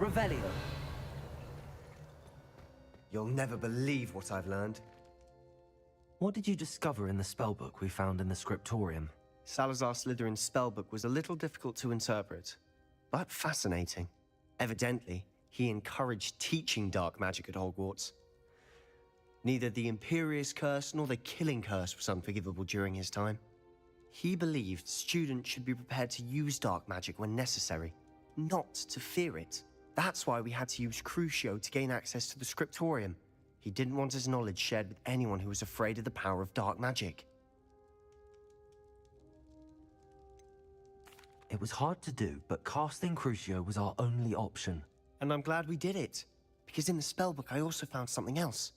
Revelio. You'll never believe what I've learned. What did you discover in the spellbook we found in the scriptorium? Salazar Slytherin's spellbook was a little difficult to interpret, but fascinating. Evidently, he encouraged teaching dark magic at Hogwarts. Neither the Imperius Curse nor the Killing Curse was unforgivable during his time. He believed students should be prepared to use dark magic when necessary, not to fear it. That's why we had to use Crucio to gain access to the scriptorium. He didn't want his knowledge shared with anyone who was afraid of the power of dark magic. It was hard to do, but casting Crucio was our only option. And I'm glad we did it, because in the spellbook I also found something else.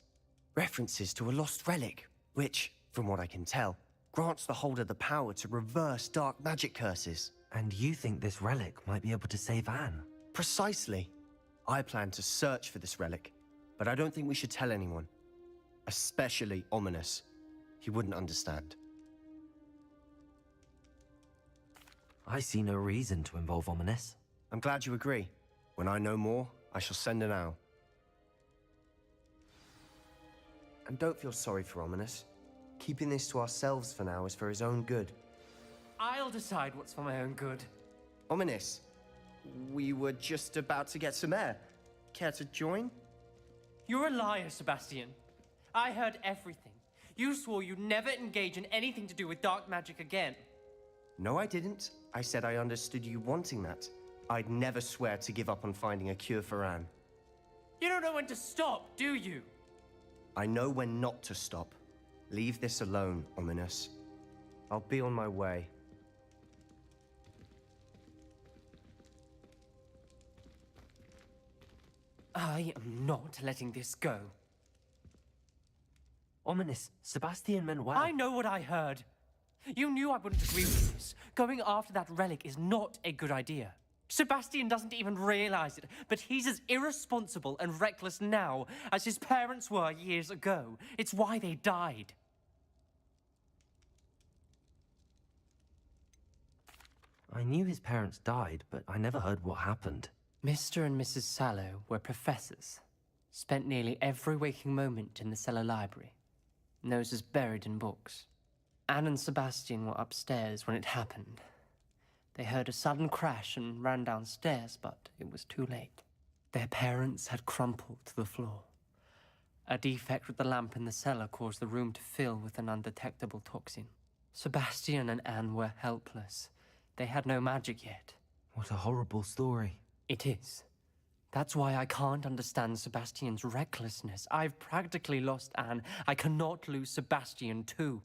References to a lost relic, which, from what I can tell, grants the holder the power to reverse dark magic curses. And you think this relic might be able to save Anne? Precisely. I plan to search for this relic, but I don't think we should tell anyone. Especially Ominis. He wouldn't understand. I see no reason to involve Ominis. I'm glad you agree. When I know more, I shall send an owl. And don't feel sorry for Ominis. Keeping this to ourselves for now is for his own good. I'll decide what's for my own good. Ominis, we were just about to get some air. Care to join? You're a liar, Sebastian. I heard everything. You swore you'd never engage in anything to do with dark magic again. No, I didn't. I said I understood you wanting that. I'd never swear to give up on finding a cure for Anne. You don't know when to stop, do you? I know when not to stop. Leave this alone, Ominis. I'll be on my way. I am not letting this go. Ominis, Sebastian meant well. I know what I heard. You knew I wouldn't agree with this. Going after that relic is not a good idea. Sebastian doesn't even realize it, but he's as irresponsible and reckless now as his parents were years ago. It's why they died. I knew his parents died, but I never heard what happened. Mr. and Mrs. Sallow were professors. Spent nearly every waking moment in the cellar library. Noses buried in books. Anne and Sebastian were upstairs when it happened. They heard a sudden crash and ran downstairs, but it was too late. Their parents had crumpled to the floor. A defect with the lamp in the cellar caused the room to fill with an undetectable toxin. Sebastian and Anne were helpless. They had no magic yet. What a horrible story. It is. That's why I can't understand Sebastian's recklessness. I've practically lost Anne. I cannot lose Sebastian too.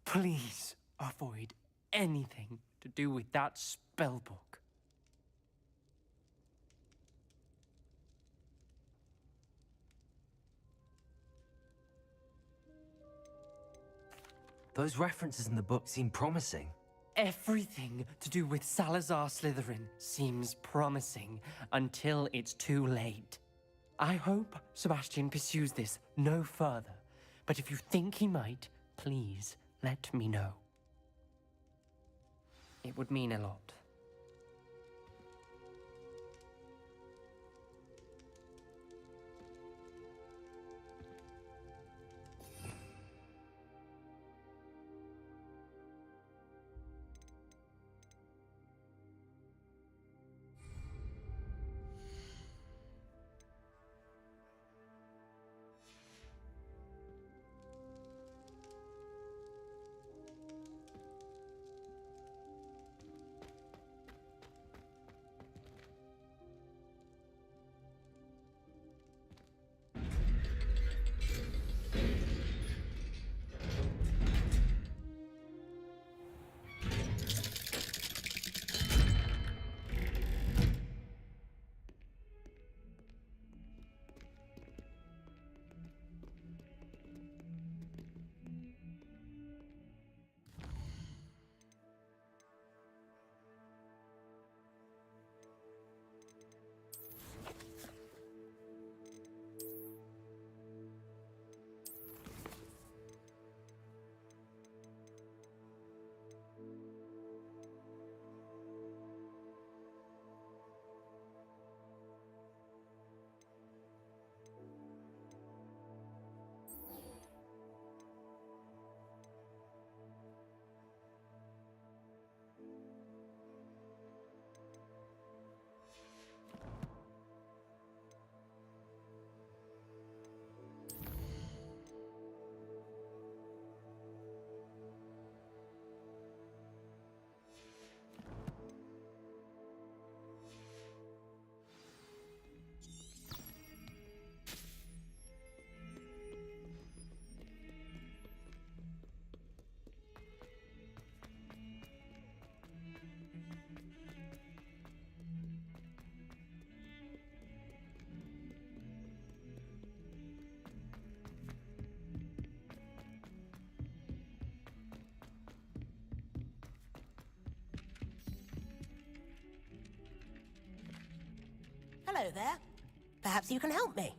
Please avoid anything to do with that spellbook. Those references in the book seem promising. Everything to do with Salazar Slytherin seems promising until it's too late. I hope Sebastian pursues this no further, but if you think he might, please let me know. It would mean a lot. there. Perhaps you can help me.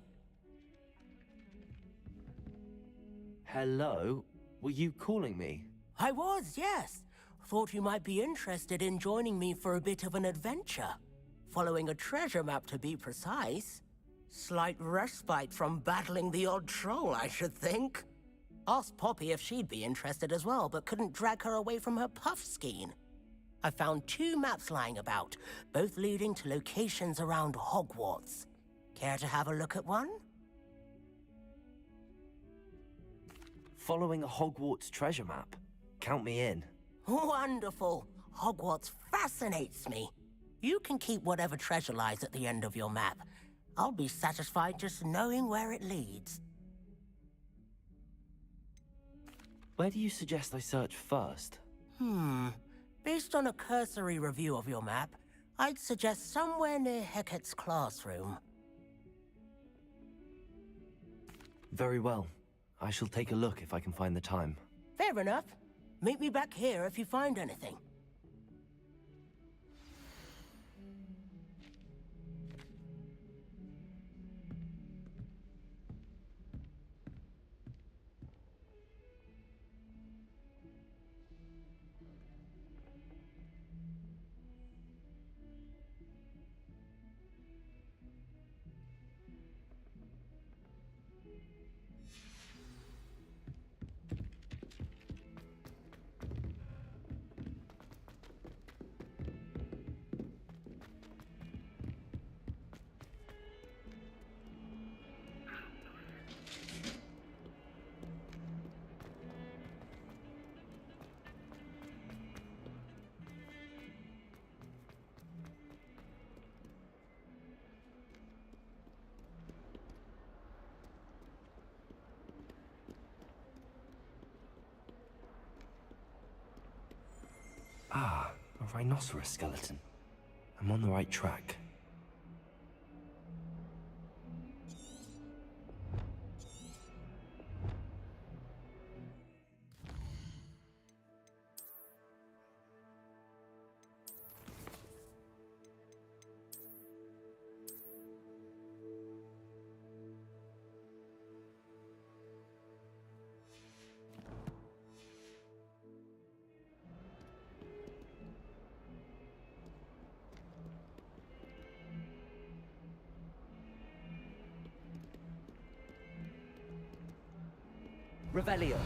Hello? Were you calling me? I was, yes. Thought you might be interested in joining me for a bit of an adventure. Following a treasure map, to be precise. Slight respite from battling the odd troll, I should think. Asked Poppy if she'd be interested as well, but couldn't drag her away from her puffskein. I found 2 maps lying about, both leading to locations around Hogwarts. Care to have a look at one? Following a Hogwarts treasure map? Count me in. Wonderful. Hogwarts fascinates me. You can keep whatever treasure lies at the end of your map. I'll be satisfied just knowing where it leads. Where do you suggest I search first? Based on a cursory review of your map, I'd suggest somewhere near Hecat's classroom. Very well. I shall take a look if I can find the time. Fair enough. Meet me back here if you find anything. Ah, a rhinoceros skeleton. I'm on the right track. Revelio.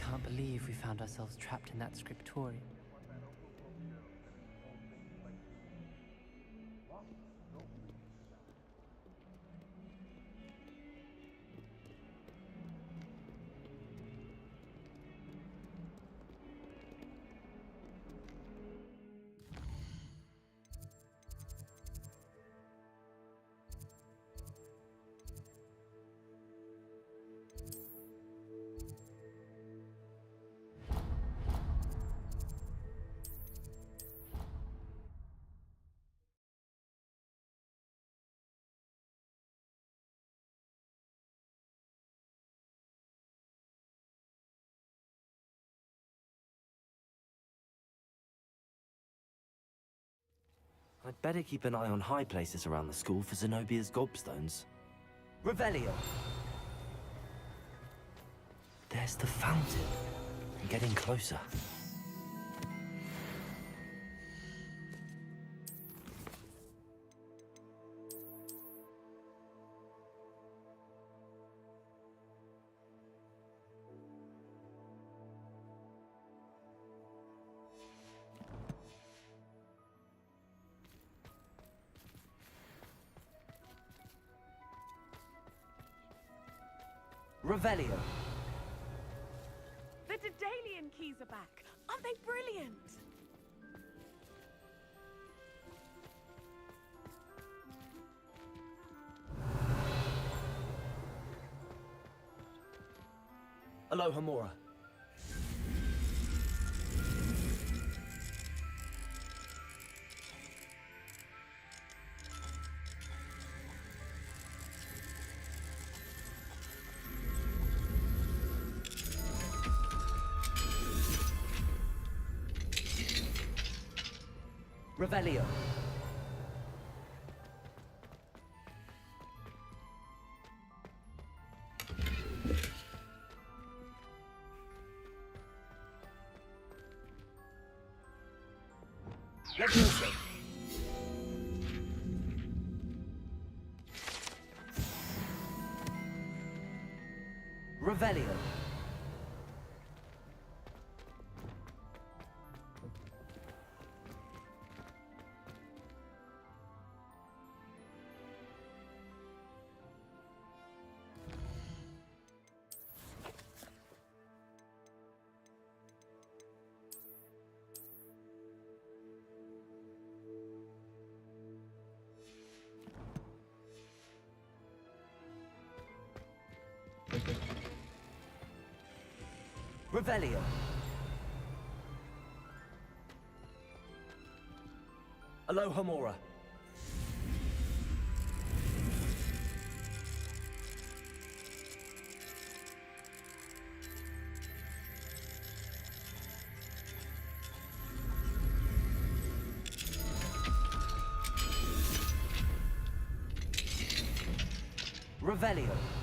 I can't believe we found ourselves trapped in that scriptorium. I'd better keep an eye on high places around the school for Zenobia's gobstones. Revelio! There's the fountain. I'm getting closer. Revelio. The Daedalian keys are back. Aren't they brilliant? Alohomora. Revelio. Levioso. Revelio. Revelio. Alohomora. Revelio.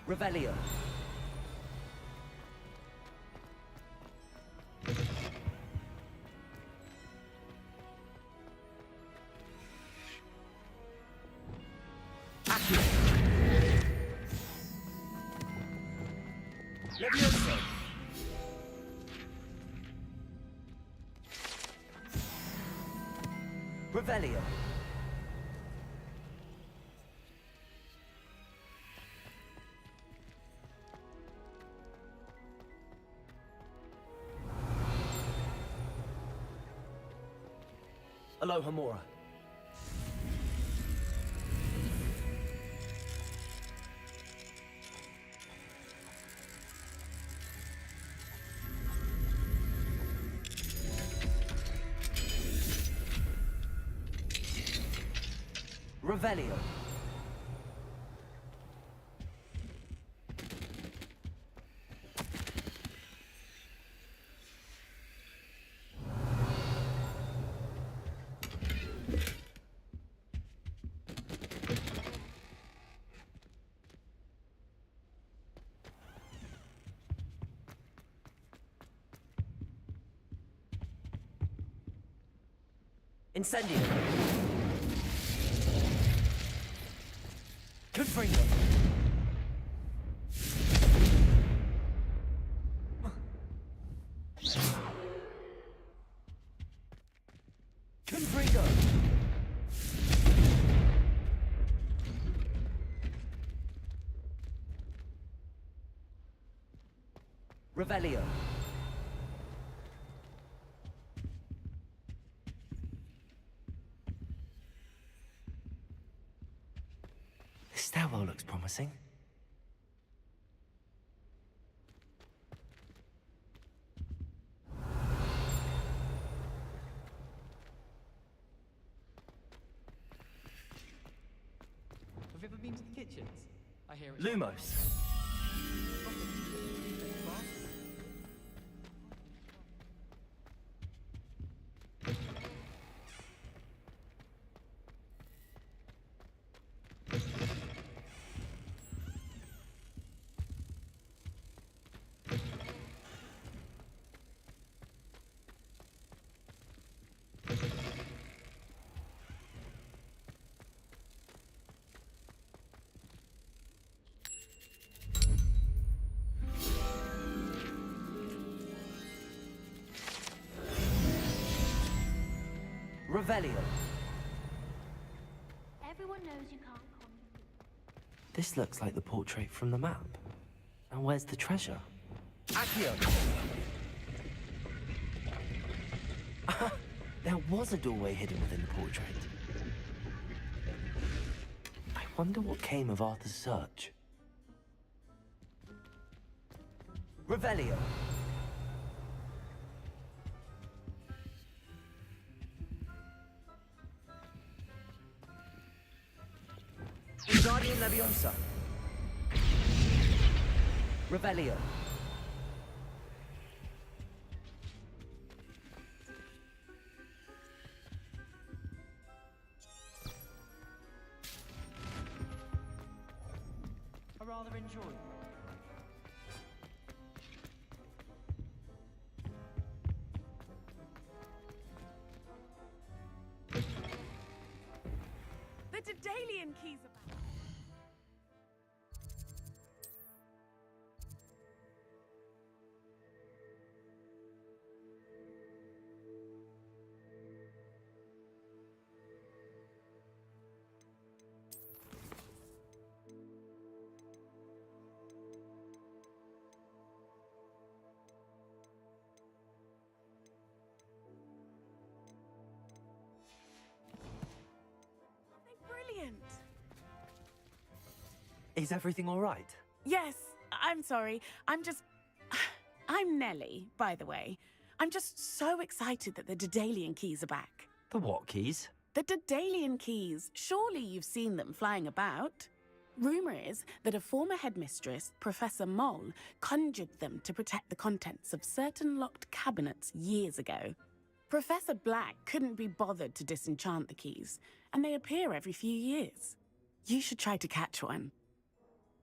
Revelio. Accio. Levioso. Revelio. Alohomora. Revelio. Incendio. Confringo. Confringo. Revelio. This stairwell looks promising. Have you ever been to the kitchens? I hear it's Lumos. Revelio. Everyone knows you can't call me. This looks like the portrait from the map. Now where's the treasure? Accio! There was a doorway hidden within the portrait. I wonder what came of Arthur's search. Revelio. Wingardium Leviosa. Revelio. I rather enjoy. The Daedalian keys are back. Brilliant. Is everything all right? Yes, I'm sorry. I'm Nellie, by the way. I'm just so excited that the Daedalian keys are back. The what keys? The Daedalian keys. Surely you've seen them flying about. Rumor is that a former headmistress, Professor Mole, conjured them to protect the contents of certain locked cabinets years ago. Professor Black couldn't be bothered to disenchant the keys, and they appear every few years. You should try to catch one.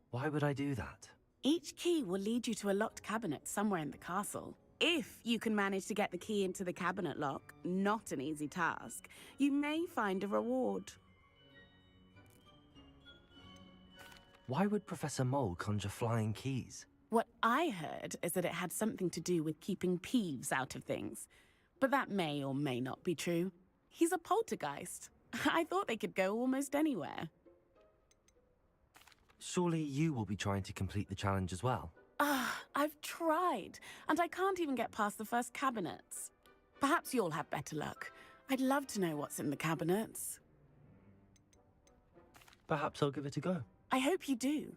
Why would I do that? Each key will lead you to a locked cabinet somewhere in the castle. If you can manage to get the key into the cabinet lock, not an easy task, you may find a reward. Why would Professor Mole conjure flying keys? What I heard is that it had something to do with keeping Peeves out of things. But that may or may not be true. He's a poltergeist. I thought they could go almost anywhere. Surely you will be trying to complete the challenge as well. I've tried, and I can't even get past the first cabinets. Perhaps you'll have better luck. I'd love to know what's in the cabinets. Perhaps I'll give it a go. I hope you do.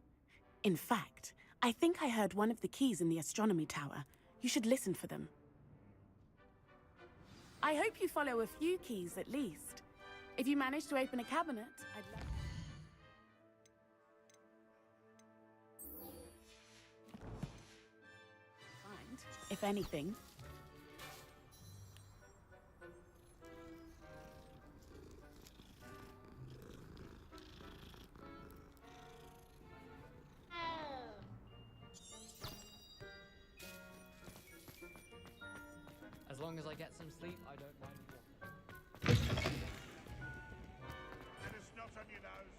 In fact, I think I heard one of the keys in the astronomy tower. You should listen for them. I hope you follow a few keys at least. If you manage to open a cabinet, I'd love... find, if anything. As long as I get some sleep, I don't mind walking. Get a snot on your nose.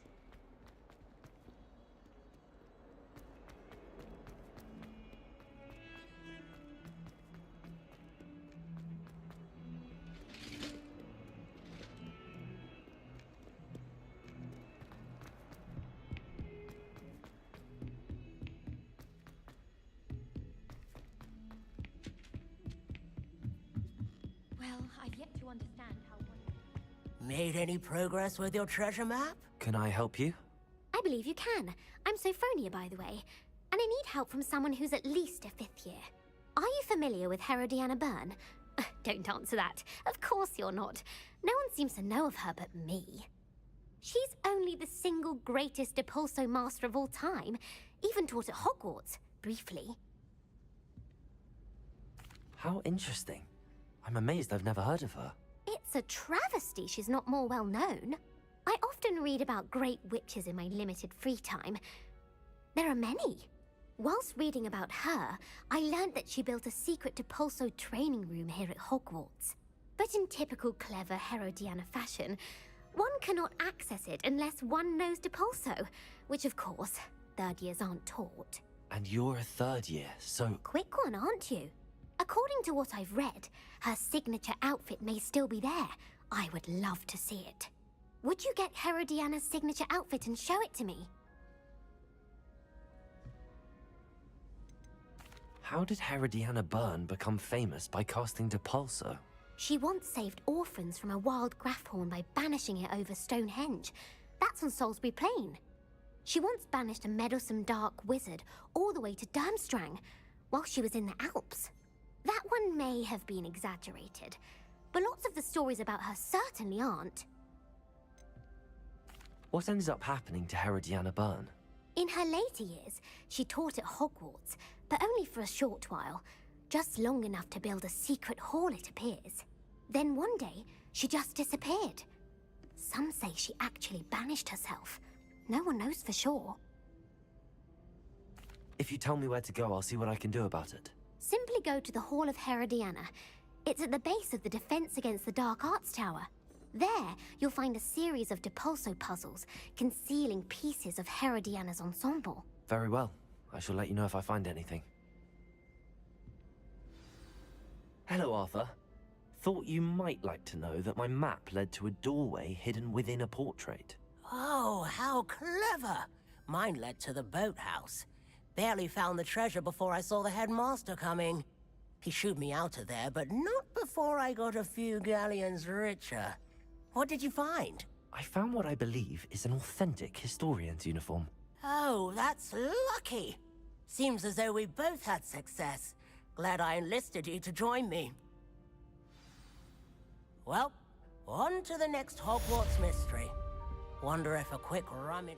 Well, I've yet to understand how one... Made any progress with your treasure map? Can I help you? I believe you can. I'm Sophronia, by the way. And I need help from someone who's at least a 5th year. Are you familiar with Herodiana Byrne? Don't answer that. Of course you're not. No one seems to know of her but me. She's only the single greatest Depulso master of all time. Even taught at Hogwarts, briefly. How interesting. I'm amazed I've never heard of her. It's a travesty she's not more well known. I often read about great witches in my limited free time. There are many. Whilst reading about her, I learned that she built a secret Depulso training room here at Hogwarts. But in typical clever Herodiana fashion, one cannot access it unless one knows Depulso, which of course, 3rd years aren't taught. And you're a 3rd year, so... Quick one, aren't you? According to what I've read, her signature outfit may still be there, I would love to see it. Would you get Herodiana's signature outfit and show it to me? How did Herodiana Byrne become famous by casting Depulso? She once saved orphans from a wild Grafhorn by banishing it over Stonehenge. That's on Salisbury Plain. She once banished a meddlesome dark wizard all the way to Durmstrang while she was in the Alps. That one may have been exaggerated, but lots of the stories about her certainly aren't. What ended up happening to Herodiana Byrne? In her later years, she taught at Hogwarts, but only for a short while, just long enough to build a secret hall, it appears. Then one day, she just disappeared. Some say she actually banished herself. No one knows for sure. If you tell me where to go, I'll see what I can do about it. Simply go to the Hall of Herodiana. It's at the base of the Defense Against the Dark Arts Tower. There, you'll find a series of Depulso puzzles concealing pieces of Herodiana's ensemble. Very well. I shall let you know if I find anything. Hello, Arthur. Thought you might like to know that my map led to a doorway hidden within a portrait. Oh, how clever! Mine led to the boathouse. Barely found the treasure before I saw the headmaster coming. He shooed me out of there, but not before I got a few galleons richer. What did you find? I found what I believe is an authentic historian's uniform. Oh, that's lucky. Seems as though we both had success. Glad I enlisted you to join me. Well, on to the next Hogwarts mystery. Wonder if a quick rummage...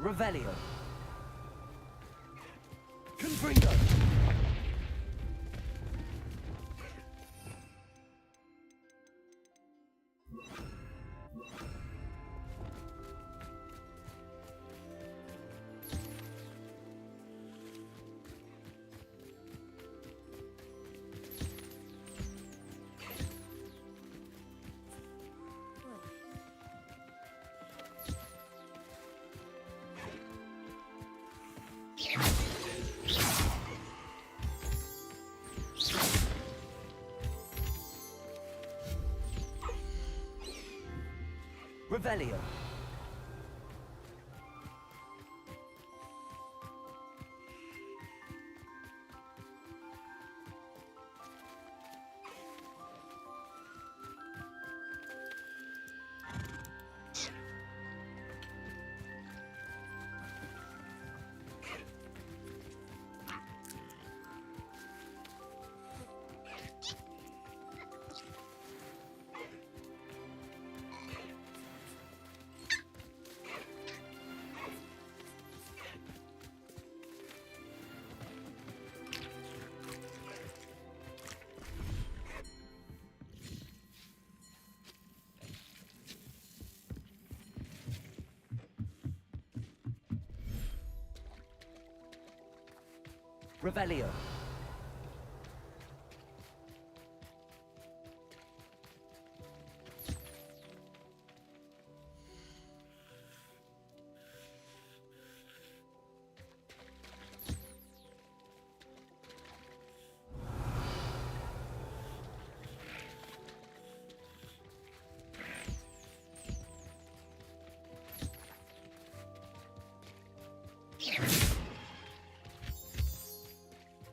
Revelio. Confringo. Revelio. Revelio.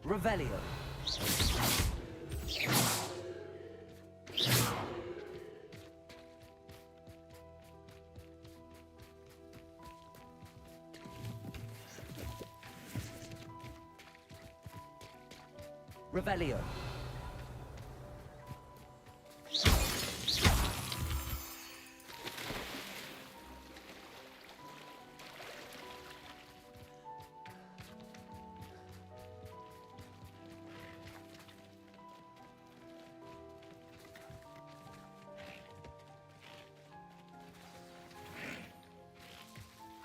Revelio. Revelio.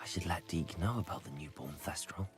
I should let Deke know about the newborn Thestral.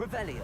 Revelio.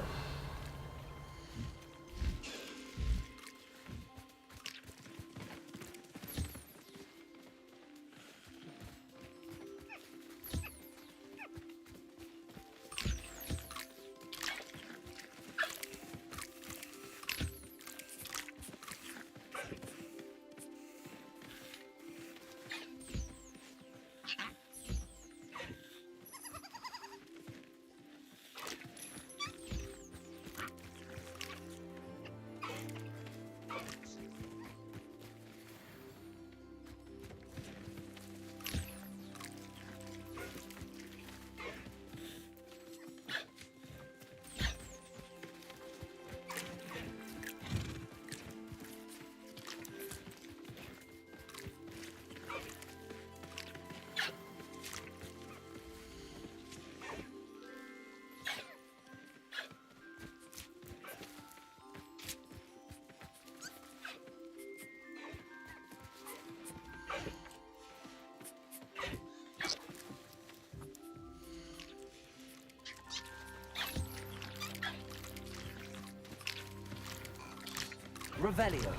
Revelio.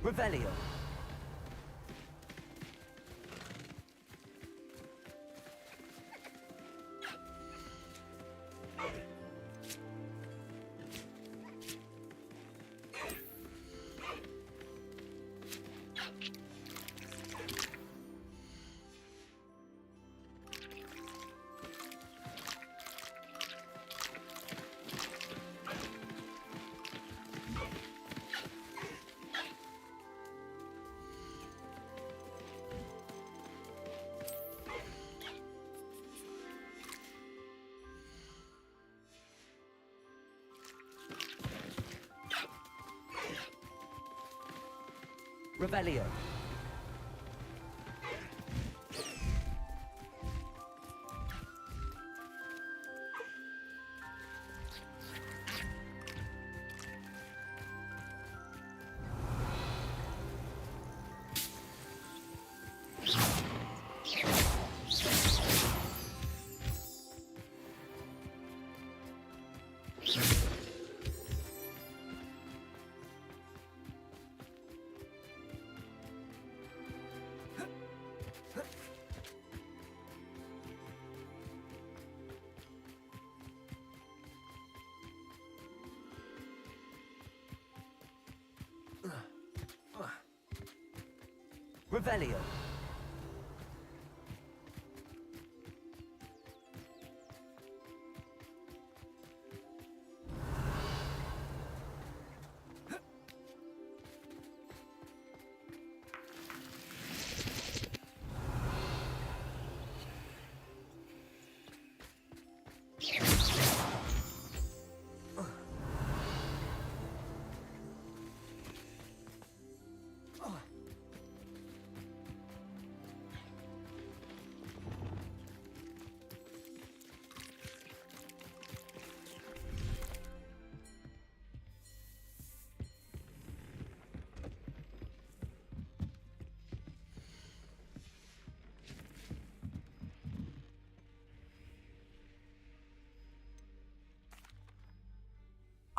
Revelio. Revelio. Revelio.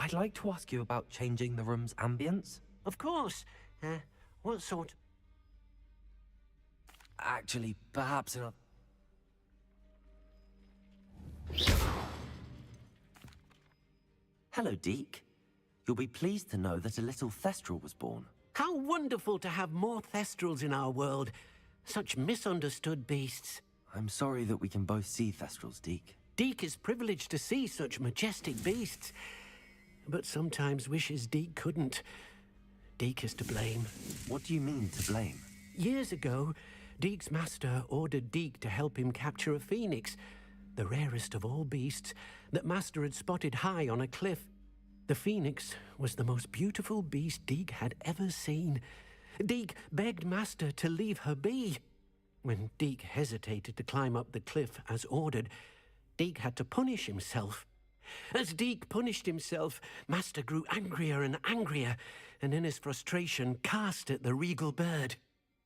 I'd like to ask you about changing the room's ambience. Of course. What sort? Actually, perhaps in a... Hello, Deke. You'll be pleased to know that a little Thestral was born. How wonderful to have more Thestrals in our world. Such misunderstood beasts. I'm sorry that we can both see Thestrals, Deke. Deke is privileged to see such majestic beasts. But sometimes wishes Deke couldn't. Deke is to blame. What do you mean, to blame? Years ago, Deke's master ordered Deke to help him capture a phoenix, the rarest of all beasts, that master had spotted high on a cliff. The phoenix was the most beautiful beast Deke had ever seen. Deke begged master to leave her be. When Deke hesitated to climb up the cliff as ordered, Deke had to punish himself. As Deke punished himself, master grew angrier and angrier, and in his frustration cast at the regal bird.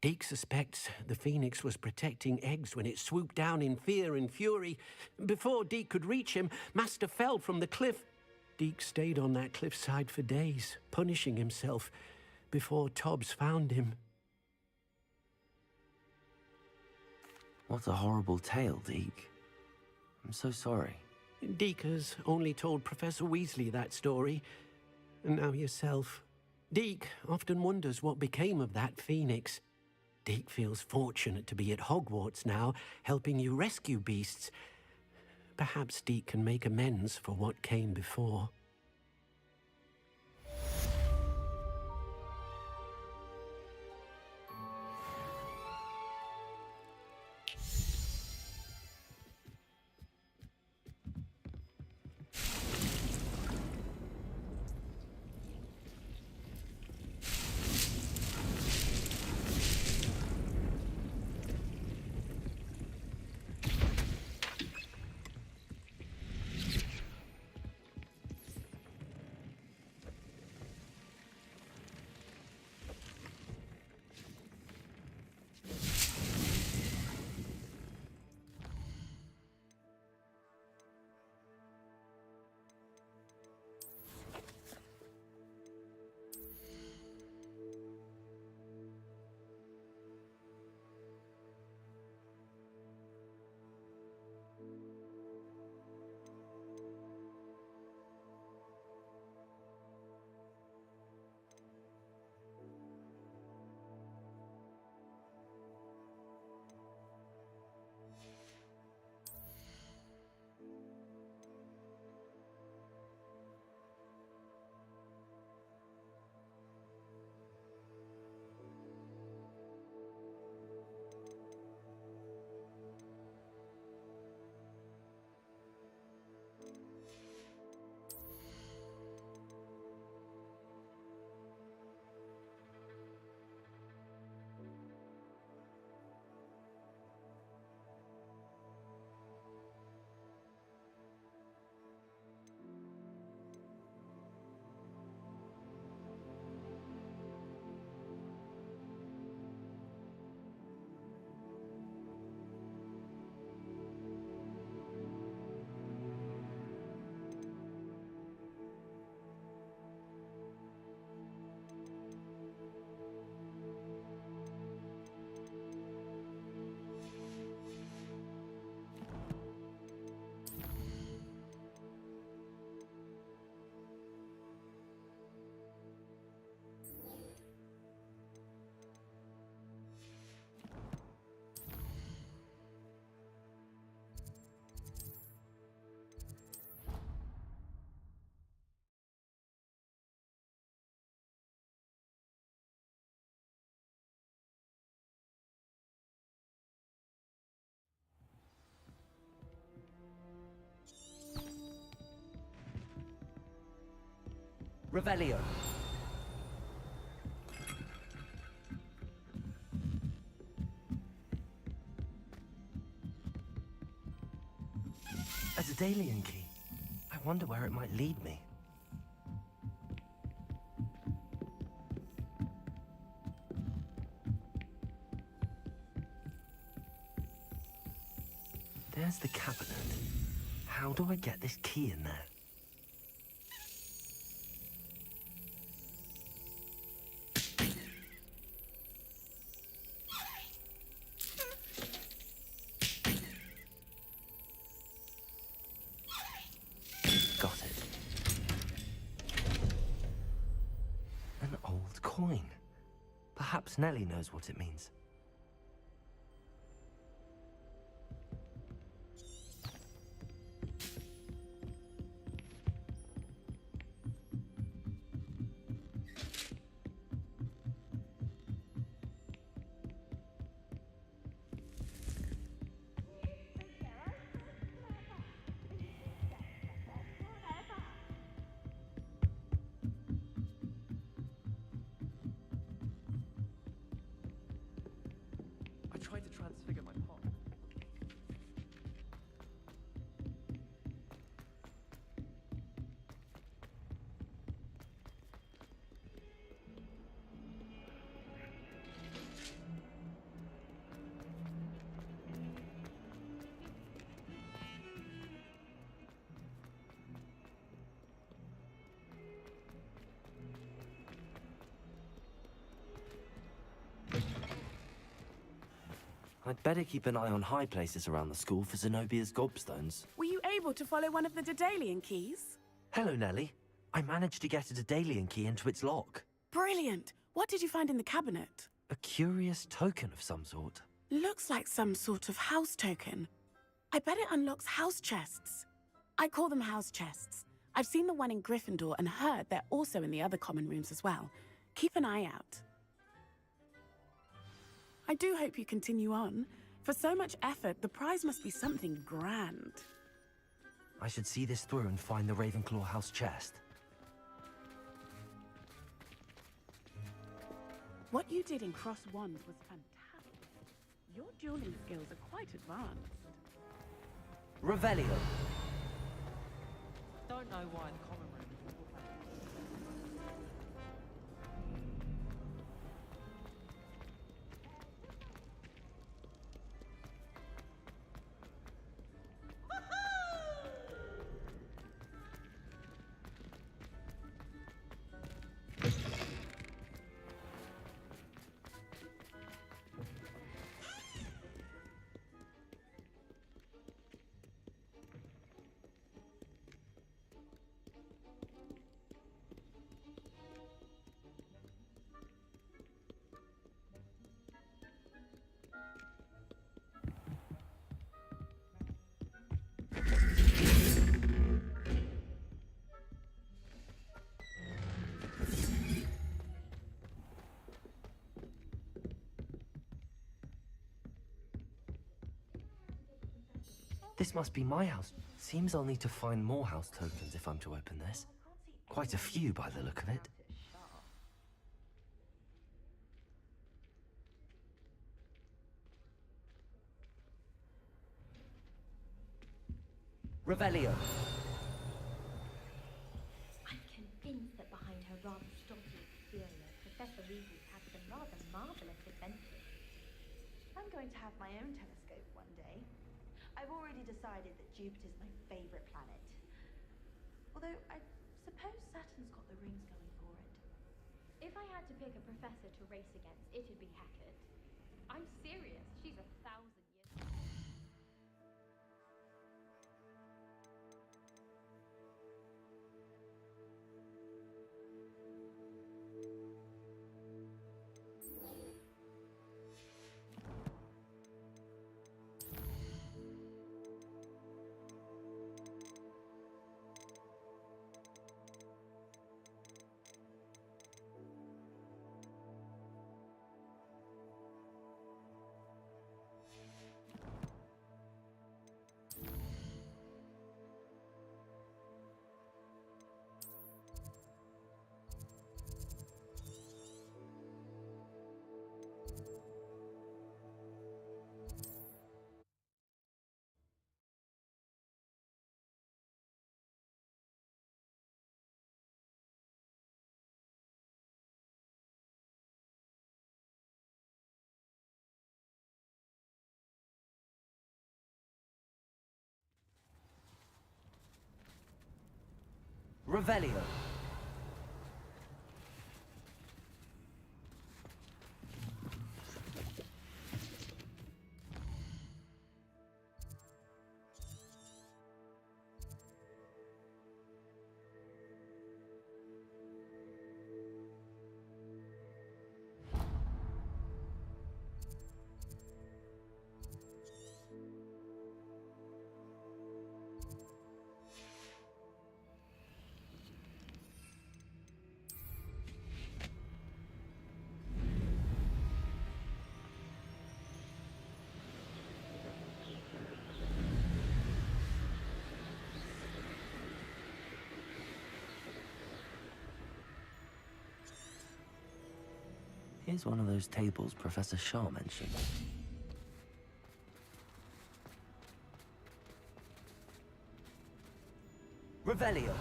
Deke suspects the phoenix was protecting eggs when it swooped down in fear and fury. Before Deke could reach him, master fell from the cliff. Deke stayed on that cliffside for days, punishing himself, before Tobbs found him. What a horrible tale, Deke. I'm so sorry. Deke has only told Professor Weasley that story, and now yourself. Deke often wonders what became of that phoenix. Deke feels fortunate to be at Hogwarts now, helping you rescue beasts. Perhaps Deke can make amends for what came before. Revelio. A Daedalian key. I wonder where it might lead me. There's the cabinet. How do I get this key in there? Got it. An old coin. Perhaps Nellie knows what it means. I tried to transfigure my pot. I'd better keep an eye on high places around the school for Zenobia's gobstones. Were you able to follow one of the Daedalian keys? Hello, Nellie. I managed to get a Daedalian key into its lock. Brilliant! What did you find in the cabinet? A curious token of some sort. Looks like some sort of house token. I bet it unlocks house chests. I call them house chests. I've seen the one in Gryffindor and heard they're also in the other common rooms as well. Keep an eye out. I do hope you continue on. For so much effort, the prize must be something grand. I should see this through and find the Ravenclaw house chest. What you did in Cross Wands was fantastic. Your dueling skills are quite advanced. Revelio. Don't know why the common room is all about. This must be my house. Seems I'll need to find more house tokens if I'm to open this. Quite a few by the look of it. Revelio. I'm convinced that behind her rather stocky exterior, Professor Weasley's had some rather marvelous adventures. I'm going to have my own telescope one day. I've already decided that Jupiter's my favorite planet. Although, I suppose Saturn's got the rings going for it. If I had to pick a professor to race against, it'd be Hackett. I'm serious, she's 1,000 years. Revelio. Here's one of those tables Professor Shaw mentioned. Revelio.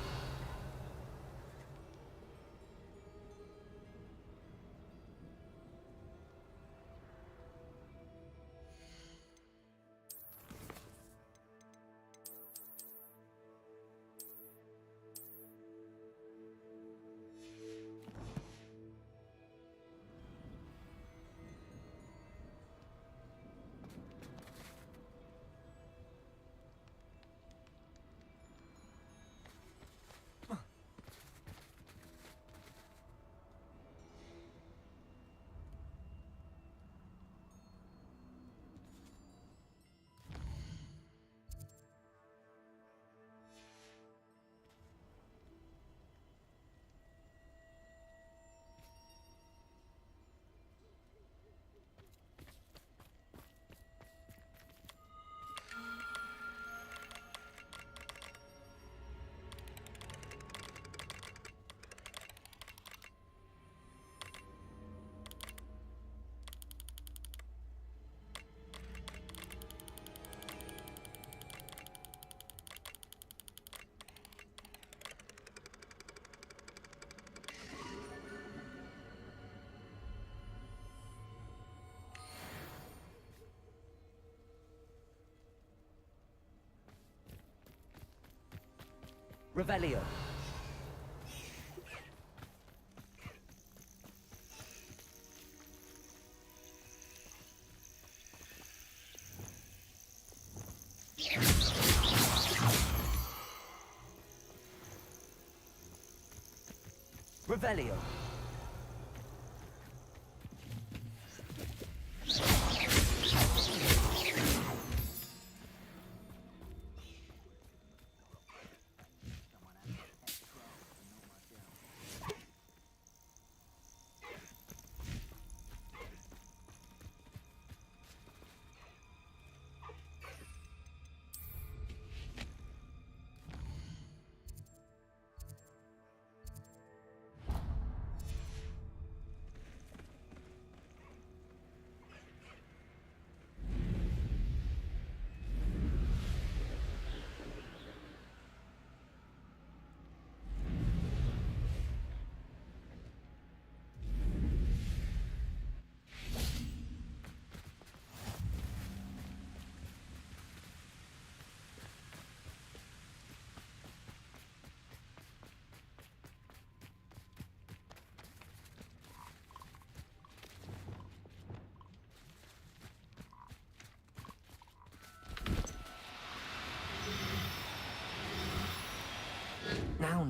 Revelio. Revelio.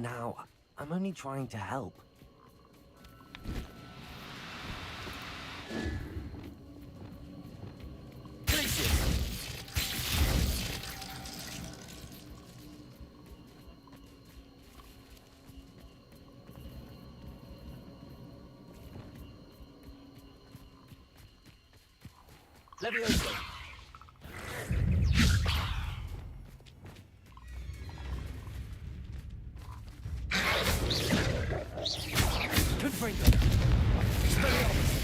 Now, I'm only trying to help. Levioso. Confringo. Expelliarmus.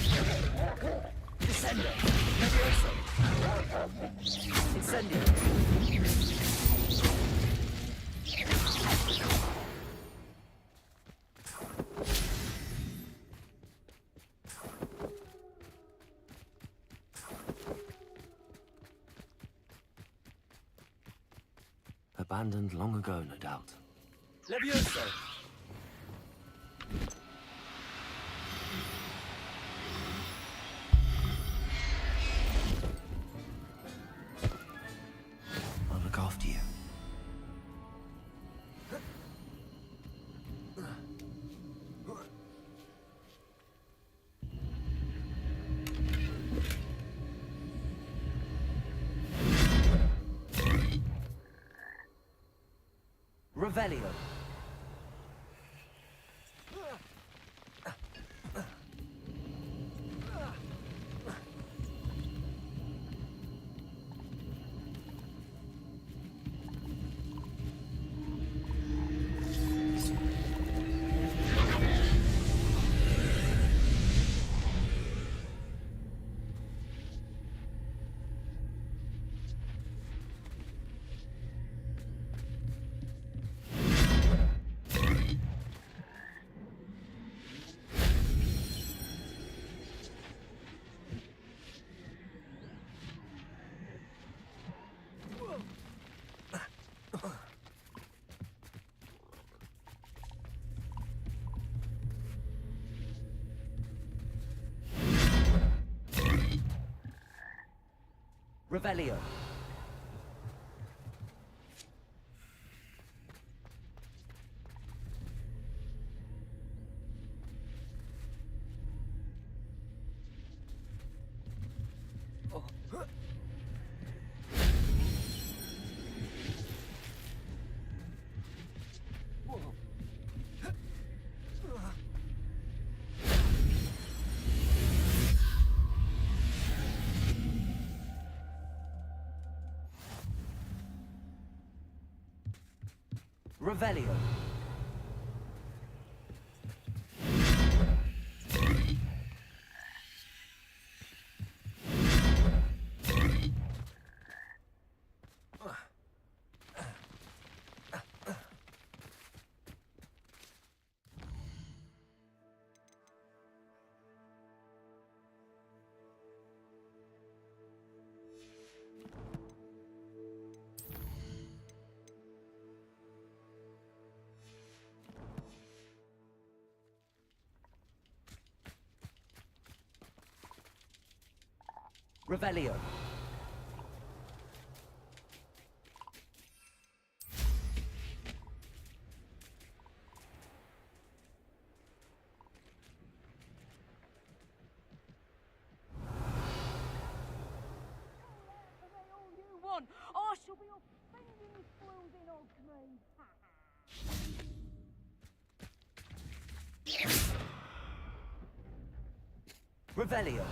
Descendo. Levioso. Incendio. Abandoned long ago, no doubt. Levioso! Revelio. Revelio. Revelio. Revelio. I shall be offending spoils in Ogme. Revelio.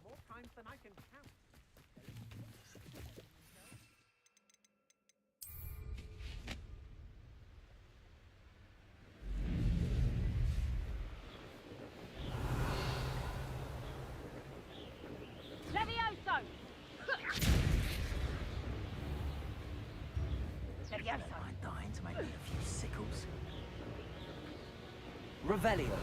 More times than I can count. Levioso! Levioso! I'm dying to make me a few sickles. Revelio.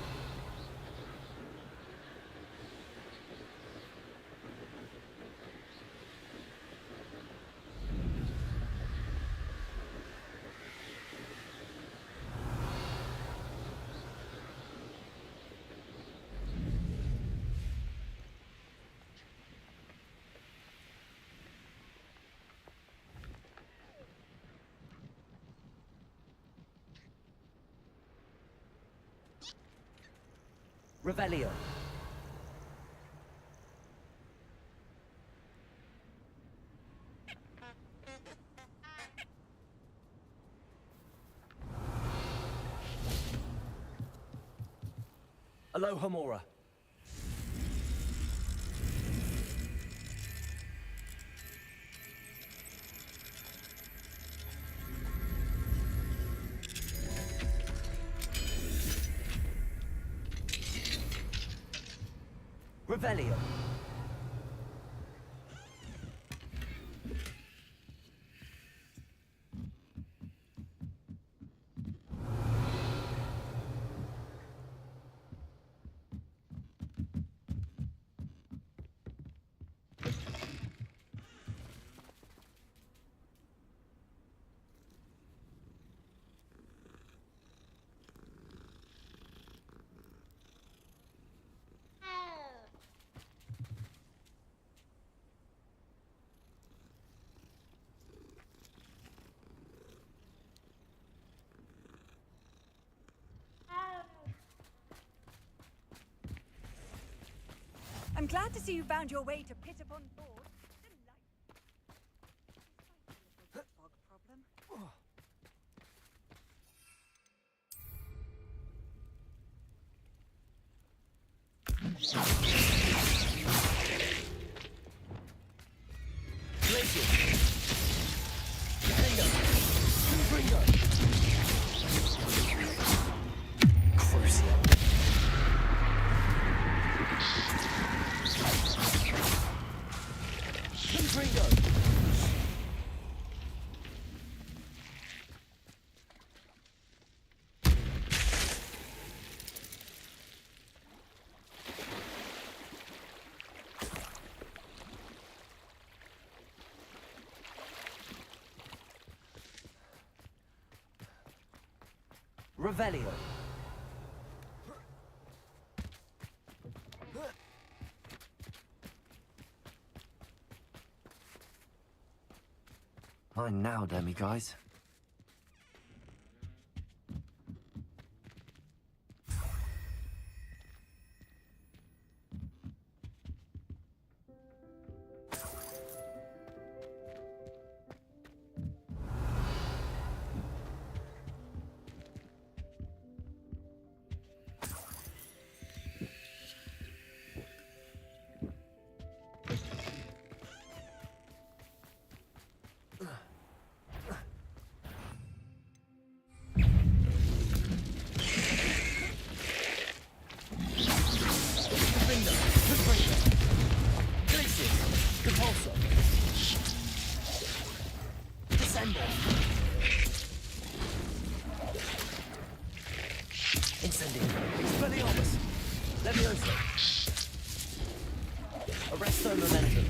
Revelio. Alohomora. Revelio. I'm glad to see you found your way to Pittipon Ford. Fog problem. Revelio. Mine now, Demi guys. Arresto momentum.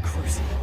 Crucial.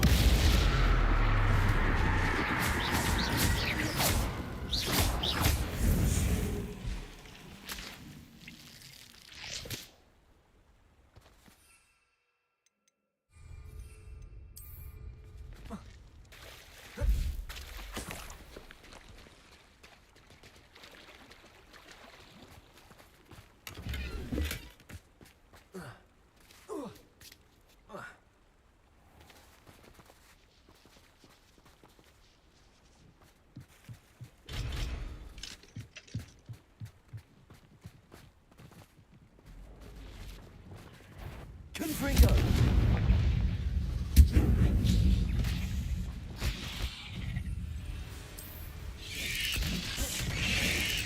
Confringo!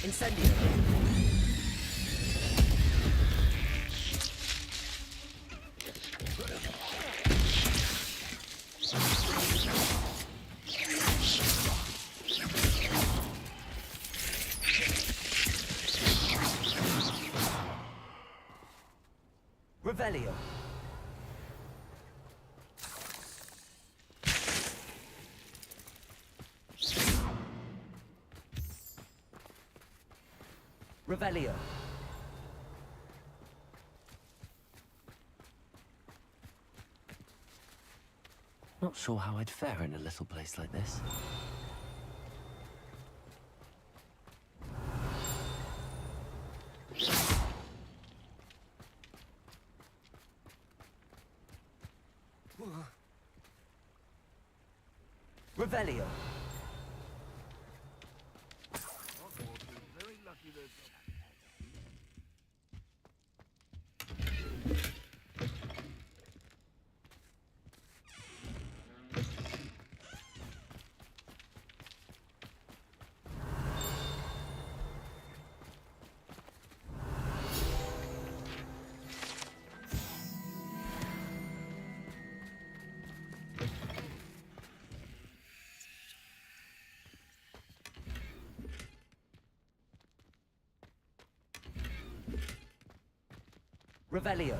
Incendio! Revelio. Revelio. Not sure how I'd fare in a little place like this. Revelio. Revelio.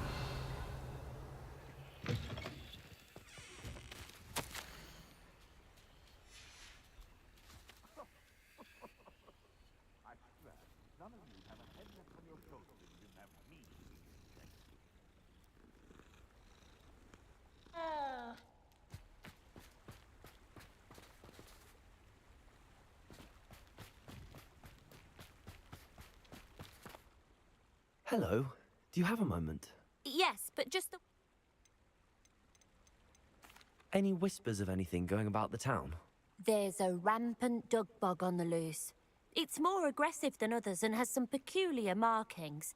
Hello. Do you have a moment? Yes, but just the... Any whispers of anything going about the town? There's a rampant dug bug on the loose. It's more aggressive than others and has some peculiar markings.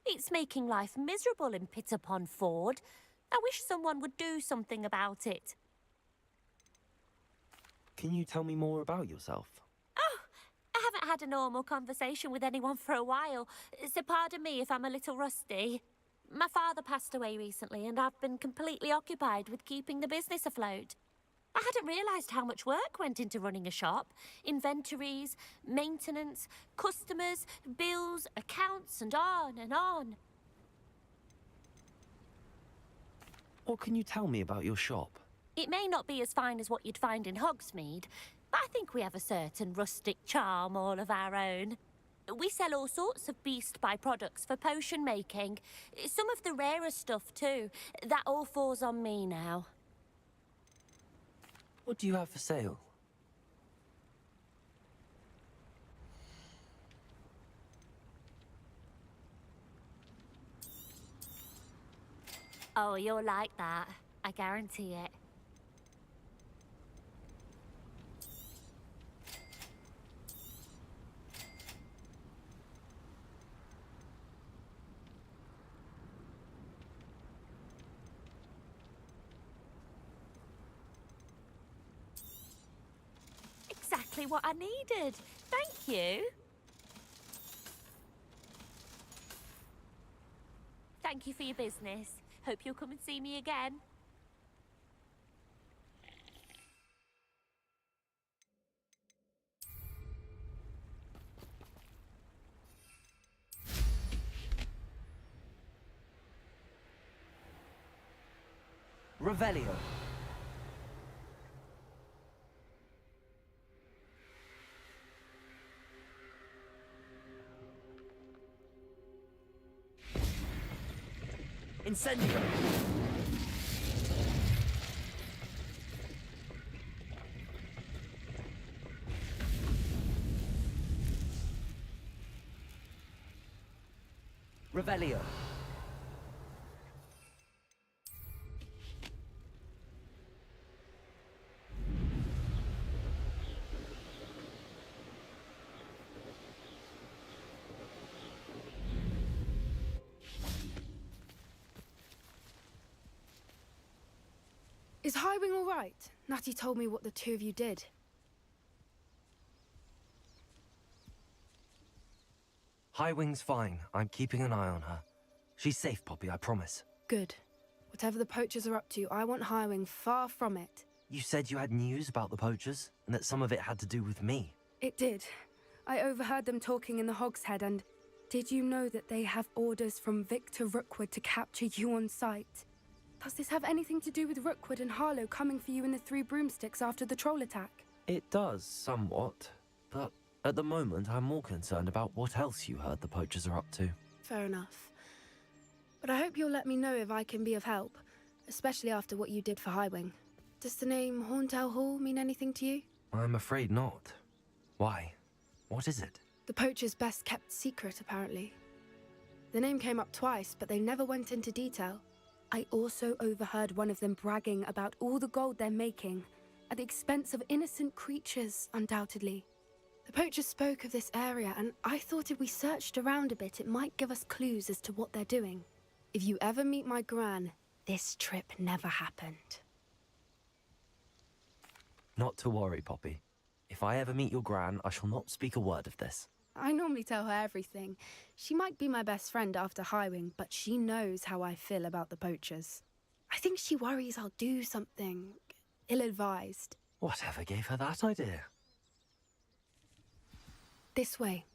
It's making life miserable in Pitterpond Ford. I wish someone would do something about it. Can you tell me more about yourself? Oh, I haven't had a normal conversation with anyone for a while, so pardon me if I'm a little rusty. My father passed away recently, and I've been completely occupied with keeping the business afloat. I hadn't realised how much work went into running a shop. Inventories, maintenance, customers, bills, accounts, and on and on. What can you tell me about your shop? It may not be as fine as what you'd find in Hogsmeade, but I think we have a certain rustic charm all of our own. We sell all sorts of beast byproducts for potion making. Some of the rarer stuff too. That all falls on me now. What do you have for sale? Oh, you'll like that. I guarantee it. Exactly what I needed. Thank you. Thank you for your business. Hope you'll come and see me again. Revelio. Incendio! Revelio. Is Highwing all right? Natty told me what the two of you did. Highwing's fine. I'm keeping an eye on her. She's safe, Poppy, I promise. Good. Whatever the poachers are up to, I want Highwing far from it. You said you had news about the poachers, and that some of it had to do with me. It did. I overheard them talking in the Hogshead, and did you know that they have orders from Victor Rookwood to capture you on sight? Does this have anything to do with Rookwood and Harlow coming for you in the Three Broomsticks after the troll attack? It does, somewhat. But at the moment, I'm more concerned about what else you heard the poachers are up to. Fair enough. But I hope you'll let me know if I can be of help, especially after what you did for Highwing. Does the name Horntail Hall mean anything to you? I'm afraid not. Why? What is it? The poachers' best kept secret, apparently. The name came up twice, but they never went into detail. I also overheard one of them bragging about all the gold they're making, at the expense of innocent creatures, undoubtedly. The poachers spoke of this area, and I thought if we searched around a bit, it might give us clues as to what they're doing. If you ever meet my Gran, this trip never happened. Not to worry, Poppy. If I ever meet your Gran, I shall not speak a word of this. I normally tell her everything. She might be my best friend after Highwing, but she knows how I feel about the poachers. I think she worries I'll do something ill-advised. Whatever gave her that idea? This way.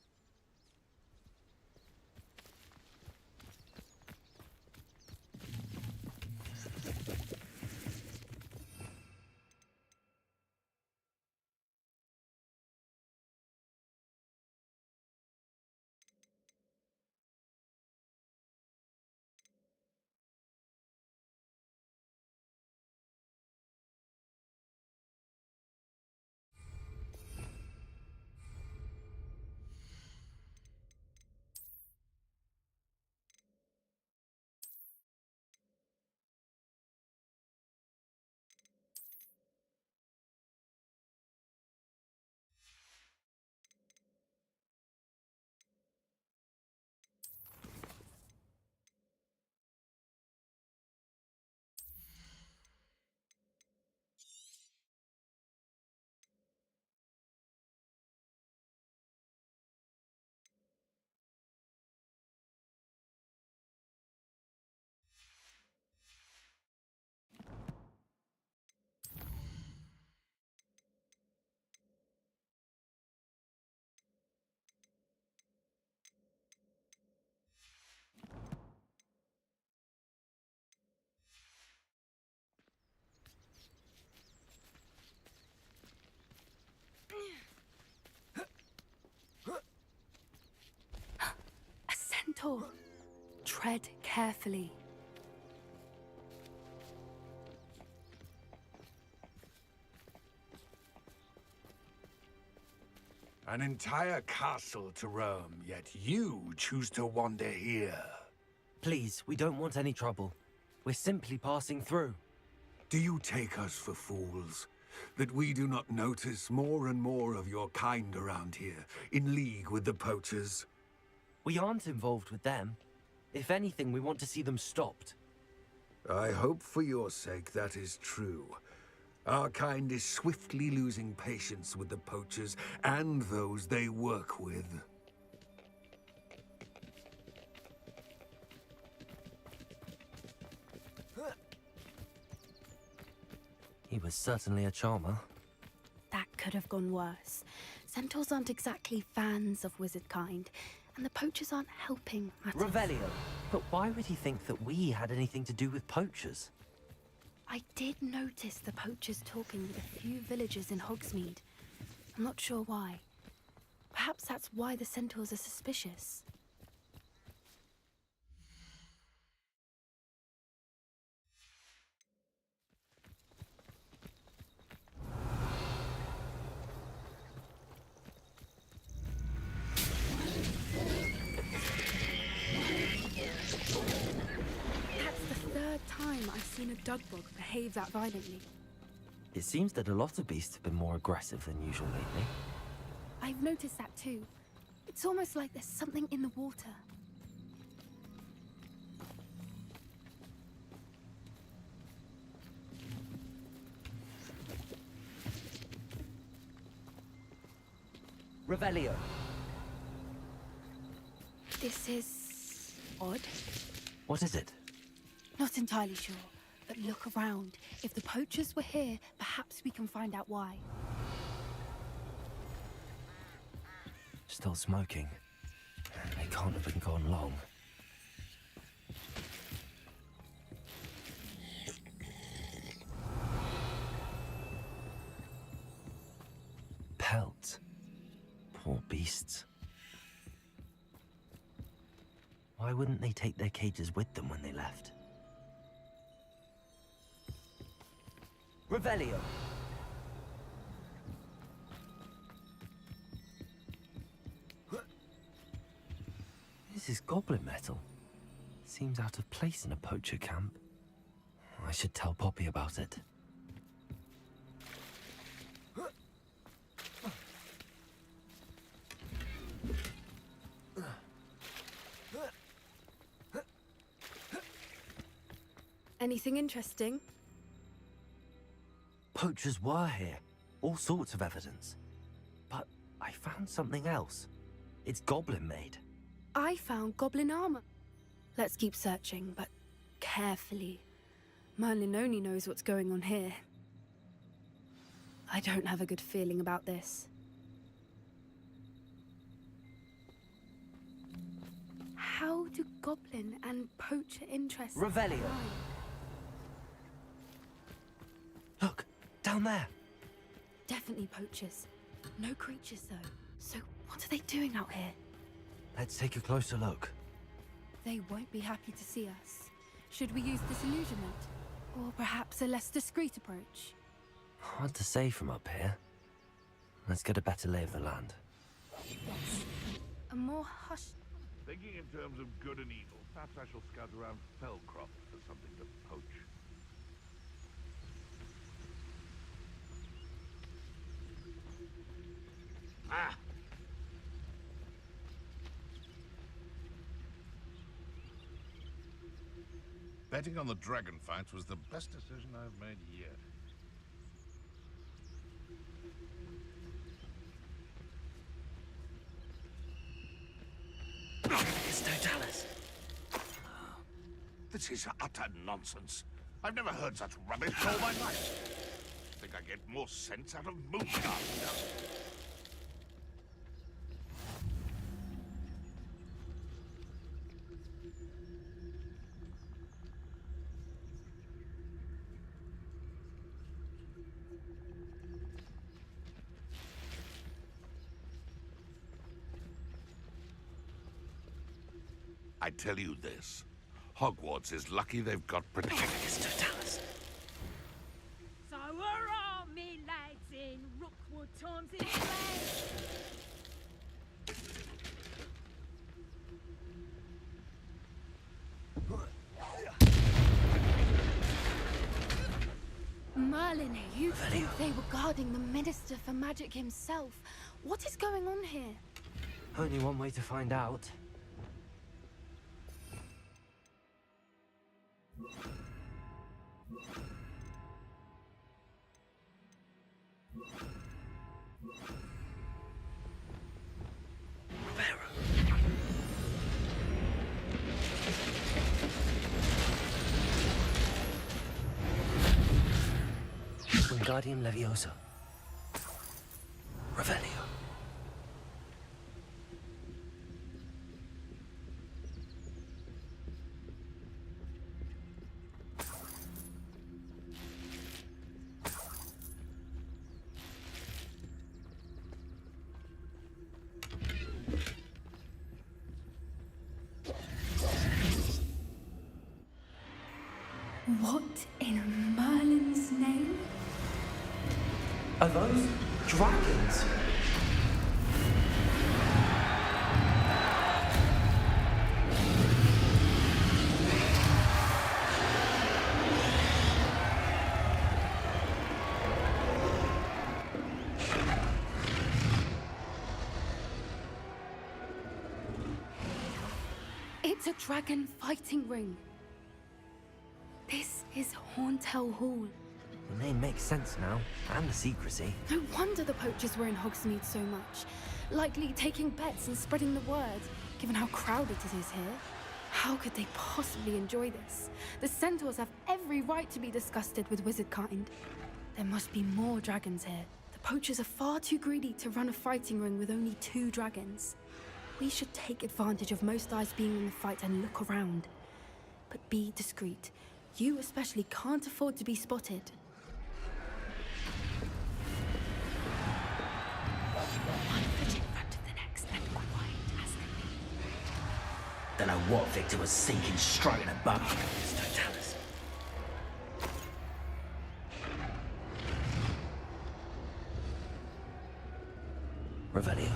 tread carefully. An entire castle to roam, yet you choose to wander here. Please, we don't want any trouble. We're simply passing through. Do you take us for fools? That we do not notice more and more of your kind around here, in league with the poachers? We aren't involved with them. If anything, we want to see them stopped. I hope for your sake that is true. Our kind is swiftly losing patience with the poachers and those they work with. He was certainly a charmer. That could have gone worse. Centaurs aren't exactly fans of wizard kind, and the poachers aren't helping matters. Revelio! But why would he think that we had anything to do with poachers? I did notice the poachers talking with a few villagers in Hogsmeade. I'm not sure why. Perhaps that's why the centaurs are suspicious. I've seen a Dugbog behave that violently. It seems that a lot of beasts have been more aggressive than usual lately. I've noticed that too. It's almost like there's something in the water. Revelio! This is odd. What is it? Not entirely sure, but look around. If the poachers were here, perhaps we can find out why. Still smoking. It can't have been gone long. Pelts. Poor beasts. Why wouldn't they take their cages with them when they left? Revelio! This is goblin metal. Seems out of place in a poacher camp. I should tell Poppy about it. Anything interesting? Poachers were here. All sorts of evidence. But I found something else. It's goblin-made. I found goblin armor. Let's keep searching, but carefully. Merlin only knows what's going on here. I don't have a good feeling about this. How do goblin and poacher interests Revelio! align? Look, down there. Definitely poachers. No creatures, though. So what are they doing out here? Let's take a closer look. They won't be happy to see us. Should we use disillusionment? Or perhaps a less discreet approach? Hard to say from up here. Let's get a better lay of the land. Yes. A more hushed... Thinking in terms of good and evil, perhaps I shall scout around Felcroft for something to poach. Ah! Betting on the dragon fights was the best decision I've made yet. It's Totalis. This is utter nonsense. I've never heard such rubbish all my life. I think I get more sense out of Moonguard now. I tell you this, Hogwarts is lucky they've got protection. So hurrah, me lads in Rookwood Tom's in play. Merlin, you think they were guarding the Minister for Magic himself. What is going on here? Only one way to find out. Wingardium Leviosa. Revelio. What in Merlin's name? Are those dragons? It's a dragon fighting ring. This is Horntail Hall. The name makes sense now, and the secrecy. No wonder the poachers were in Hogsmeade so much. Likely taking bets and spreading the word, given how crowded it is here. How could they possibly enjoy this? The centaurs have every right to be disgusted with wizard kind. There must be more dragons here. The poachers are far too greedy to run a fighting ring with only 2 dragons. We should take advantage of most eyes being in the fight and look around. But be discreet. You especially can't afford to be spotted. One foot in front of the next and quiet as can be. Don't know what Victor was thinking, striking a bum. It's Totalis. Revelio.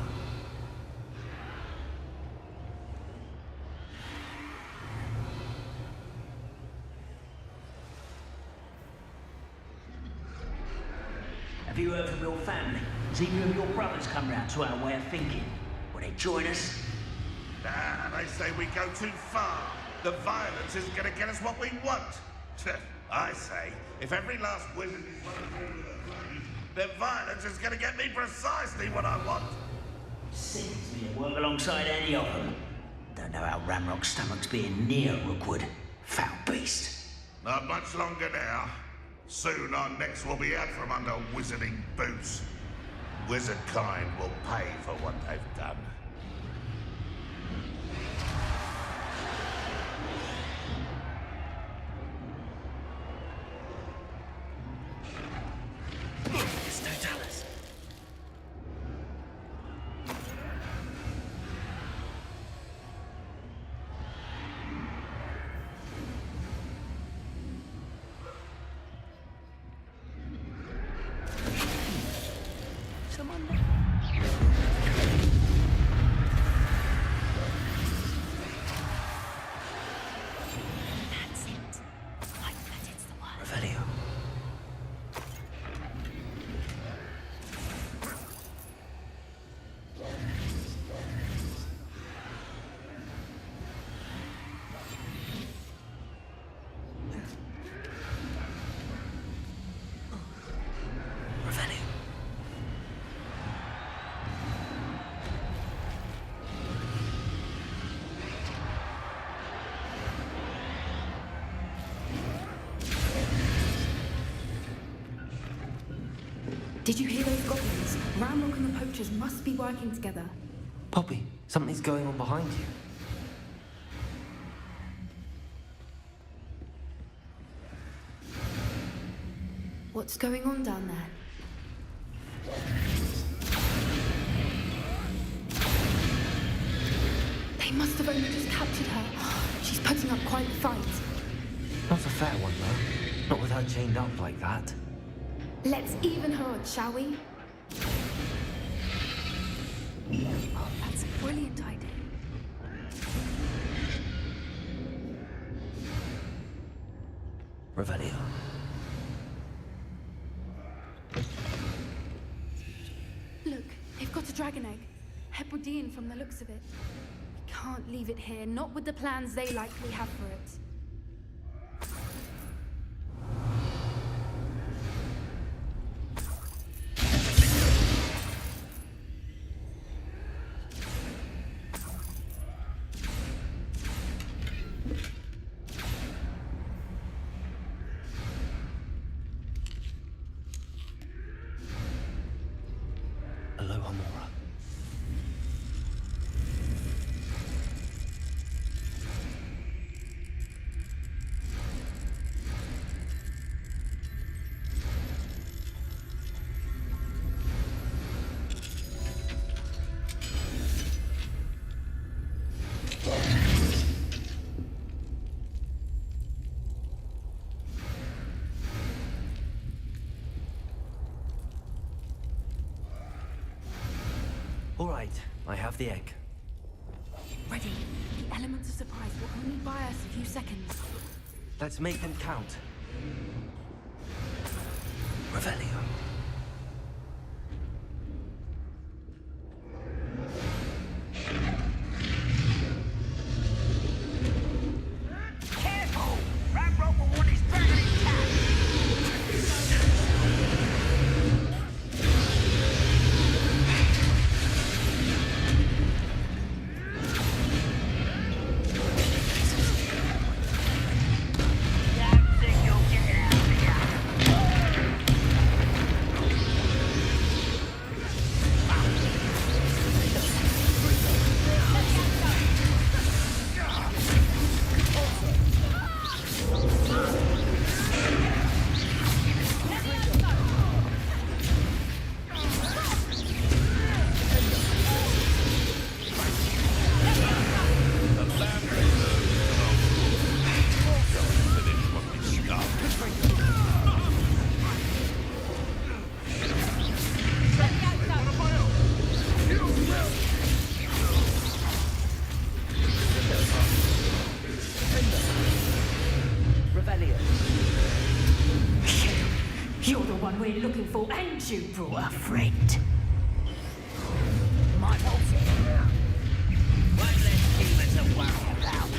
Have you heard from your family? Has either of your brothers come round to our way of thinking? Will they join us? Nah, they say we go too far. The violence isn't gonna get us what we want. I say, if every last wizard is one of them with a blade, then violence is gonna get me precisely what I want. Sends me to work alongside any of them. Don't know how Ramrock's stomach's being near Rookwood. Foul beast. Not much longer now. Soon our necks will be out from under wizarding boots. Wizard kind will pay for what they've done. It's Totalis. Someone. That's it. Like that, it's the one. Revelio. Revelio. Did you hear those goblins? Ramrock and the poachers must be working together. Poppy, something's going on behind you. What's going on down there? They must have only just captured her. She's putting up quite a fight. Not a fair one, though. Not with her chained up like that. Let's even her odds, shall we? Oh, that's a brilliant idea. Revelio. Look, they've got a dragon egg. Hebridean from the looks of it. We can't leave it here, not with the plans they likely have for it. Aloha Mora. All right, I have the egg. Ready. The elements of surprise will only buy us a few seconds. Let's make them count. Revelio. Careful! Ramrock will want his dragon intact! You're the one we're looking for, and you brought a friend. My fault. One less demon to worry about.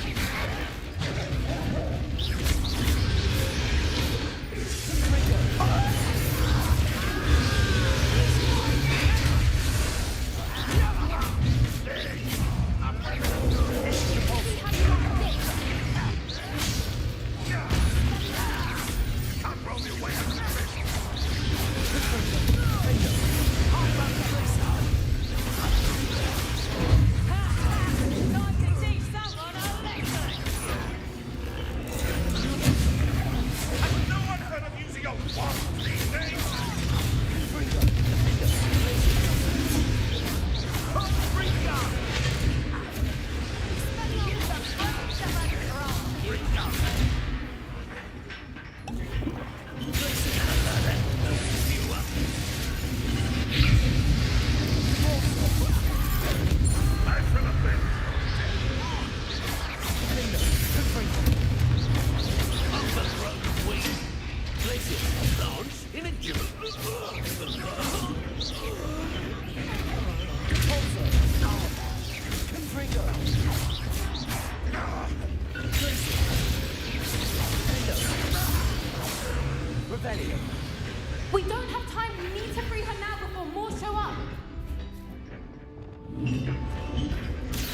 We don't have time. We need to free her now before more show up.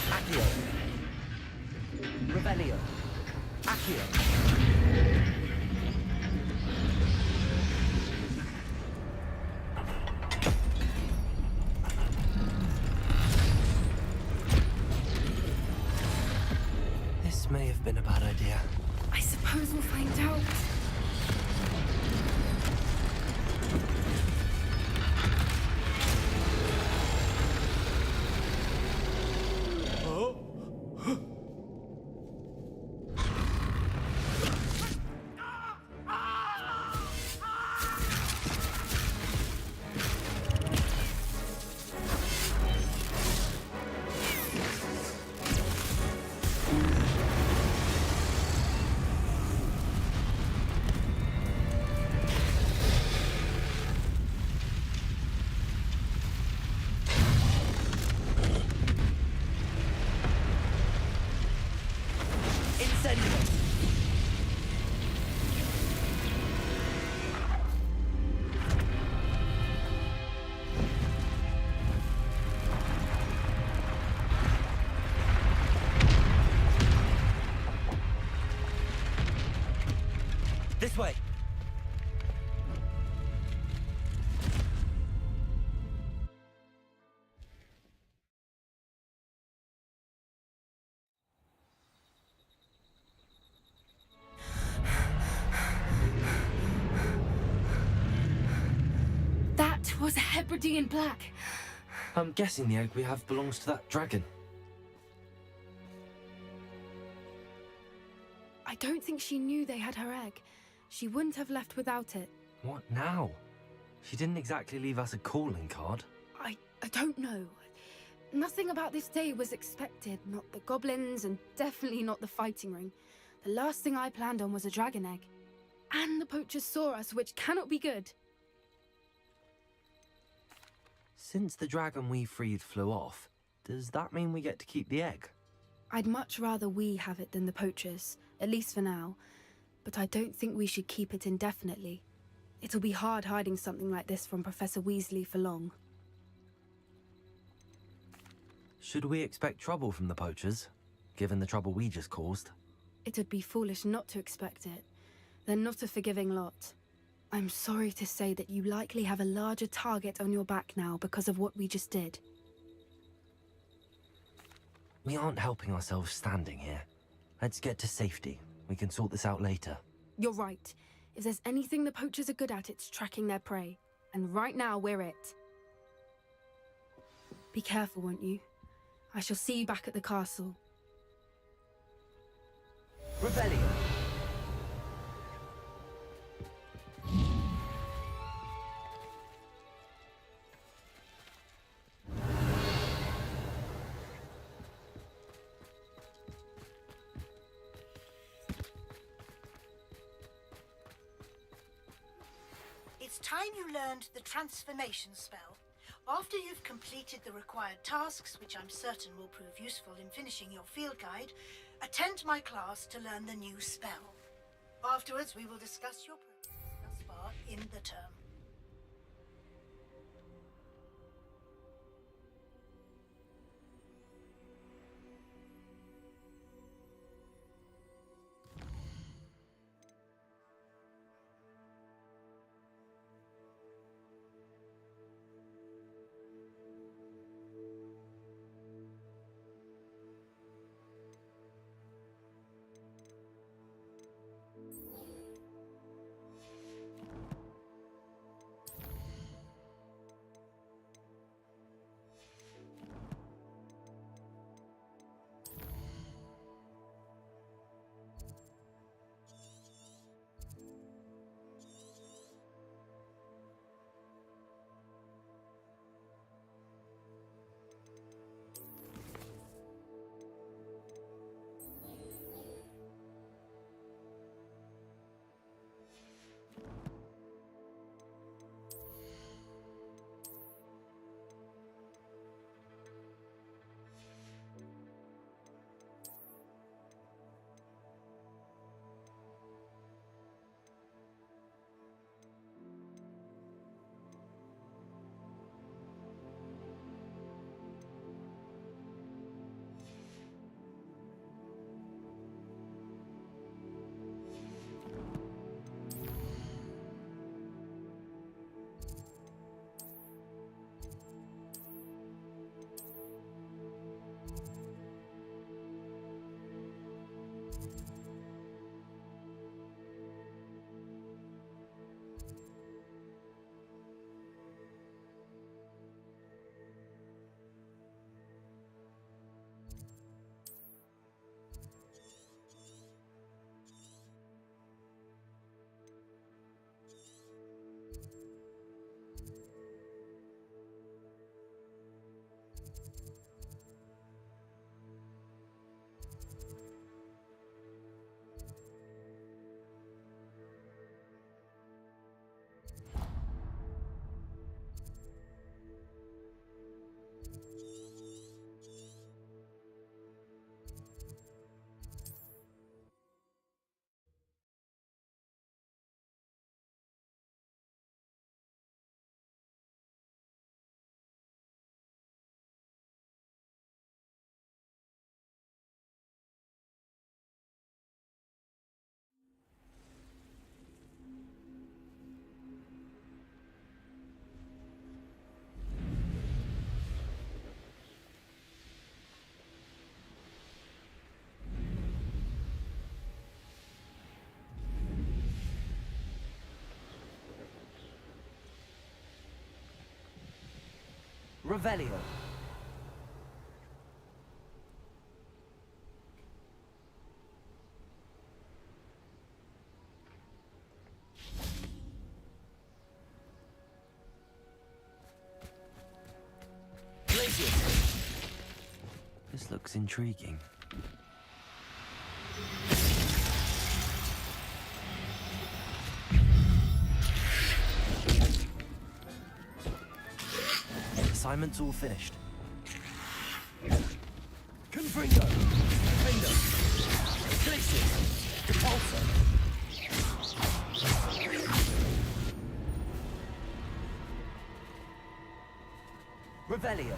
Accio. Revelio. Accio. This may have been a bad idea. I suppose we'll find out. This way! That was a Hebridean black. I'm guessing the egg we have belongs to that dragon. I don't think she knew they had her egg. She wouldn't have left without it. What now? She didn't exactly leave us a calling card. I don't know. Nothing about this day was expected. Not the goblins, and definitely not the fighting ring. The last thing I planned on was a dragon egg. And the poachers saw us, which cannot be good. Since the dragon we freed flew off, does that mean we get to keep the egg? I'd much rather we have it than the poachers, at least for now. But I don't think we should keep it indefinitely. It'll be hard hiding something like this from Professor Weasley for long. Should we expect trouble from the poachers, given the trouble we just caused? It would be foolish not to expect it. They're not a forgiving lot. I'm sorry to say that you likely have a larger target on your back now because of what we just did. We aren't helping ourselves standing here. Let's get to safety. We can sort this out later. You're right. If there's anything the poachers are good at, it's tracking their prey. And right now, we're it. Be careful, won't you? I shall see you back at the castle. Rebellion! It's time you learned the transformation spell. After you've completed the required tasks, which I'm certain will prove useful in finishing your field guide, attend my class to learn the new spell. Afterwards, we will discuss your progress thus far in the term. Revelio. This looks intriguing. Assignment's all finished. Confringo! Defender! Places! Repulsor! Revelio.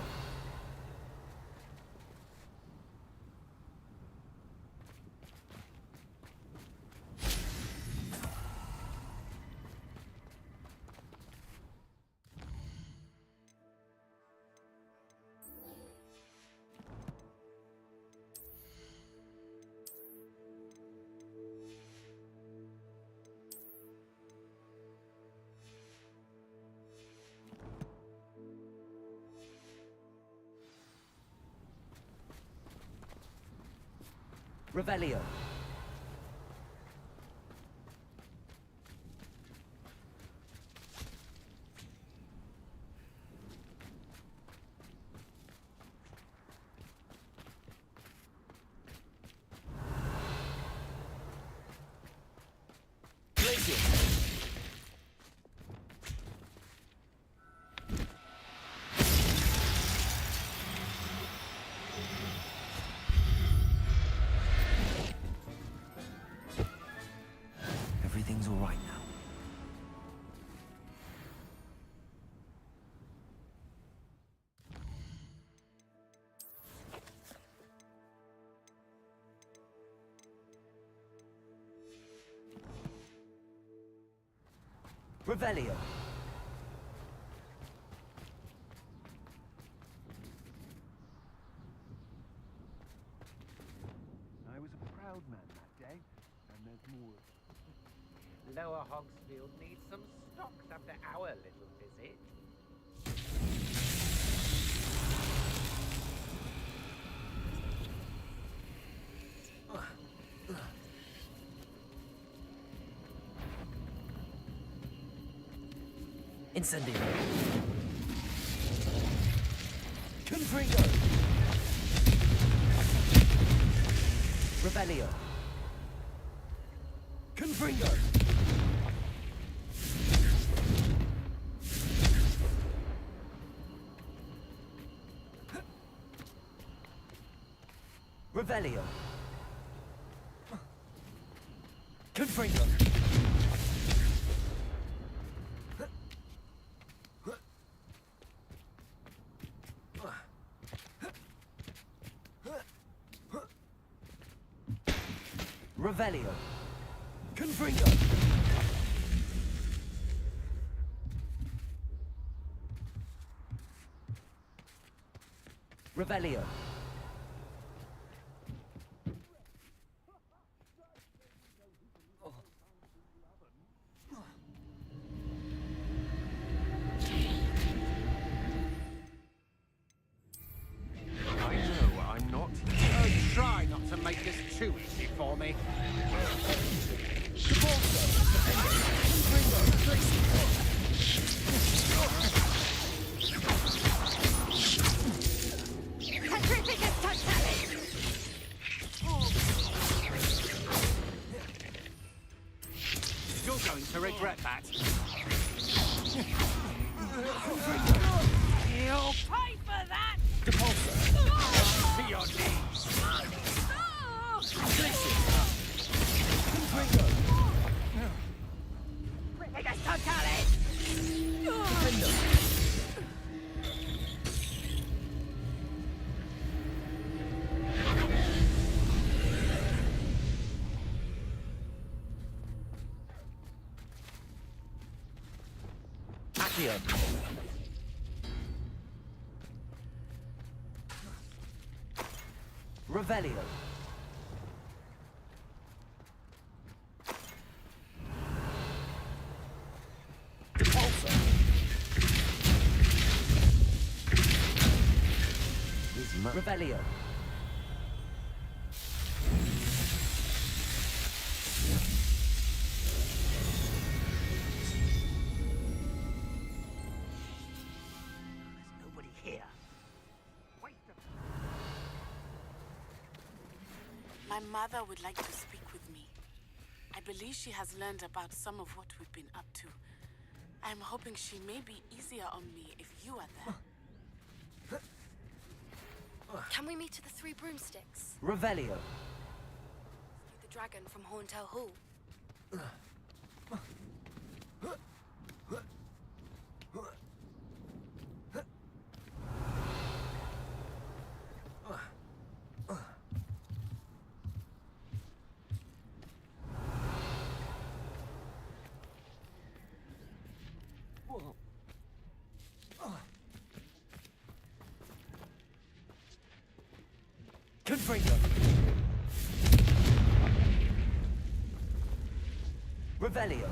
Revelio. Everything's all right now. Revelio. I was a proud man that day, and there's more. Lower Hogsfield needs some stocks after our little visit. Incendio. Confringo! Revelio. Confringo! Revelio. Confringo! Revelio. Confringo! Revelio. I know I'm not. Try not to make this too easy for me. Petrificus Totalis! You're going to regret that. You'll pay for that! To your knees. Petrificus Totalis! Accio. Revelio. Revelio. Nobody here. My mother would like to speak with me. I believe she has learned about some of what we've been up to. I'm hoping she may be easier on me if you are there. Can we meet at the Three Broomsticks? Revelio. The dragon from Horntail Hall. Confringo. Revelio.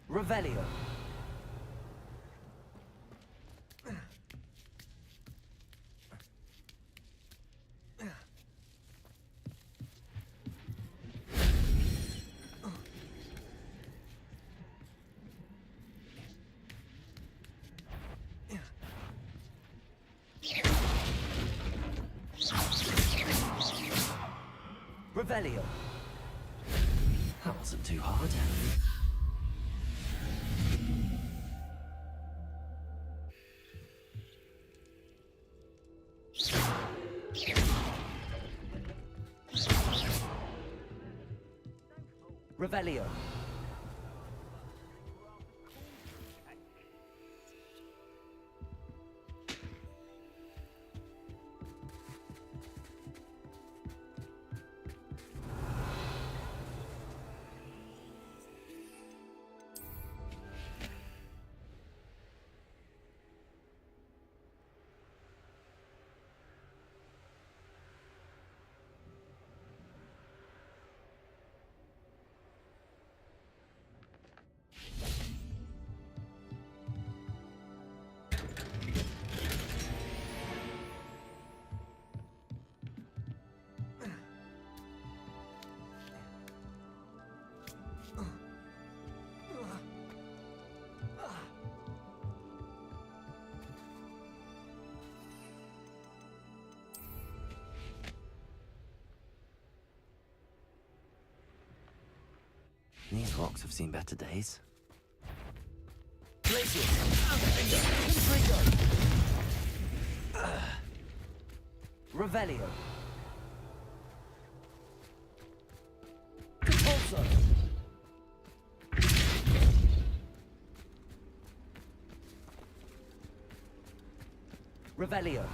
Revelio. Revelio. That wasn't too hard. Revelio. These rocks have seen better days. Revelio. Compulso. Revelio.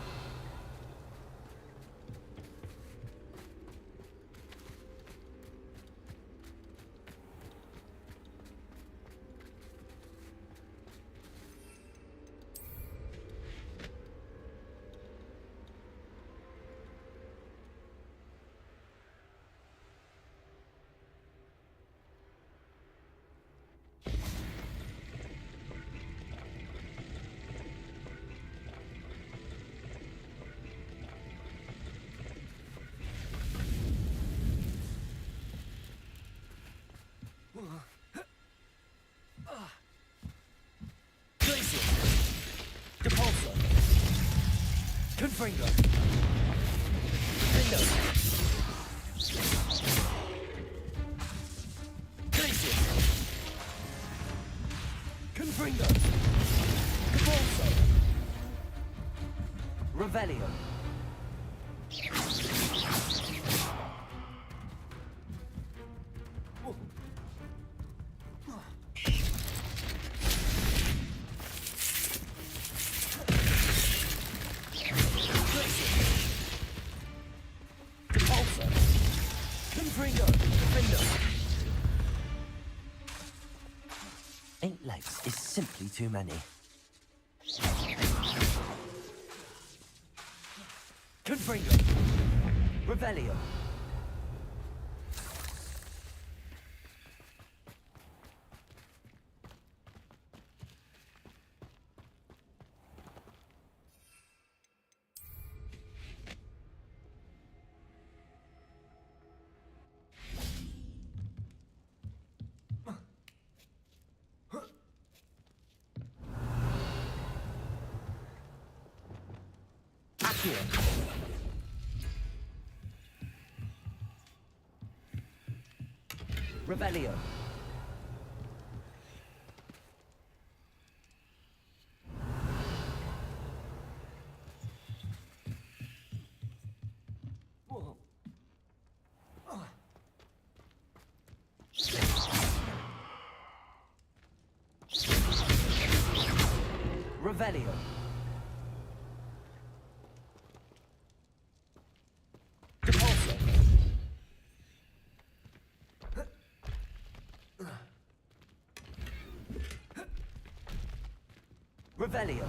Depulso. Confringo. Defendo. Glacius. Confringo. Depulso. Revelio. Simply too many. Confringo. Revelio. Revelio. Revelio. Depulso. Revelio.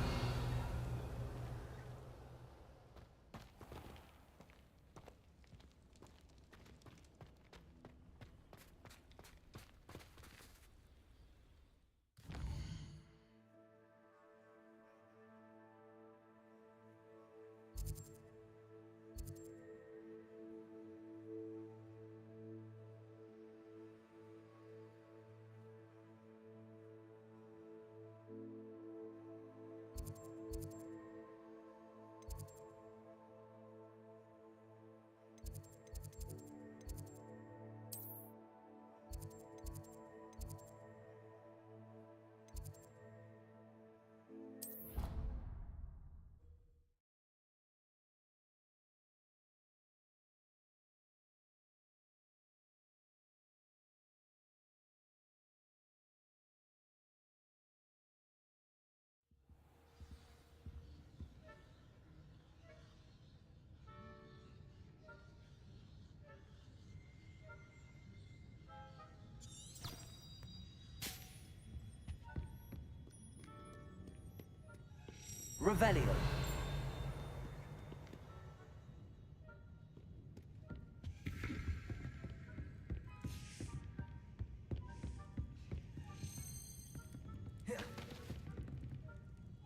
Revelio.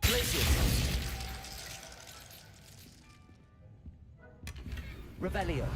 Glacius. Revelio.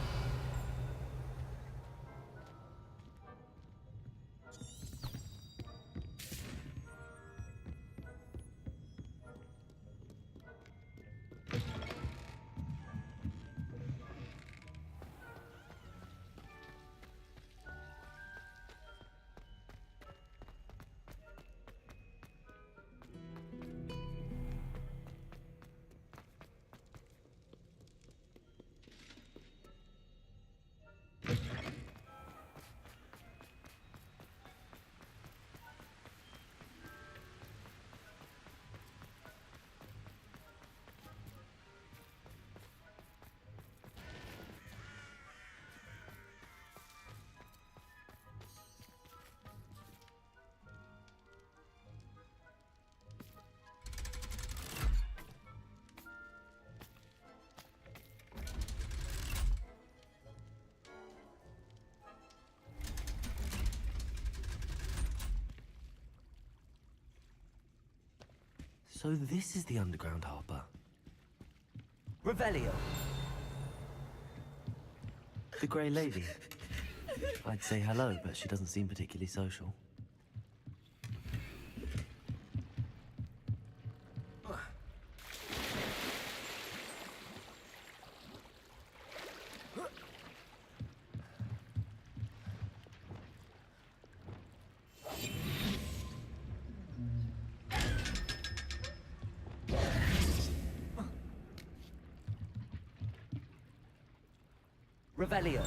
So this is the underground harbour. Revelio. The Grey Lady. I'd say hello, but she doesn't seem particularly social. Revelio.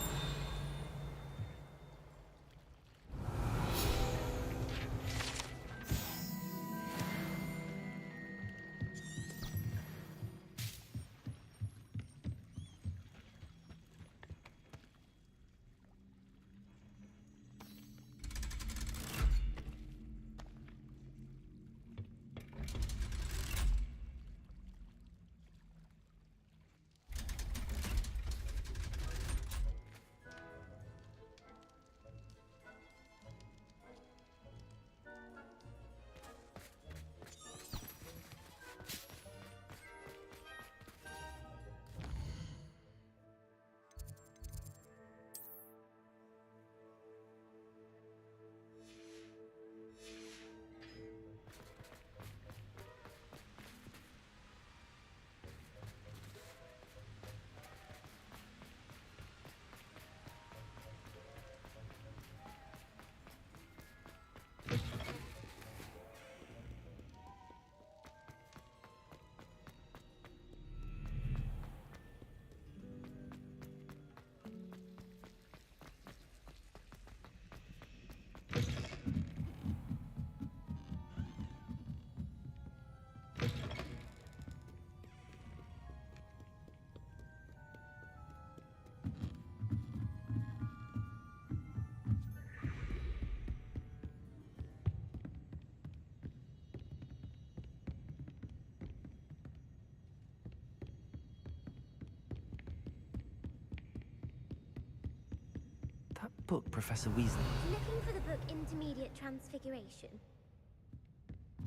book, Professor Weasley? Looking for the book Intermediate Transfiguration?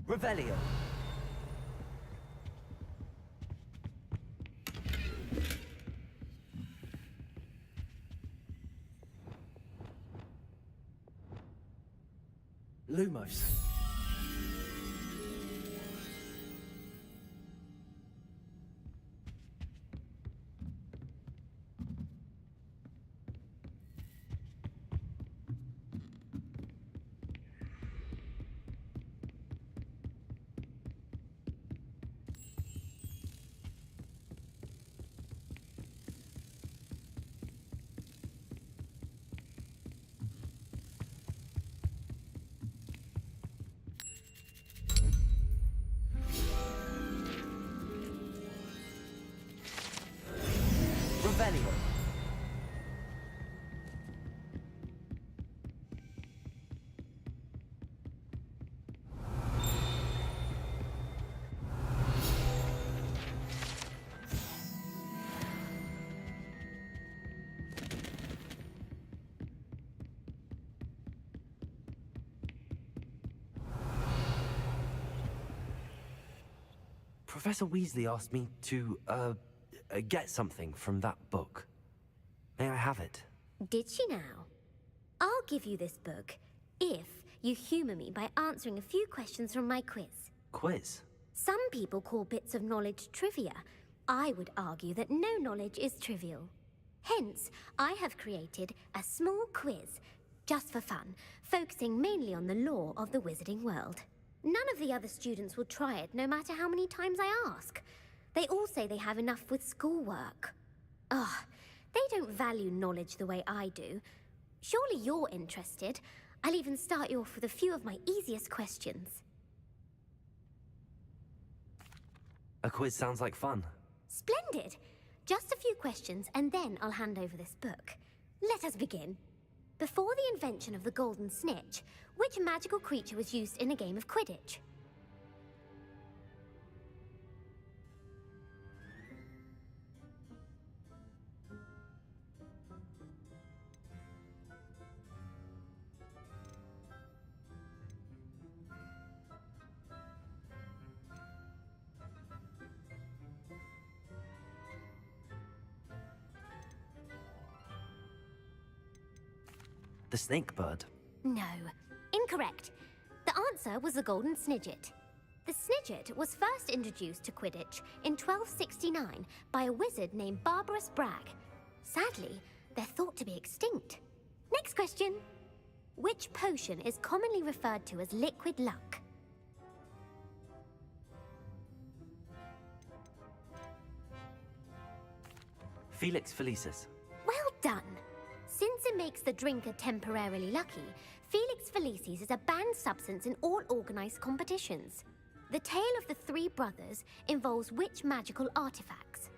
Revelio. Lumos. Revelio. Professor Weasley asked me to, get something from that book. May I have it? Did she now? I'll give you this book if you humor me by answering a few questions from my quiz. Quiz? Some people call bits of knowledge trivia. I would argue that no knowledge is trivial. Hence, I have created a small quiz, just for fun, focusing mainly on the lore of the wizarding world. None of the other students will try it, no matter how many times I ask. They all say they have enough with schoolwork. Ugh, they don't value knowledge the way I do. Surely you're interested. I'll even start you off with a few of my easiest questions. A quiz sounds like fun. Splendid! Just a few questions, and then I'll hand over this book. Let us begin. Before the invention of the Golden Snitch, which magical creature was used in a game of Quidditch? The snake bird. No, incorrect. The answer was the Golden Snidget. The Snidget was first introduced to Quidditch in 1269 by a wizard named Barbarous Bragg. Sadly, they're thought to be extinct. Next question. Which potion is commonly referred to as liquid luck? Felix Felicis. Well done. Since it makes the drinker temporarily lucky, Felix Felicis is a banned substance in all organized competitions. The tale of the three brothers involves which magical artifacts?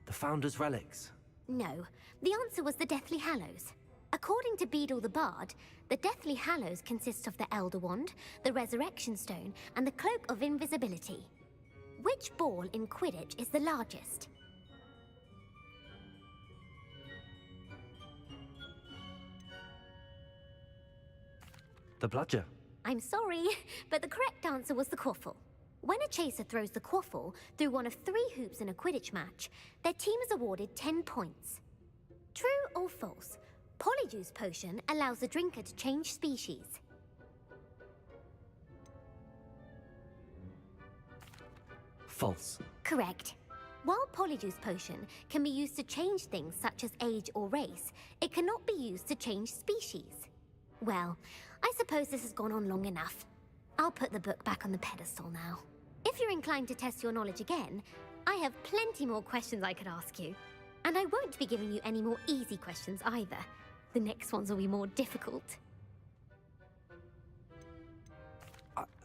The Founder's Relics. No, the answer was the Deathly Hallows. According to Beedle the Bard, the Deathly Hallows consists of the Elder Wand, the Resurrection Stone, and the Cloak of Invisibility. Which ball in Quidditch is the largest? The Bludger. I'm sorry, but the correct answer was the Quaffle. When a chaser throws the Quaffle through one of 3 hoops in a Quidditch match, their team is awarded 10 points. True or false? Polyjuice Potion allows the drinker to change species. False. Correct. While Polyjuice Potion can be used to change things such as age or race, it cannot be used to change species. Well, I suppose this has gone on long enough. I'll put the book back on the pedestal now. If you're inclined to test your knowledge again, I have plenty more questions I could ask you. And I won't be giving you any more easy questions either. The next ones will be more difficult.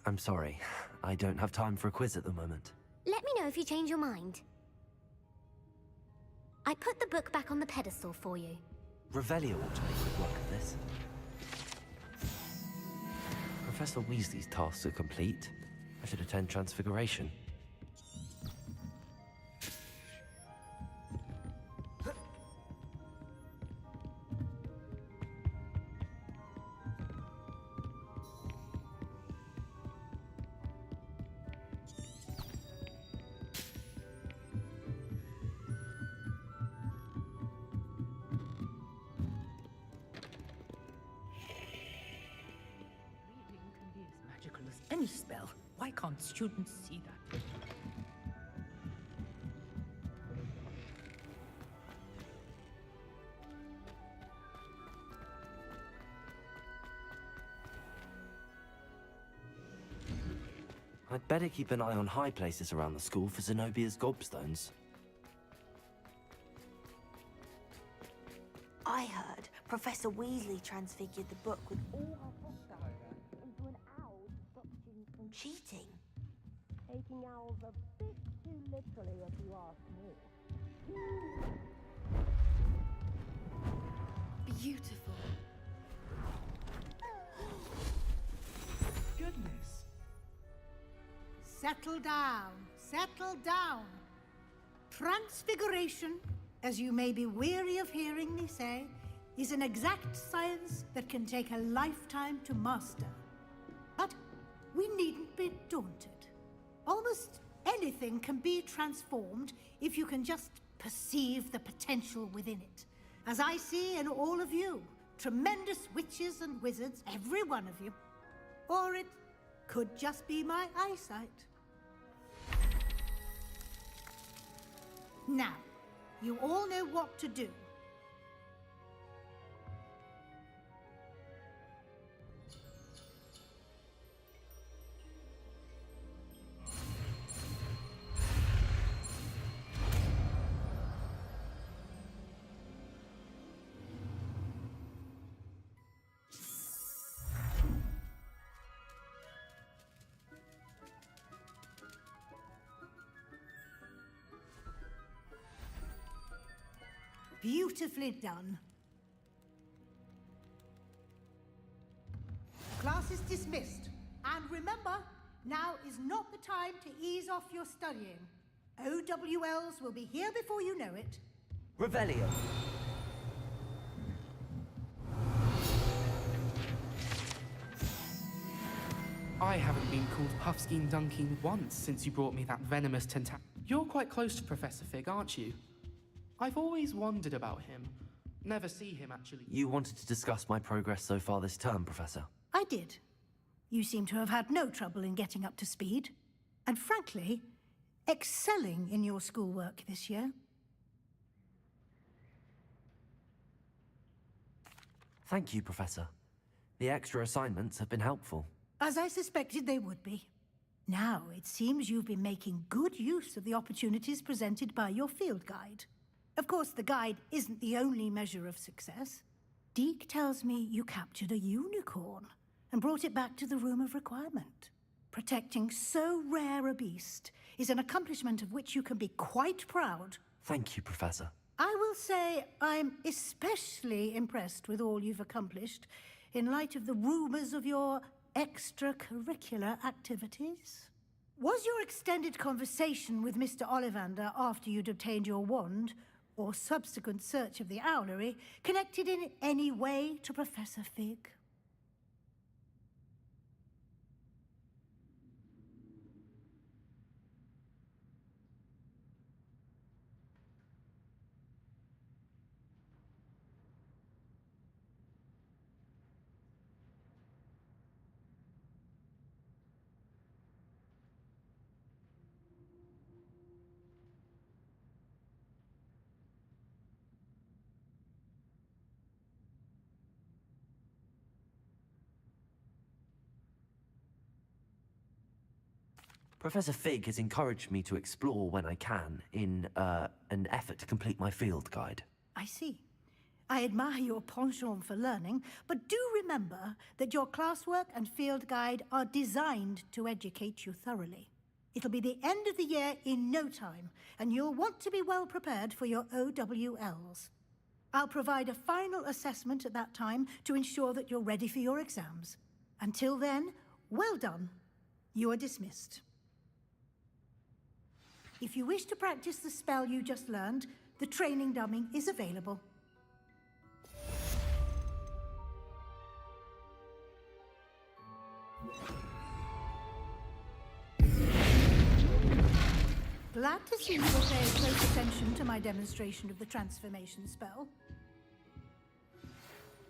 I'm sorry. I don't have time for a quiz at the moment. Let me know if you change your mind. I put the book back on the pedestal for you. Revelio ought to make quick work of this. Professor Weasley's tasks are complete, I should attend Transfiguration. Magical as any spell. Why can't students see that? I'd better keep an eye on high places around the school for Zenobia's gobstones. I heard Professor Weasley transfigured the book with all her hostile into an owl to stop students from cheating. Taking owls a bit too literally, if you ask me. Beautiful. Goodness. Settle down. Settle down. Transfiguration, as you may be weary of hearing me say, is an exact science that can take a lifetime to master. But we needn't be daunted. Almost anything can be transformed if you can just perceive the potential within it. As I see in all of you, tremendous witches and wizards, every one of you. Or it could just be my eyesight. Now, you all know what to do. Beautifully done. Class is dismissed. And remember, now is not the time to ease off your studying. OWLs will be here before you know it. Revelio. I haven't been called Puffskein Dunkin once since you brought me that venomous tentac. You're quite close to Professor Fig, aren't you? I've always wondered about him. Never see him, actually. You wanted to discuss my progress so far this term, Professor. I did. You seem to have had no trouble in getting up to speed. And frankly, excelling in your schoolwork this year. Thank you, Professor. The extra assignments have been helpful. As I suspected they would be. Now, it seems you've been making good use of the opportunities presented by your field guide. Of course, the guide isn't the only measure of success. Deke tells me you captured a unicorn and brought it back to the Room of Requirement. Protecting so rare a beast is an accomplishment of which you can be quite proud. Thank you, Professor. I will say I'm especially impressed with all you've accomplished in light of the rumors of your extracurricular activities. Was your extended conversation with Mr. Ollivander after you'd obtained your wand, or subsequent search of the owlery, connected in any way to Professor Fig? Professor Fig has encouraged me to explore when I can in an effort to complete my field guide. I see. I admire your penchant for learning, but do remember that your classwork and field guide are designed to educate you thoroughly. It'll be the end of the year in no time, and you'll want to be well prepared for your OWLs. I'll provide a final assessment at that time to ensure that you're ready for your exams. Until then, Well done. You are dismissed. If you wish to practice the spell you just learned, the training dummy is available. Glad to see you will pay close attention to my demonstration of the transformation spell.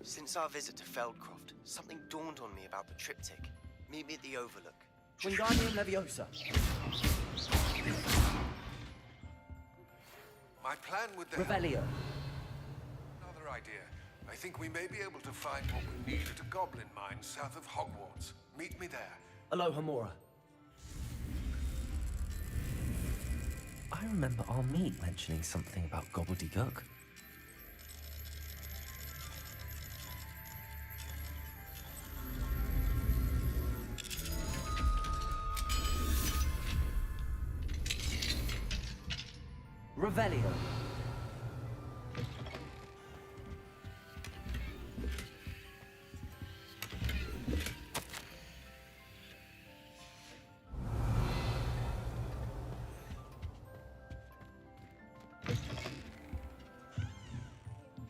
Since our visit to Feldcroft, something dawned on me about the triptych. Meet me at the Overlook. Wingardium Leviosa. My plan with the... Revelio. Another idea. I think we may be able to find what we need at a goblin mine south of Hogwarts. Meet me there. Alohomora. I remember our meet mentioning something about gobbledygook. Revelio.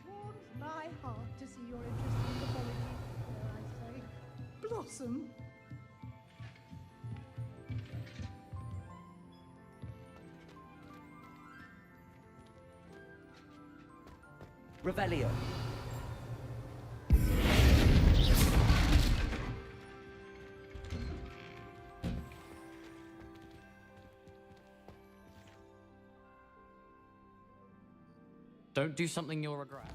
Warms my heart to see your interest in mythology, dare I say. Blossom. Revelio. Don't do something you'll regret.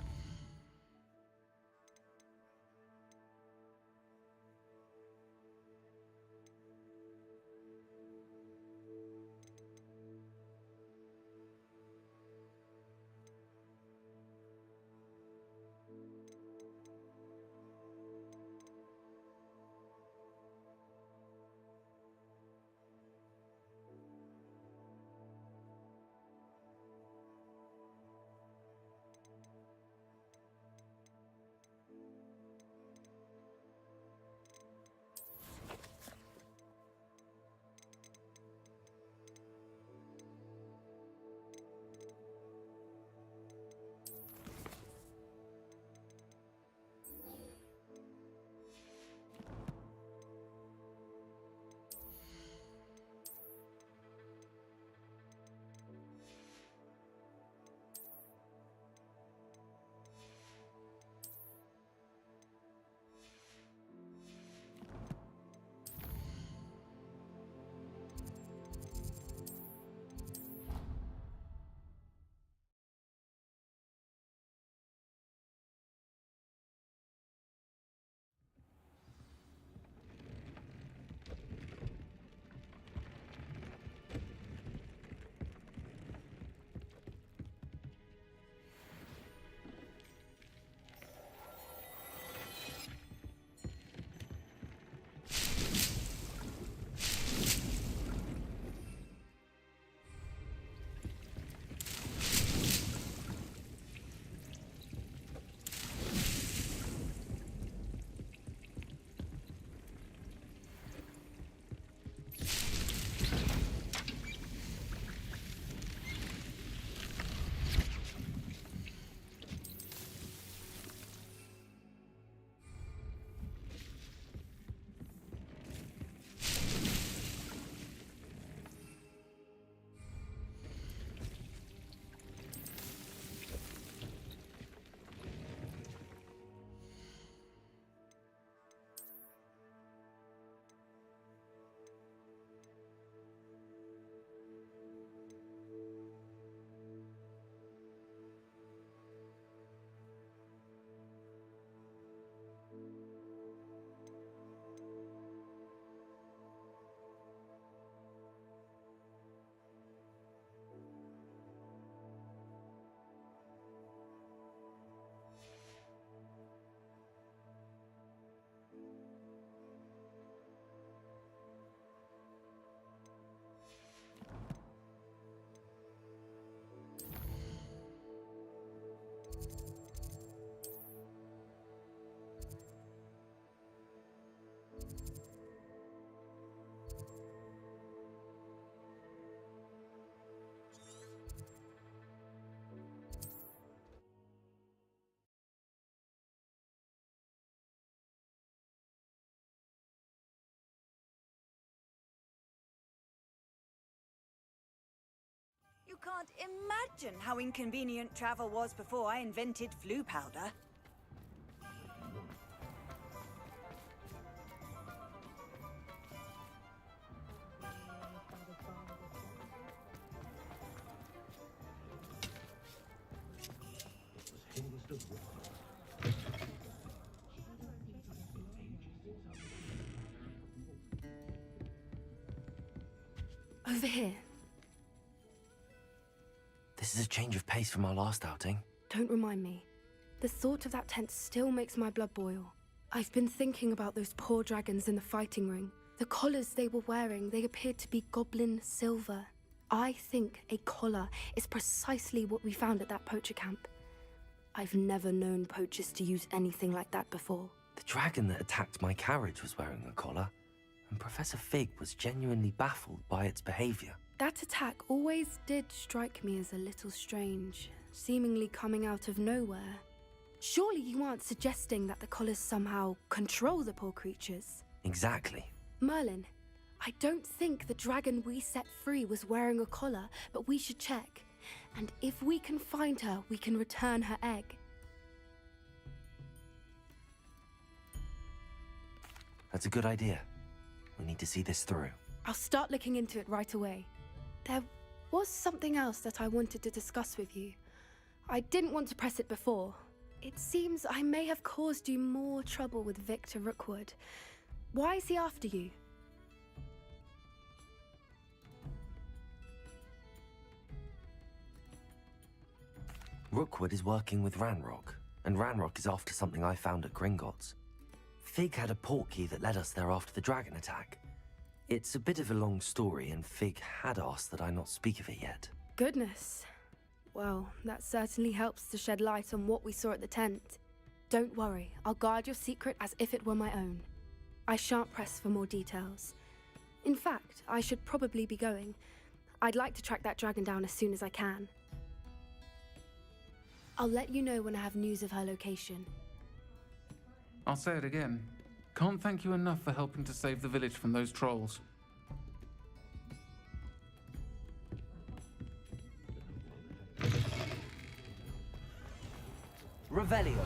can't imagine how inconvenient travel was before I invented flu powder. Over here. This is a change of pace from our last outing. Don't remind me. The thought of that tent still makes my blood boil. I've been thinking about those poor dragons in the fighting ring. The collars they were wearing, they appeared to be goblin silver. I think a collar is precisely what we found at that poacher camp. I've never known poachers to use anything like that before. The dragon that attacked my carriage was wearing a collar, and Professor Fig was genuinely baffled by its behavior. That attack always did strike me as a little strange, seemingly coming out of nowhere. Surely you aren't suggesting that the collars somehow control the poor creatures? Exactly. Merlin, I don't think the dragon we set free was wearing a collar, but we should check. And if we can find her, we can return her egg. That's a good idea. We need to see this through. I'll start looking into it right away. There was something else that I wanted to discuss with you. I didn't want to press it before. It seems I may have caused you more trouble with Victor Rookwood. Why is he after you? Rookwood is working with Ranrock, and Ranrock is after something I found at Gringotts. Fig had a portkey that led us there after the dragon attack. It's a bit of a long story, and Fig had asked that I not speak of it yet. Goodness. Well, that certainly helps to shed light on what we saw at the tent. Don't worry, I'll guard your secret as if it were my own. I shan't press for more details. In fact, I should probably be going. I'd like to track that dragon down as soon as I can. I'll let you know when I have news of her location. I'll say it again. Can't thank you enough for helping to save the village from those trolls. Revelio.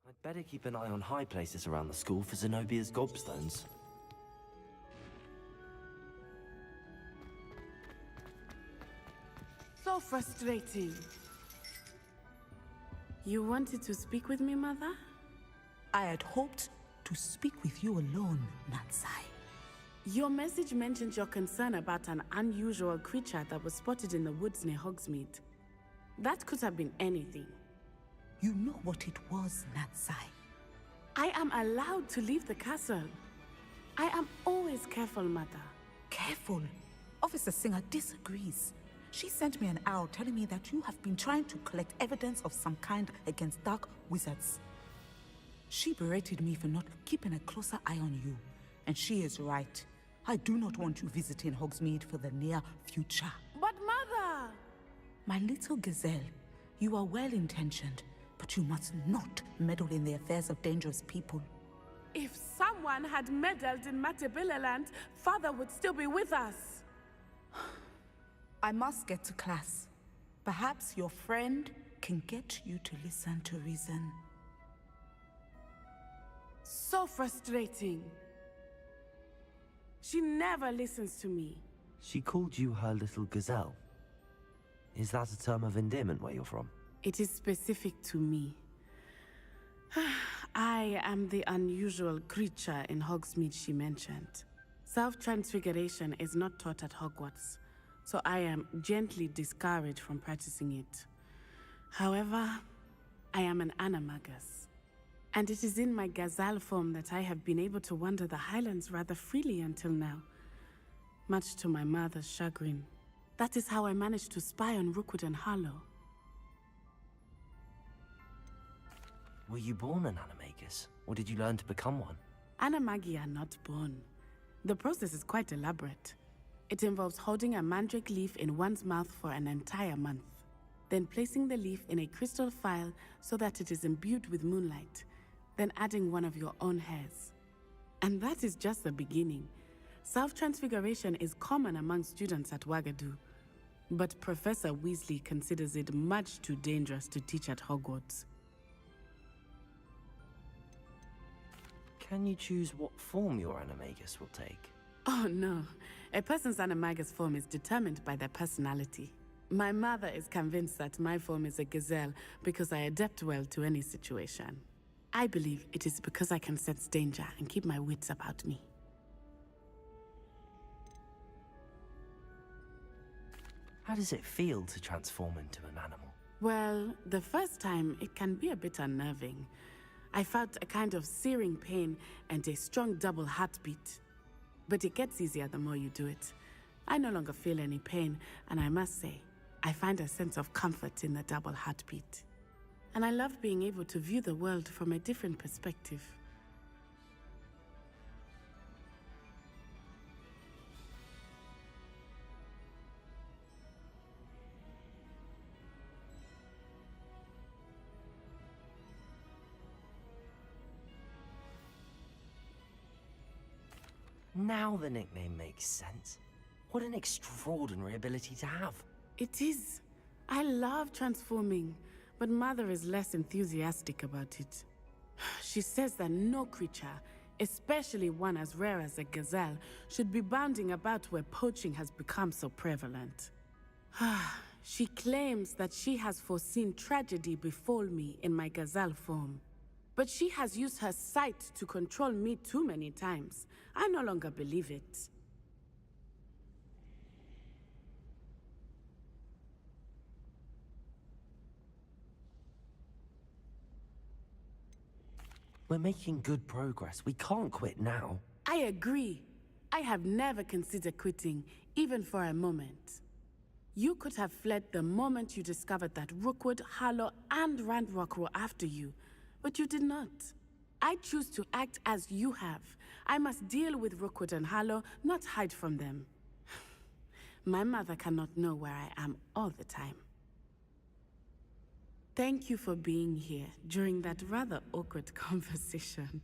I'd better keep an eye on high places around the school for Zenobia's gobstones. So frustrating. You wanted to speak with me, Mother? I had hoped to speak with you alone, Natsai. Your message mentioned your concern about an unusual creature that was spotted in the woods near Hogsmeade. That could have been anything. You know what it was, Natsai. I am allowed to leave the castle. I am always careful, Mother. Careful? Officer Singer disagrees. She sent me an owl telling me that you have been trying to collect evidence of some kind against dark wizards. She berated me for not keeping a closer eye on you. And she is right. I do not want you visiting Hogsmeade for the near future. But Mother! My little gazelle, you are well-intentioned, but you must not meddle in the affairs of dangerous people. If someone had meddled in Matabeleland, Father would still be with us. I must get to class. Perhaps your friend can get you to listen to reason. So frustrating. She never listens to me. She called you her little gazelle. Is that a term of endearment where you're from? It is specific to me. I am the unusual creature in Hogsmeade she mentioned. Self-transfiguration is not taught at Hogwarts, so I am gently discouraged from practicing it. However, I am an animagus, and it is in my gazelle form that I have been able to wander the highlands rather freely until now, much to my mother's chagrin. That is how I managed to spy on Rookwood and Harlow. Were you born an animagus, or did you learn to become one? Animagi are not born. The process is quite elaborate. It involves holding a mandrake leaf in one's mouth for an entire month, then placing the leaf in a crystal phial so that it is imbued with moonlight, then adding one of your own hairs. And that is just the beginning. Self-transfiguration is common among students at Wagadu, but Professor Weasley considers it much too dangerous to teach at Hogwarts. Can you choose what form your animagus will take? Oh no, a person's animagus form is determined by their personality. My mother is convinced that my form is a gazelle because I adapt well to any situation. I believe it is because I can sense danger and keep my wits about me. How does it feel to transform into an animal? Well, the first time it can be a bit unnerving. I felt a kind of searing pain and a strong double heartbeat. But it gets easier the more you do it. I no longer feel any pain, and I must say, I find a sense of comfort in the double heartbeat. And I love being able to view the world from a different perspective. Now the nickname makes sense. What an extraordinary ability to have. It is. I love transforming, but Mother is less enthusiastic about it. She says that no creature, especially one as rare as a gazelle, should be bounding about where poaching has become so prevalent. She claims that she has foreseen tragedy befall me in my gazelle form. But she has used her sight to control me too many times. I no longer believe it. We're making good progress. We can't quit now. I agree. I have never considered quitting, even for a moment. You could have fled the moment you discovered that Rookwood, Harlow, and Ranrock were after you. But you did not. I choose to act as you have. I must deal with Rookwood and Harlow, not hide from them. My mother cannot know where I am all the time. Thank you for being here during that rather awkward conversation.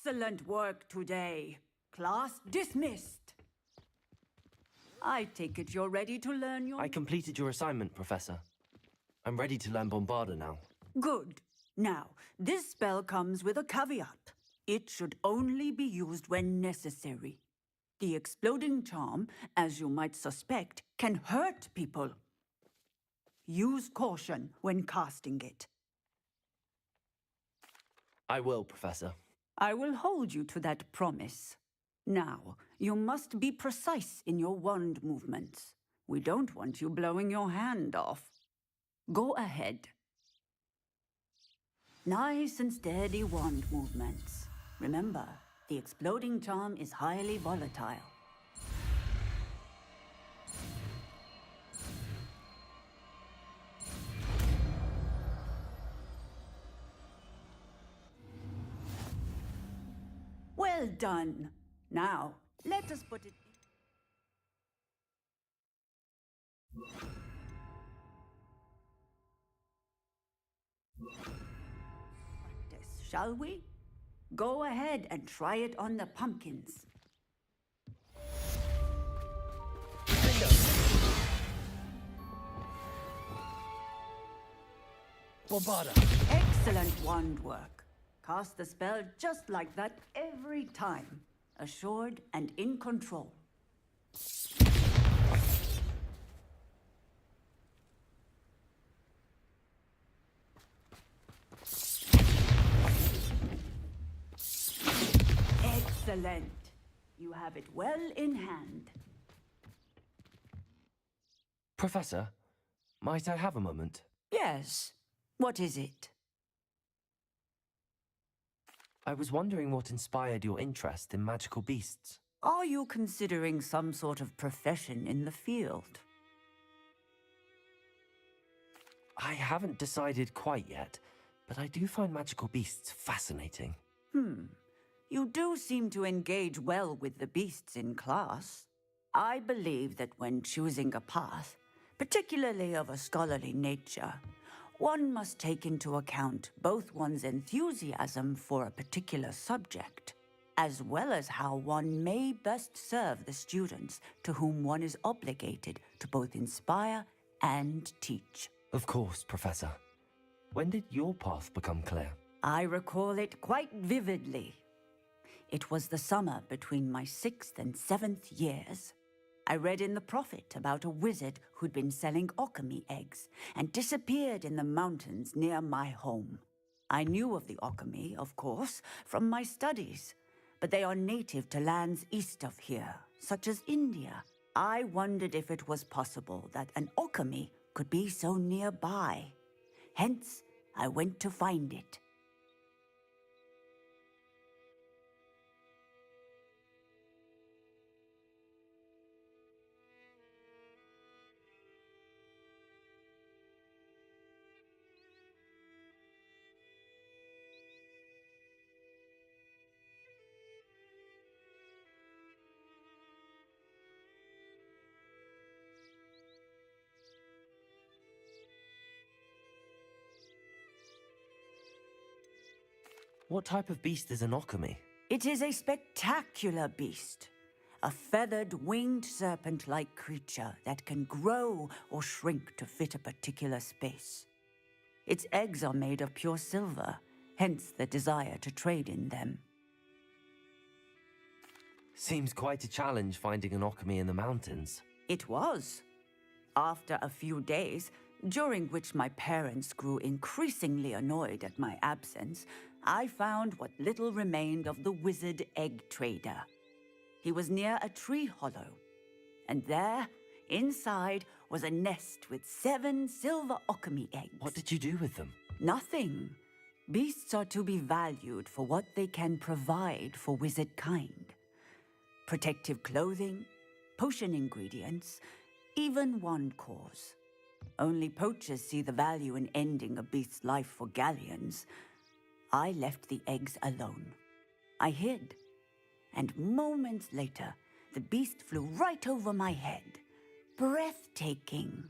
Excellent work today. Class dismissed. I take it you're ready to learn your... I completed your assignment, Professor. I'm ready to learn Bombarda now. Good. Now, this spell comes with a caveat. It should only be used when necessary. The exploding charm, as you might suspect, can hurt people. Use caution when casting it. I will, Professor. I will hold you to that promise. Now, you must be precise in your wand movements. We don't want you blowing your hand off. Go ahead. Nice and steady wand movements. Remember, the exploding charm is highly volatile. Well done. Now, let us put it... Practice, shall we? Go ahead and try it on the pumpkins. Bombarda. Excellent wand work. Cast the spell just like that every time. Assured and in control. Excellent. You have it well in hand. Professor, might I have a moment? Yes. What is it? I was wondering what inspired your interest in magical beasts. Are you considering some sort of profession in the field? I haven't decided quite yet, but I do find magical beasts fascinating. You do seem to engage well with the beasts in class. I believe that when choosing a path, particularly of a scholarly nature, one must take into account both one's enthusiasm for a particular subject, as well as how one may best serve the students to whom one is obligated to both inspire and teach. Of course, Professor. When did your path become clear? I recall it quite vividly. It was the summer between my 6th and 7th years. I read in the Prophet about a wizard who'd been selling Occamy eggs and disappeared in the mountains near my home. I knew of the Occamy, of course, from my studies, but they are native to lands east of here, such as India. I wondered if it was possible that an Occamy could be so nearby. Hence, I went to find it. What type of beast is an Occamy? It is a spectacular beast. A feathered, winged serpent-like creature that can grow or shrink to fit a particular space. Its eggs are made of pure silver, hence the desire to trade in them. Seems quite a challenge finding an Occamy in the mountains. It was. After a few days, during which my parents grew increasingly annoyed at my absence, I found what little remained of the wizard egg trader. He was near a tree hollow, and there, inside, was a nest with 7 silver Occamy eggs. What did you do with them? Nothing. Beasts are to be valued for what they can provide for wizard kind. Protective clothing, potion ingredients, even wand cores. Only poachers see the value in ending a beast's life for galleons. I left the eggs alone. I hid, and moments later, the beast flew right over my head. Breathtaking.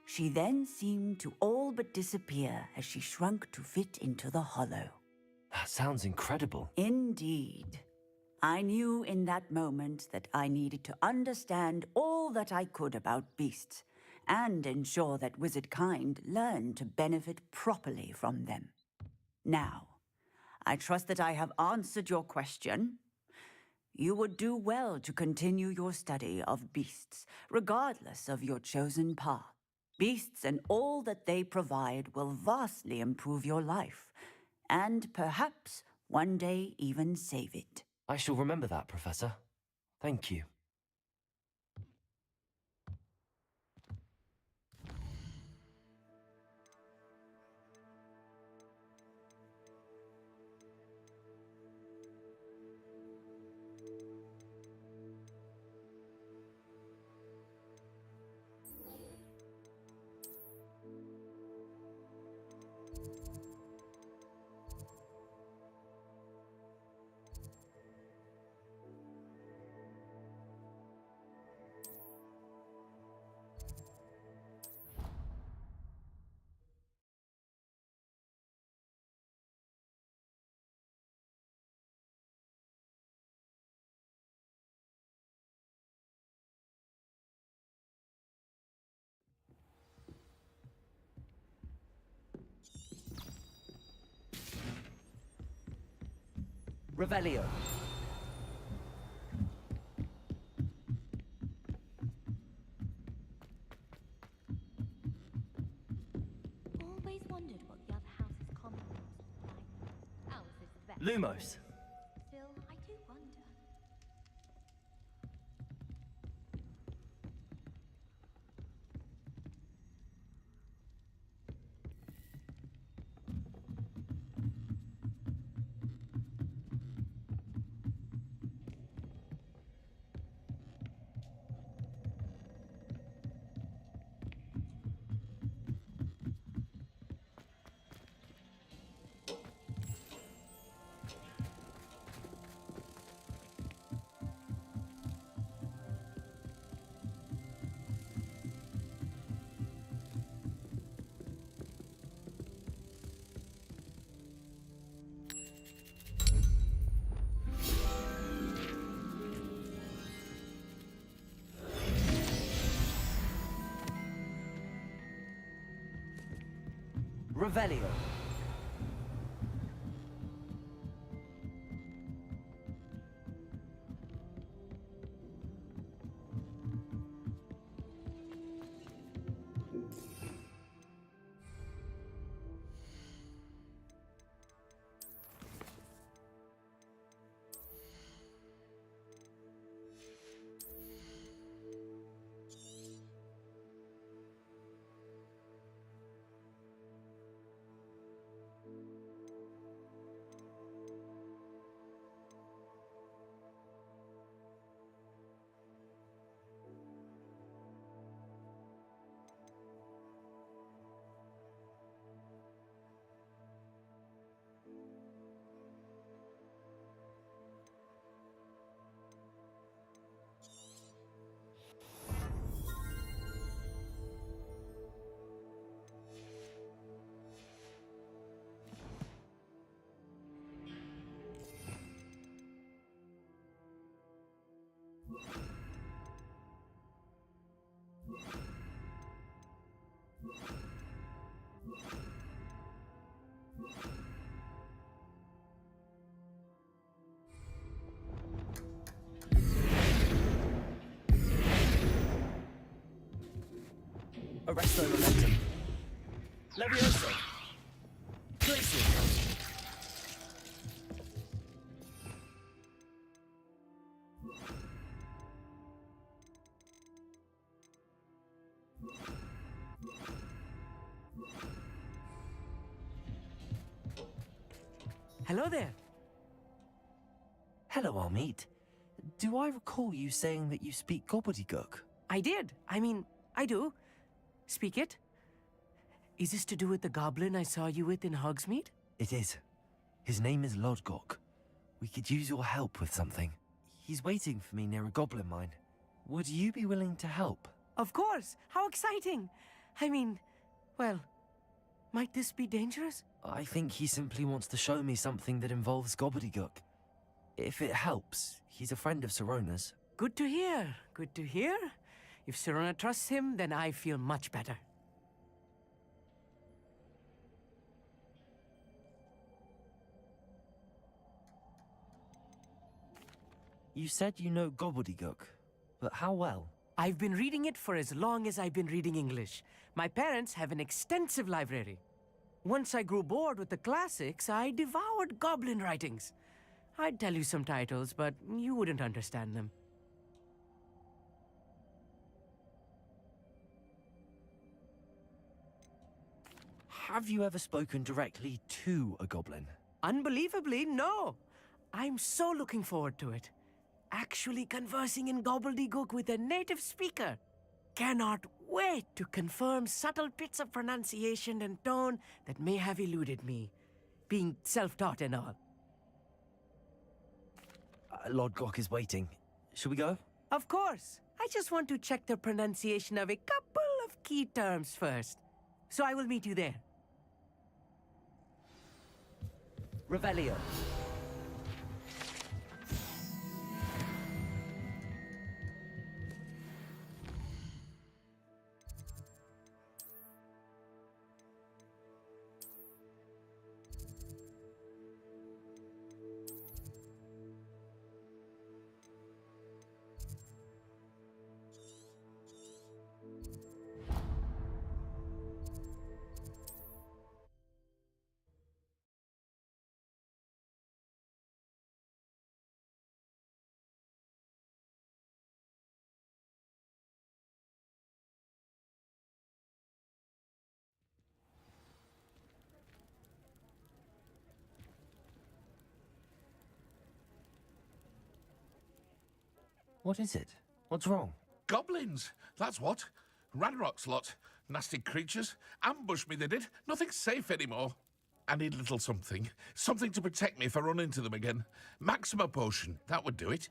She then seemed to all but disappear as she shrunk to fit into the hollow. That sounds incredible. Indeed. I knew in that moment that I needed to understand all that I could about beasts and ensure that wizard kind learned to benefit properly from them. Now, I trust that I have answered your question. You would do well to continue your study of beasts, regardless of your chosen path. Beasts and all that they provide will vastly improve your life, and perhaps One day, even save it. I shall remember that, Professor. Thank you. Revelio. Always wondered what the other house's common rooms look like. Ours is the best. Lumos. Still, I do wonder. Revelio. Arresto momentum. Levioso. Glacier. Hello there. Hello, Armeet. Do I recall you saying that you speak gobbledygook? I did. I mean, I do. Speak it. Is this to do with the goblin I saw you with in Hogsmeade? It is. His name is Lodgok. We could use your help with something. He's waiting for me near a goblin mine. Would you be willing to help? Of course. How exciting. I mean, well, might this be dangerous? I think he simply wants to show me something that involves gobbledygook. If it helps, he's a friend of Sirona's. Good to hear. Good to hear. If Sirona trusts him, then I feel much better. You said you know gobbledygook, but how well? I've been reading it for as long as I've been reading English. My parents have an extensive library. Once I grew bored with the classics, I devoured goblin writings. I'd tell you some titles, but you wouldn't understand them. Have you ever spoken directly to a goblin? Unbelievably, no. I'm so looking forward to it. Actually conversing in gobbledygook with a native speaker. Cannot wait to confirm subtle bits of pronunciation and tone that may have eluded me, being self-taught and all. Lord Glock is waiting. Shall we go? Of course. I just want to check the pronunciation of a couple of key terms first. So I will meet you there. Revelio. What is it? What's wrong? Goblins, that's what. Ranrock's lot. Nasty creatures. Ambushed me, they did. Nothing's safe anymore. I need a little something. Something to protect me if I run into them again. Maxima potion, that would do it.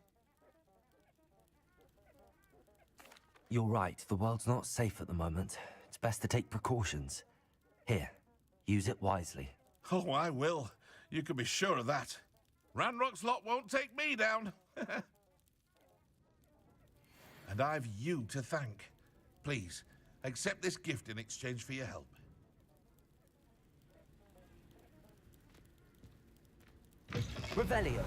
You're right, the world's not safe at the moment. It's best to take precautions. Here, use it wisely. Oh, I will. You can be sure of that. Ranrock's lot won't take me down. And I've you to thank. Please, accept this gift in exchange for your help. Revelio.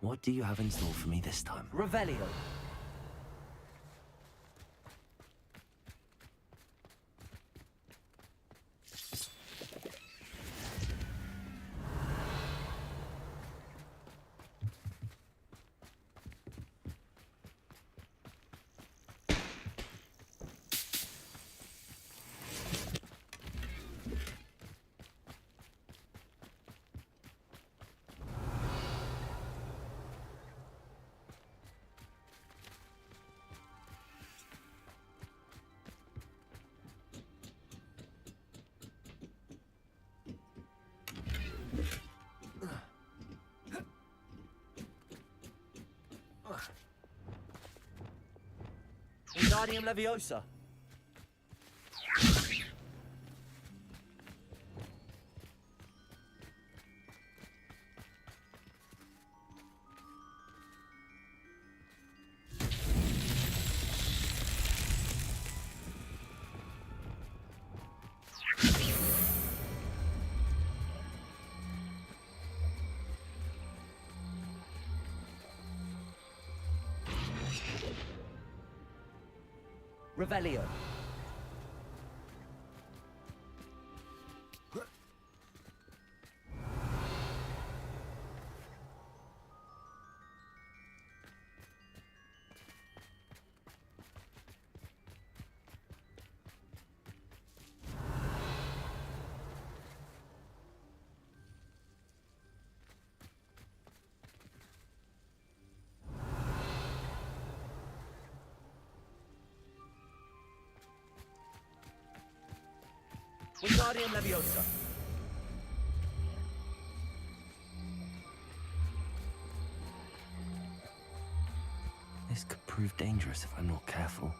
What do you have in store for me this time? Revelio. Wingardium Leviosa. Revelio. Wingardium Leviosa. This could prove dangerous if I'm not careful.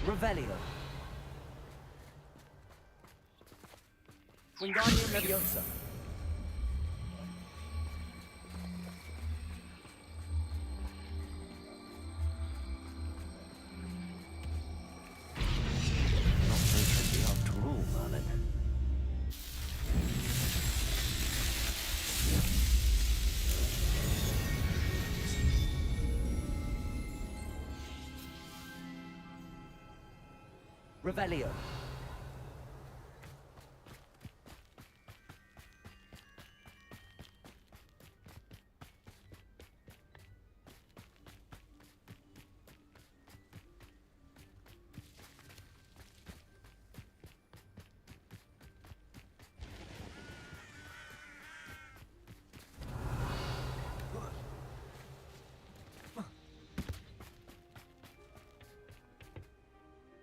Revelio. Wingardium Leviosa. Not so tricky after all, Merlin. Revelio.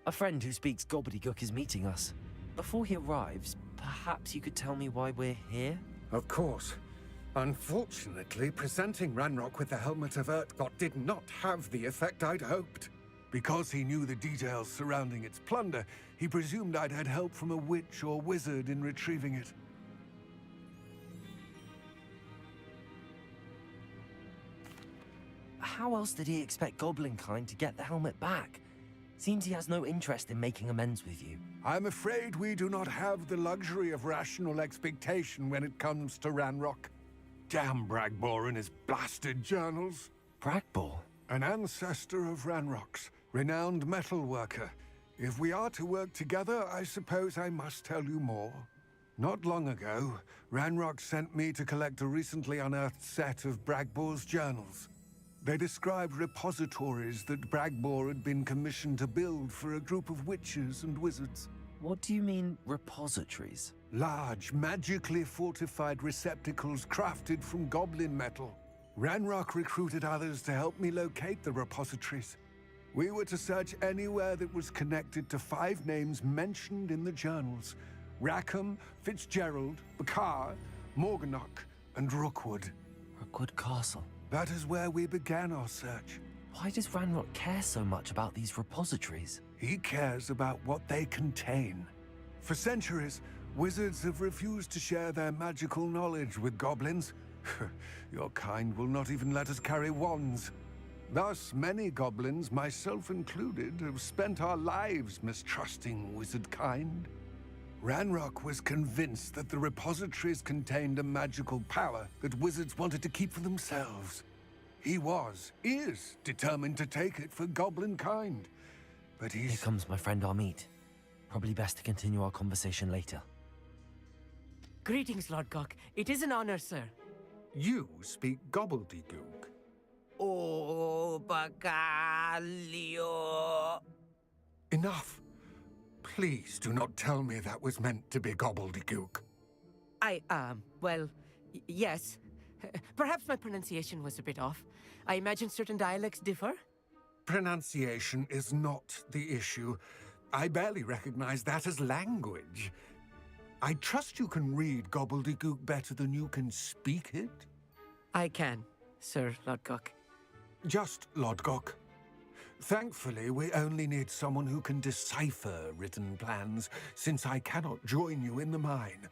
A friend who speaks gobbledygook is meeting us. Before he arrives, perhaps you could tell me why we're here? Of course. Unfortunately, presenting Ranrock with the Helmet of Urtkot did not have the effect I'd hoped. Because he knew the details surrounding its plunder, he presumed I'd had help from a witch or wizard in retrieving it. How else did he expect Goblinkind to get the helmet back? Seems he has no interest in making amends with you. I'm afraid we do not have the luxury of rational expectation when it comes to Ranrock. Damn Bragbor and his blasted journals. Bragbor? An ancestor of Ranrock's, renowned metal worker. If we are to work together, I suppose I must tell you more. Not long ago, Ranrock sent me to collect a recently unearthed set of Bragbor's journals. They described repositories that Bragbor had been commissioned to build for a group of witches and wizards. What do you mean, repositories? Large, magically fortified receptacles crafted from goblin metal. Ranrock recruited others to help me locate the repositories. We were to search anywhere that was connected to 5 names mentioned in the journals: Rackham, Fitzgerald, Bakar, Morganach, and Rookwood. Rookwood Castle. That is where we began our search. Why does Ranrock care so much about these repositories? He cares about what they contain. For centuries, wizards have refused to share their magical knowledge with goblins. Your kind will not even let us carry wands. Thus, many goblins, myself included, have spent our lives mistrusting wizard kind. Ranrock was convinced that the repositories contained a magical power that wizards wanted to keep for themselves. He is determined to take it for goblin kind. But Here comes my friend Amit. Probably best to continue our conversation later. Greetings, Lodgok. It is an honor, sir. You speak gobbledygook. Oh, Bagalio. Enough. Please do not tell me that was meant to be gobbledygook. Yes. Perhaps my pronunciation was a bit off. I imagine certain dialects differ? Pronunciation is not the issue. I barely recognize that as language. I trust you can read gobbledygook better than you can speak it? I can, Sir Lodgok. Just Lodgok. Thankfully, we only need someone who can decipher written plans, since I cannot join you in the mine.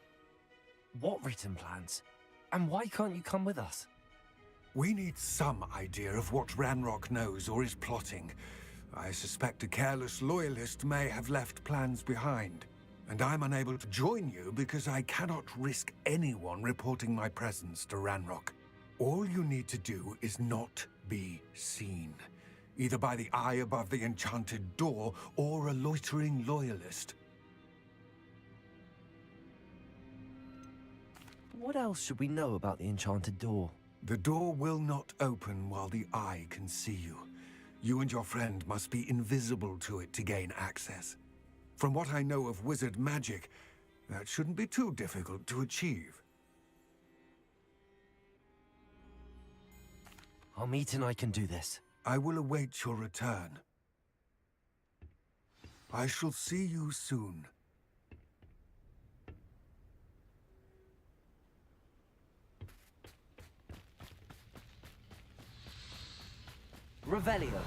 What written plans? And why can't you come with us? We need some idea of what Ranrock knows or is plotting. I suspect a careless loyalist may have left plans behind. And I'm unable to join you because I cannot risk anyone reporting my presence to Ranrock. All you need to do is not be seen. Either by the eye above the enchanted door, or a loitering loyalist. What else should we know about the enchanted door? The door will not open while the eye can see you. You and your friend must be invisible to it to gain access. From what I know of wizard magic, that shouldn't be too difficult to achieve. Amit and I can do this. I will await your return. I shall see you soon. Revelio.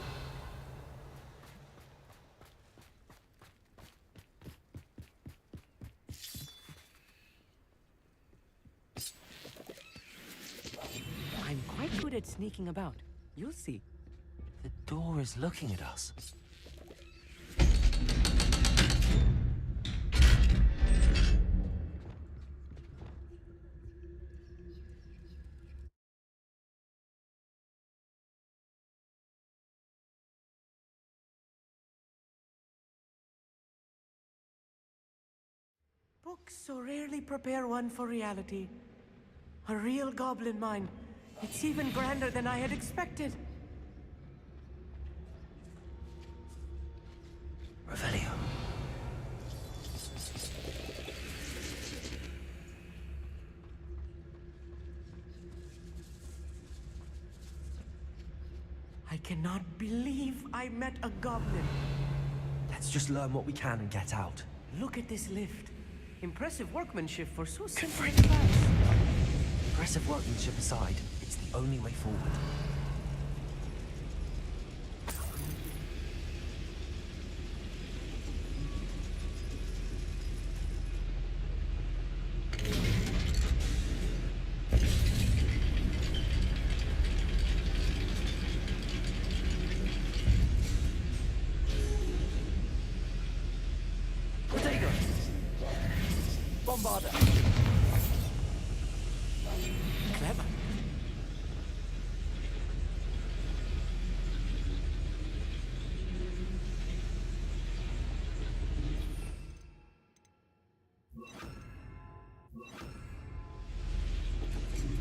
it sneaking about. You'll see. The door is looking at us. Books so rarely prepare one for reality. A real goblin mine. It's even grander than I had expected. Revelio. I cannot believe I met a goblin. Let's just learn what we can and get out. Look at this lift. Impressive workmanship for so simple a device. Impressive workmanship aside, it's the only way forward. Bombarder. Clever.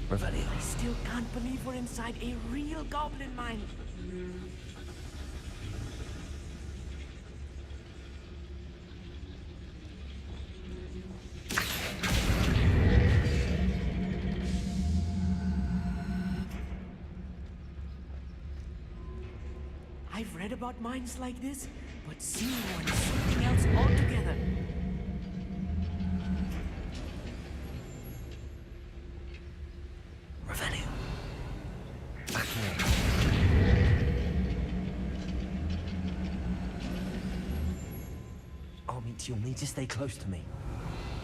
Revelio. I still can't believe we're inside a real goblin mine. I've read about mines like this, but seeing one is something else altogether. Revelio. Back here. Armit, you'll need to stay close to me.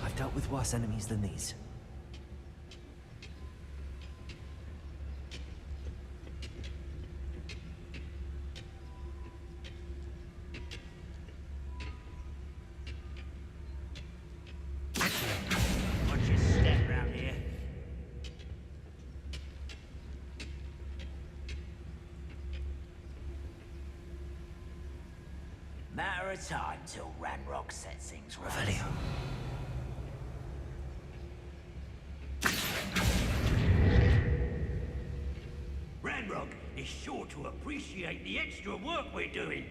I've dealt with worse enemies than these. Watch your step round here. Matter of time till Ranrock sets things right. Revelio. Ranrock is sure to appreciate the extra work we're doing.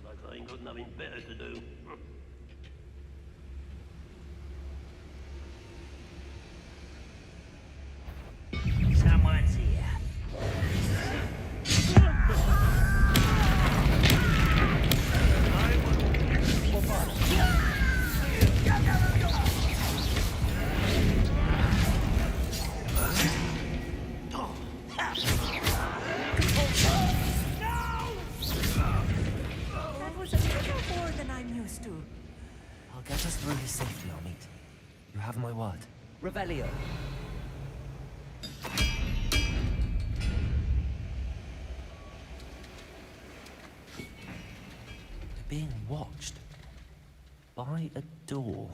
Like I ain't got nothing better to do. Someone's here. That was a little more than I'm used to. I'll get us through this safely, Armit. You have my word. Revelio. They're being watched. By a door.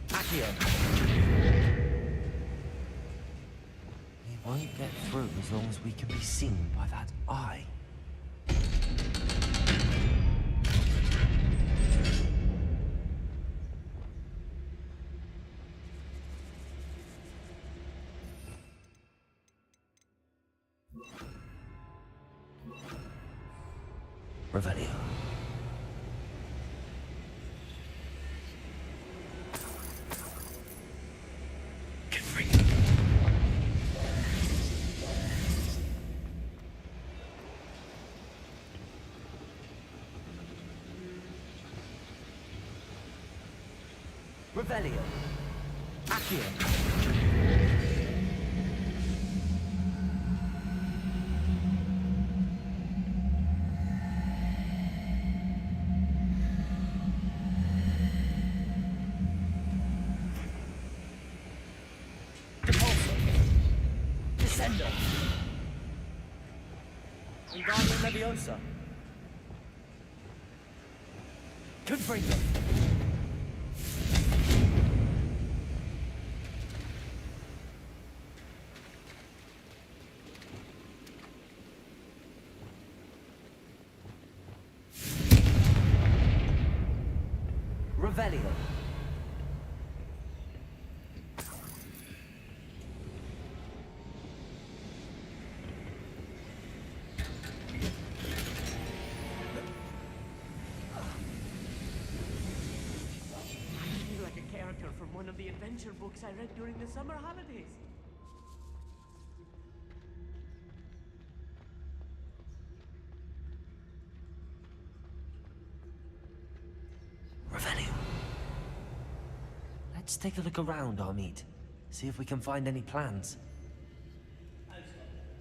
Accio. We won't get through as long as we can be seen by that eye. Revelio. Revelio. Accio. Descendo. Wingardium Leviosa. Confringo. Revelio. Like a character from one of the adventure books I read during the summer holidays. Revelio. Let's take a look around, Armid. See if we can find any plans.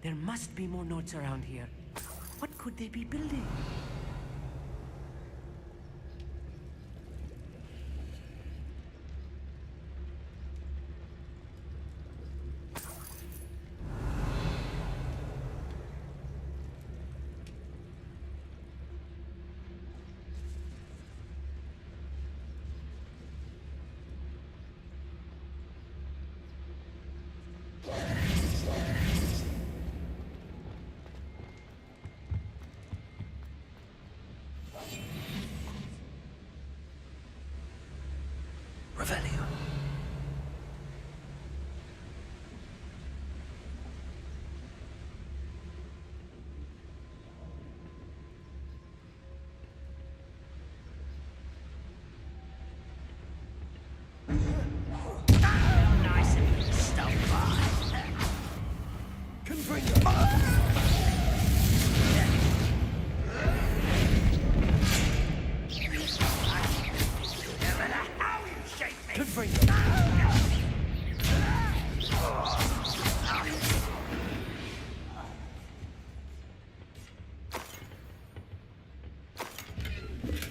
There must be more notes around here. What could they be building? Revelio. Nice and stuff by. Confringo.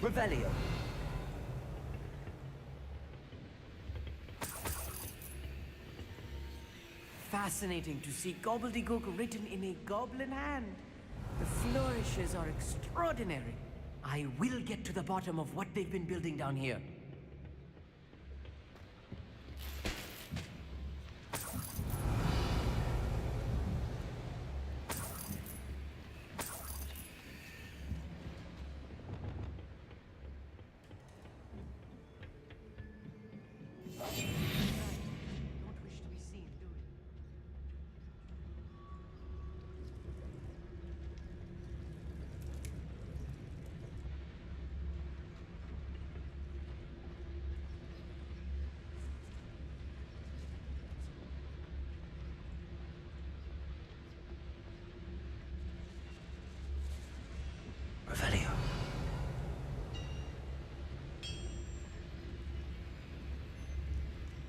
Revelio. Fascinating to see gobbledygook written in a goblin hand. The flourishes are extraordinary. I will get to the bottom of what they've been building down here. Revelio.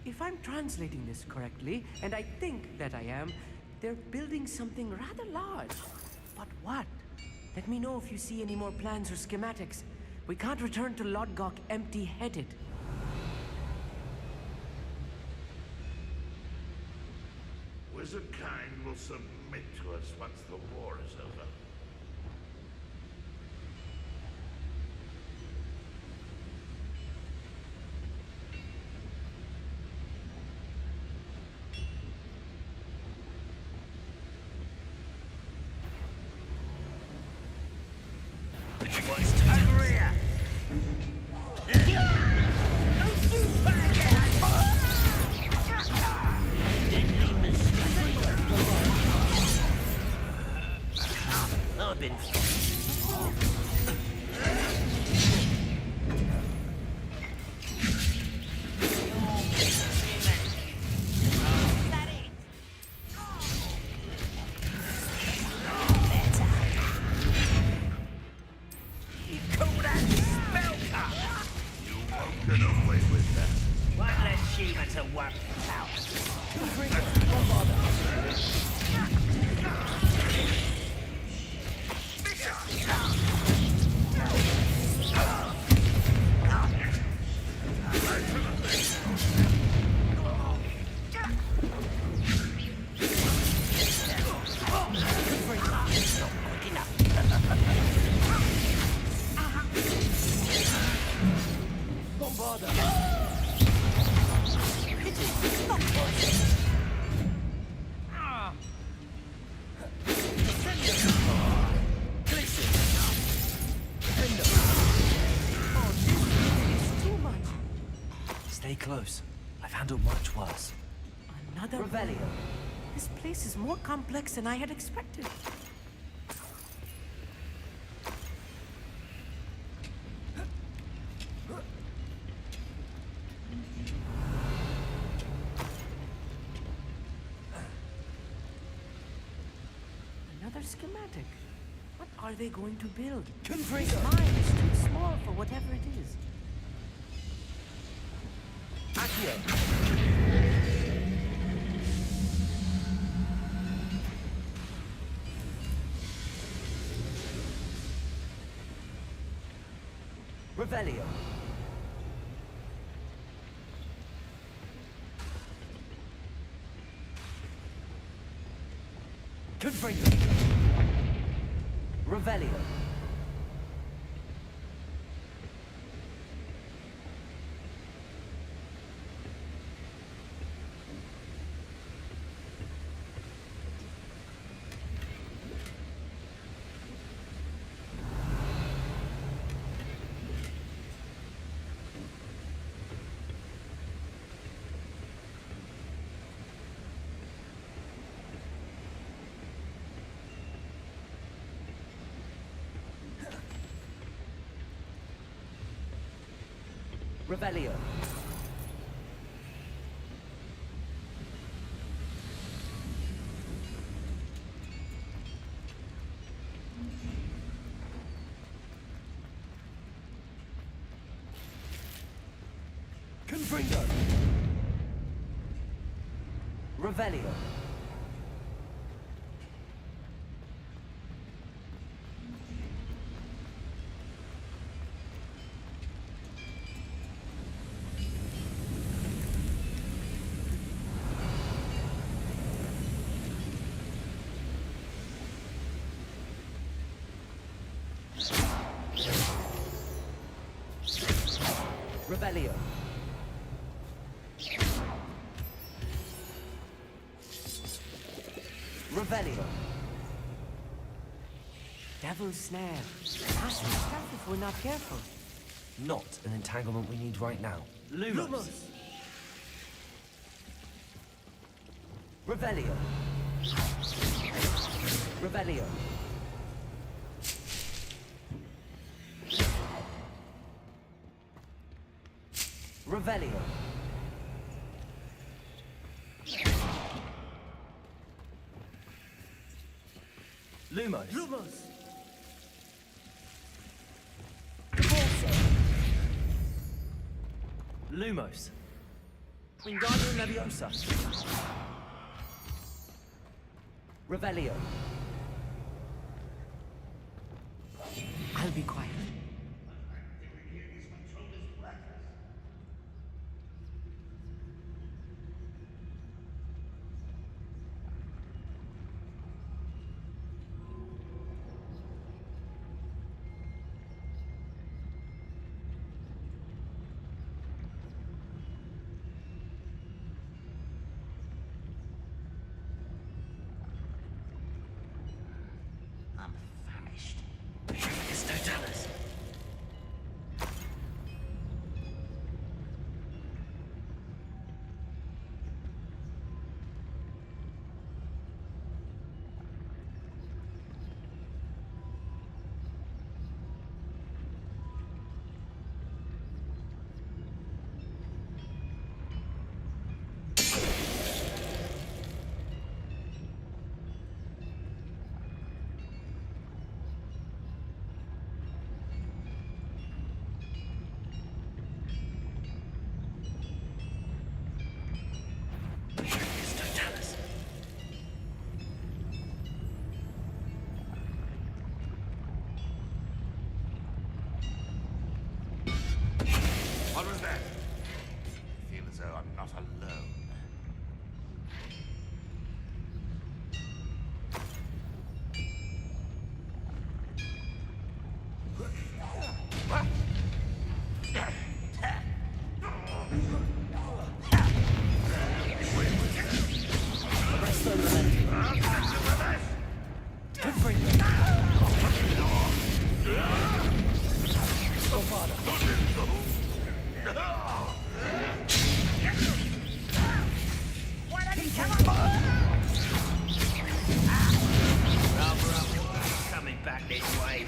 If I'm translating this correctly, and I think that I am, they're building something rather large. But what? Let me know if you see any more plans or schematics. We can't return to Lodgok empty-headed. Wizard kind will submit to us once the war is over. I've been Stay close. I've handled much worse. Another Revelio. This place is more complex than I had expected. Another schematic. What are they going to build? This mine is too small for whatever it is. Revelio. Confringo. Revelio. Revelio. Confringo. Revelio. Revelio. Revelio. Devil's snare. Massive stuff if we're not careful. Not an entanglement we need right now. Lumos. Revelio. Revelio. Revelio. Lumos. Lumos. Lumos. Wingardium Leviosa. Revelio. I'll be quiet. I'm famished. It's Totalis. Coming back this way.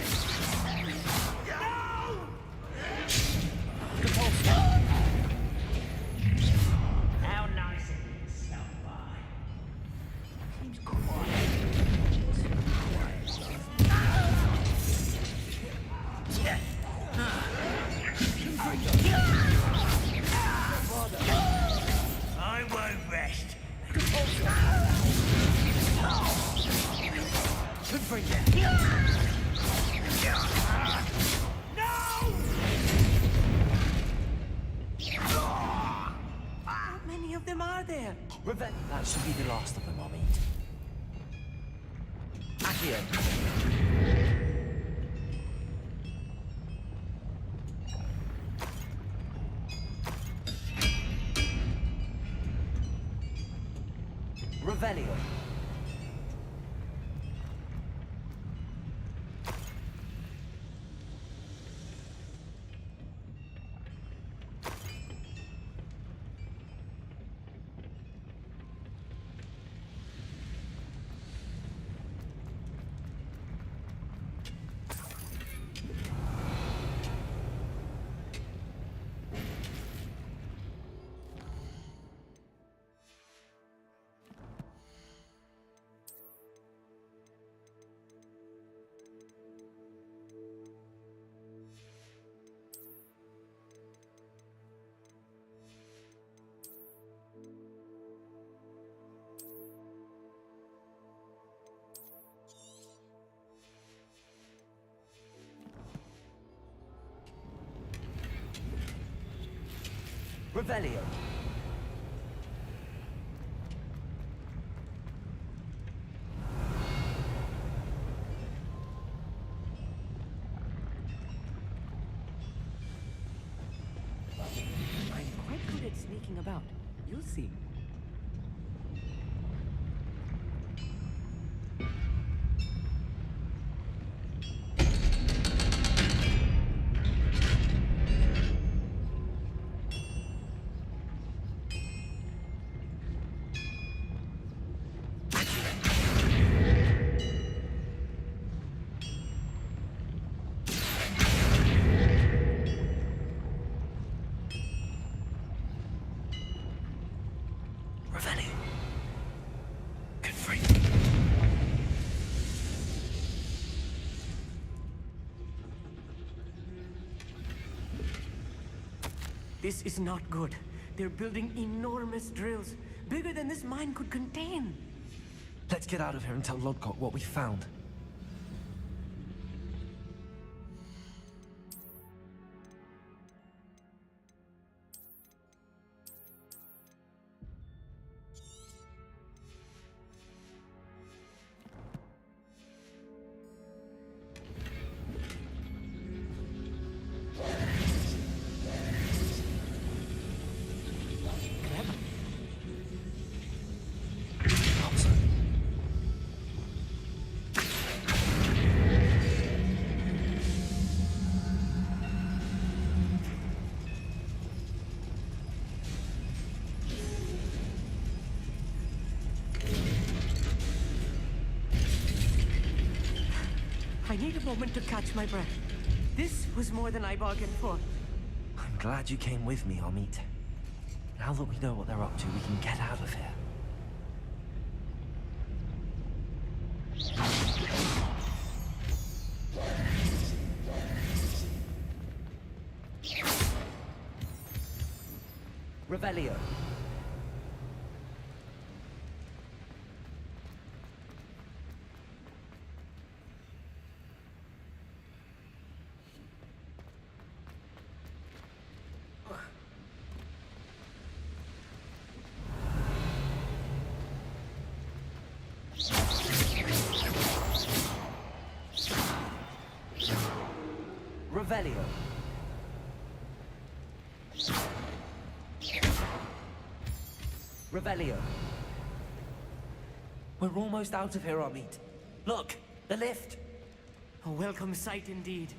How nice of you to stop by. Seems quiet. I won't rest. Good for you. How many of them are there? That should be the last of them, I'll meet. Accio. Revelio. Revelio. I'm quite good at sneaking about. You'll see. This is not good. They're building enormous drills, bigger than this mine could contain. Let's get out of here and tell Lodgok what we found. I need a moment to catch my breath. This was more than I bargained for. I'm glad you came with me, Amit. Now that we know what they're up to, we can get out of here. Revelio. Revelio. Revelio. We're almost out of here, Amit. Look, the lift. A welcome sight indeed.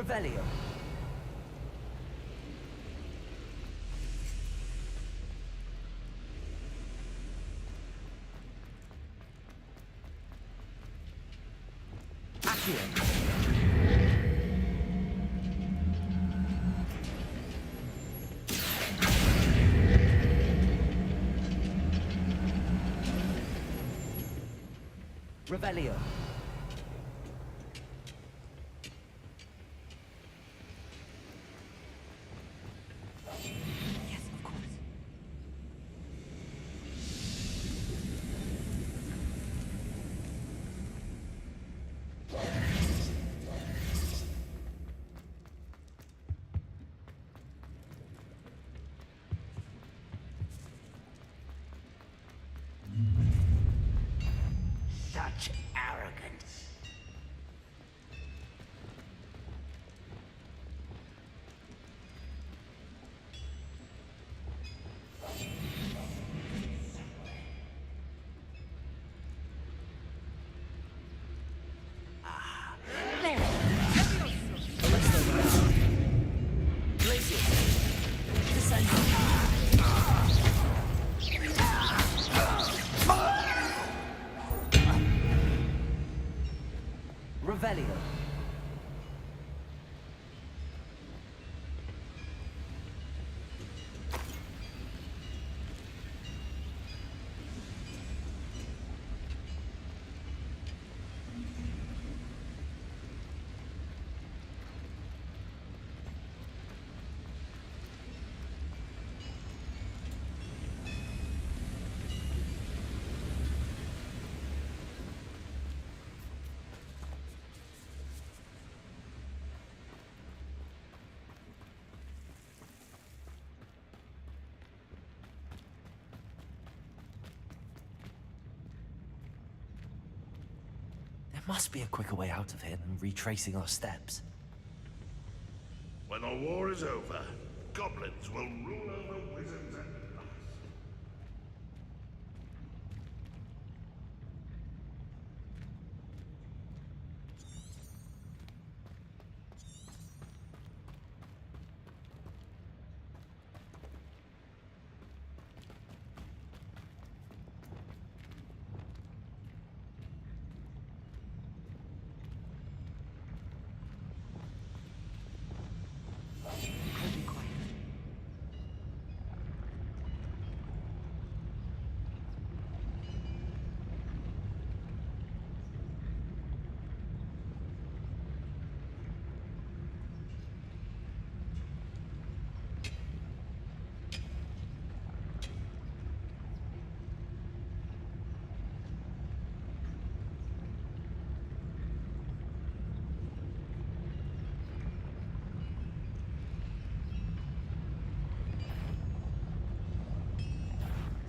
Revelio. Accio. Revelio. Yes, of course. Such arrogance. Revelio. There must be a quicker way out of here than retracing our steps. When the war is over, goblins will rule over wizards at last.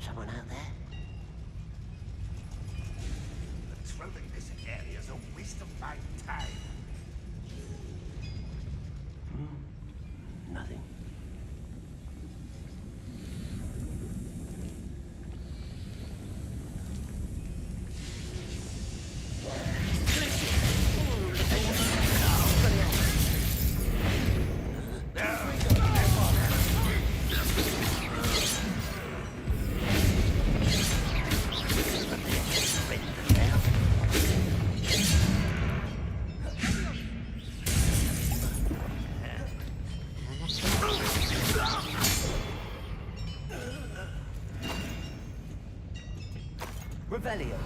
Someone out there? Patrolling this area's a waste of my time. Nothing. Revelio.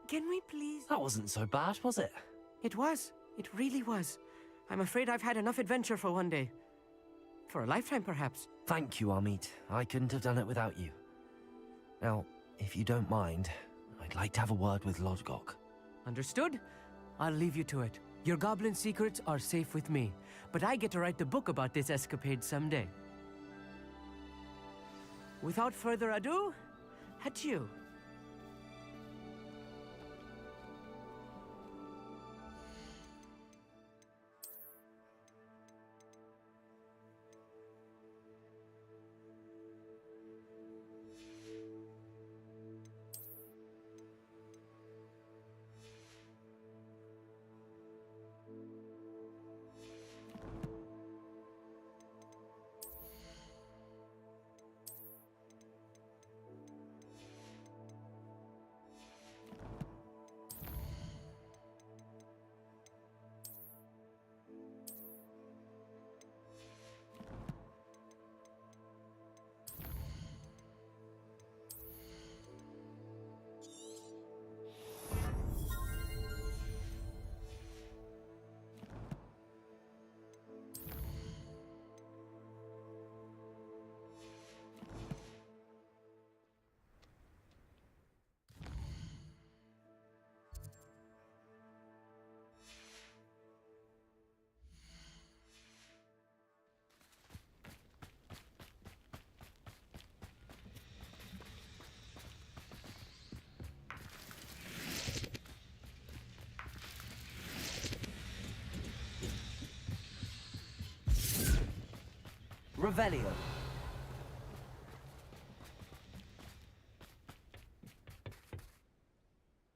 Can we please... That wasn't so bad, was it? It was. It really was. I'm afraid I've had enough adventure for one day. For a lifetime, perhaps. Thank you, Amit. I couldn't have done it without you. Now, if you don't mind, I'd like to have a word with Lodgok. Understood? I'll leave you to it. Your goblin secrets are safe with me, but I get to write the book about this escapade someday. Without further ado, adieu. Revelio.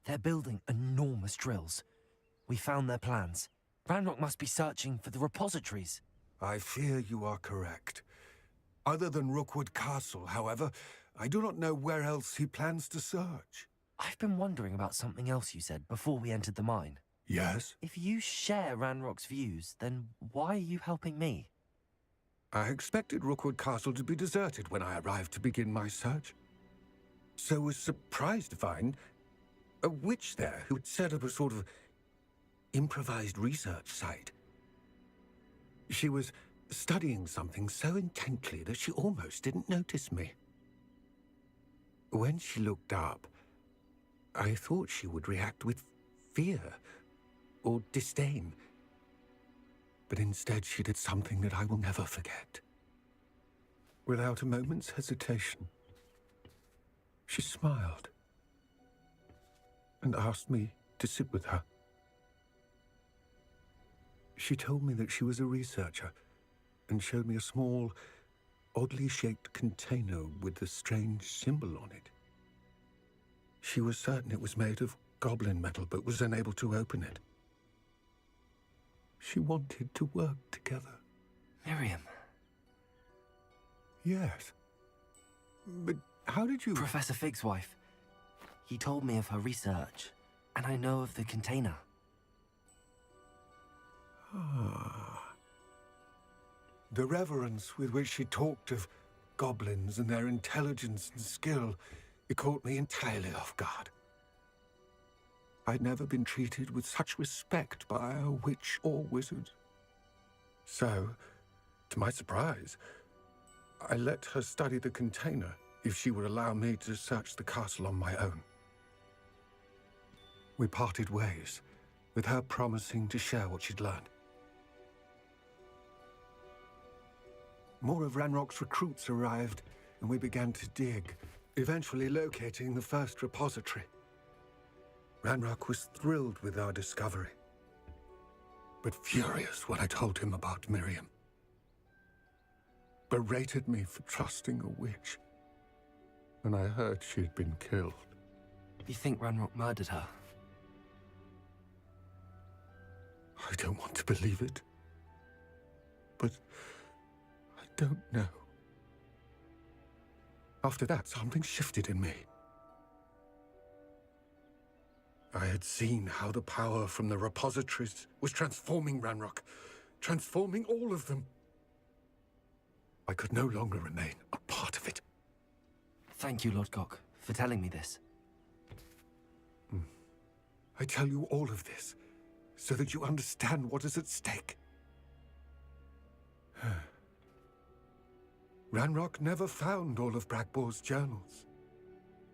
They're building enormous drills. We found their plans. Ranrock must be searching for the repositories. I fear you are correct. Other than Rookwood Castle, however, I do not know where else he plans to search. I've been wondering about something else you said before we entered the mine. Yes? If you share Ranrock's views, then why are you helping me? I expected Rookwood Castle to be deserted when I arrived to begin my search. So was surprised to find a witch there who had set up a sort of improvised research site. She was studying something so intently that she almost didn't notice me. When she looked up, I thought she would react with fear or disdain. But instead she did something that I will never forget. Without a moment's hesitation, she smiled and asked me to sit with her. She told me that she was a researcher and showed me a small, oddly shaped container with a strange symbol on it. She was certain it was made of goblin metal, but was unable to open it. She wanted to work together. Miriam. Yes. But how did you... Professor Fig's wife. He told me of her research, and I know of the container. Ah. The reverence with which she talked of goblins and their intelligence and skill, it caught me entirely off guard. I'd never been treated with such respect by a witch or wizard. So, to my surprise, I let her study the container if she would allow me to search the castle on my own. We parted ways, with her promising to share what she'd learned. More of Ranrock's recruits arrived, and we began to dig, eventually locating the first repository. Ranrock was thrilled with our discovery, but furious when I told him about Miriam. Berated me for trusting a witch, and I heard she'd been killed. You think Ranrock murdered her? I don't want to believe it, but I don't know. After that, something shifted in me. I had seen how the power from the repositories was transforming Ranrock, transforming all of them. I could no longer remain a part of it. Thank you, Lodgok, for telling me this. I tell you all of this so that you understand what is at stake. Ranrock never found all of Bragbor's journals.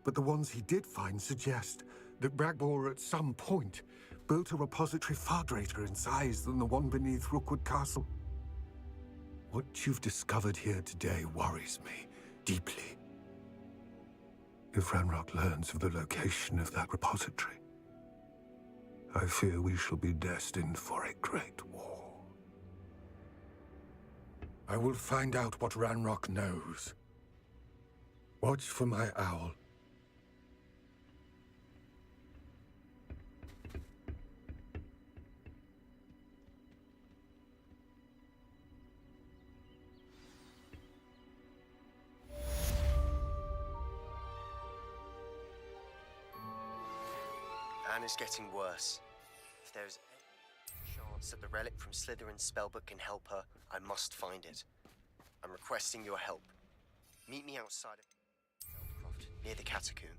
But the ones he did find suggest that Bragbor at some point built a repository far greater in size than the one beneath Rookwood Castle. What you've discovered here today worries me deeply. If Ranrock learns of the location of that repository, I fear we shall be destined for a great war. I will find out what Ranrock knows. Watch for my owl. Anna's getting worse. If there's any chance that the relic from Slytherin's spellbook can help her, I must find it. I'm requesting your help. Meet me outside of Feldcroft, near the Catacomb.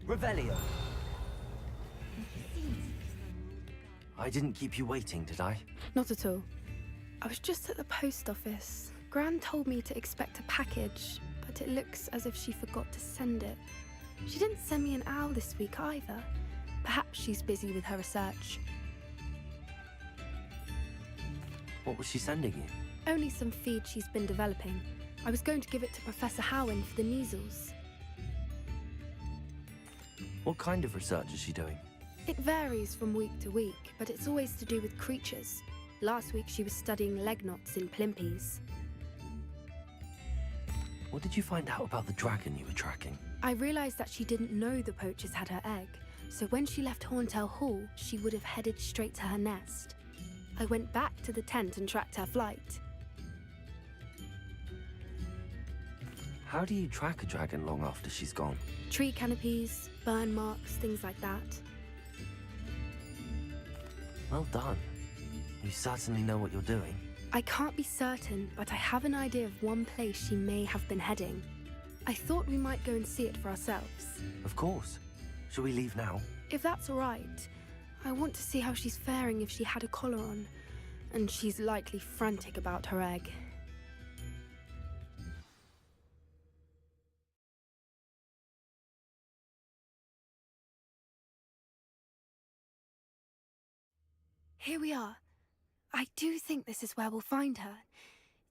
Revelio. I didn't keep you waiting, did I? Not at all. I was just at the post office. Gran told me to expect a package, but it looks as if she forgot to send it. She didn't send me an owl this week either. Perhaps she's busy with her research. What was she sending you? Only some feed she's been developing. I was going to give it to Professor Howin for the measles. What kind of research is she doing? It varies from week to week, but it's always to do with creatures. Last week she was studying legnots in Plimpies. What did you find out about the dragon you were tracking? I realized that she didn't know the poachers had her egg, so when she left Horntail Hall, she would have headed straight to her nest. I went back to the tent and tracked her flight. How do you track a dragon long after she's gone? Tree canopies, burn marks, things like that. Well done. You certainly know what you're doing. I can't be certain, but I have an idea of one place she may have been heading. I thought we might go and see it for ourselves. Of course. Shall we leave now? If that's all right. I want to see how she's faring if she had a collar on. And she's likely frantic about her egg. Here we are. I do think this is where we'll find her.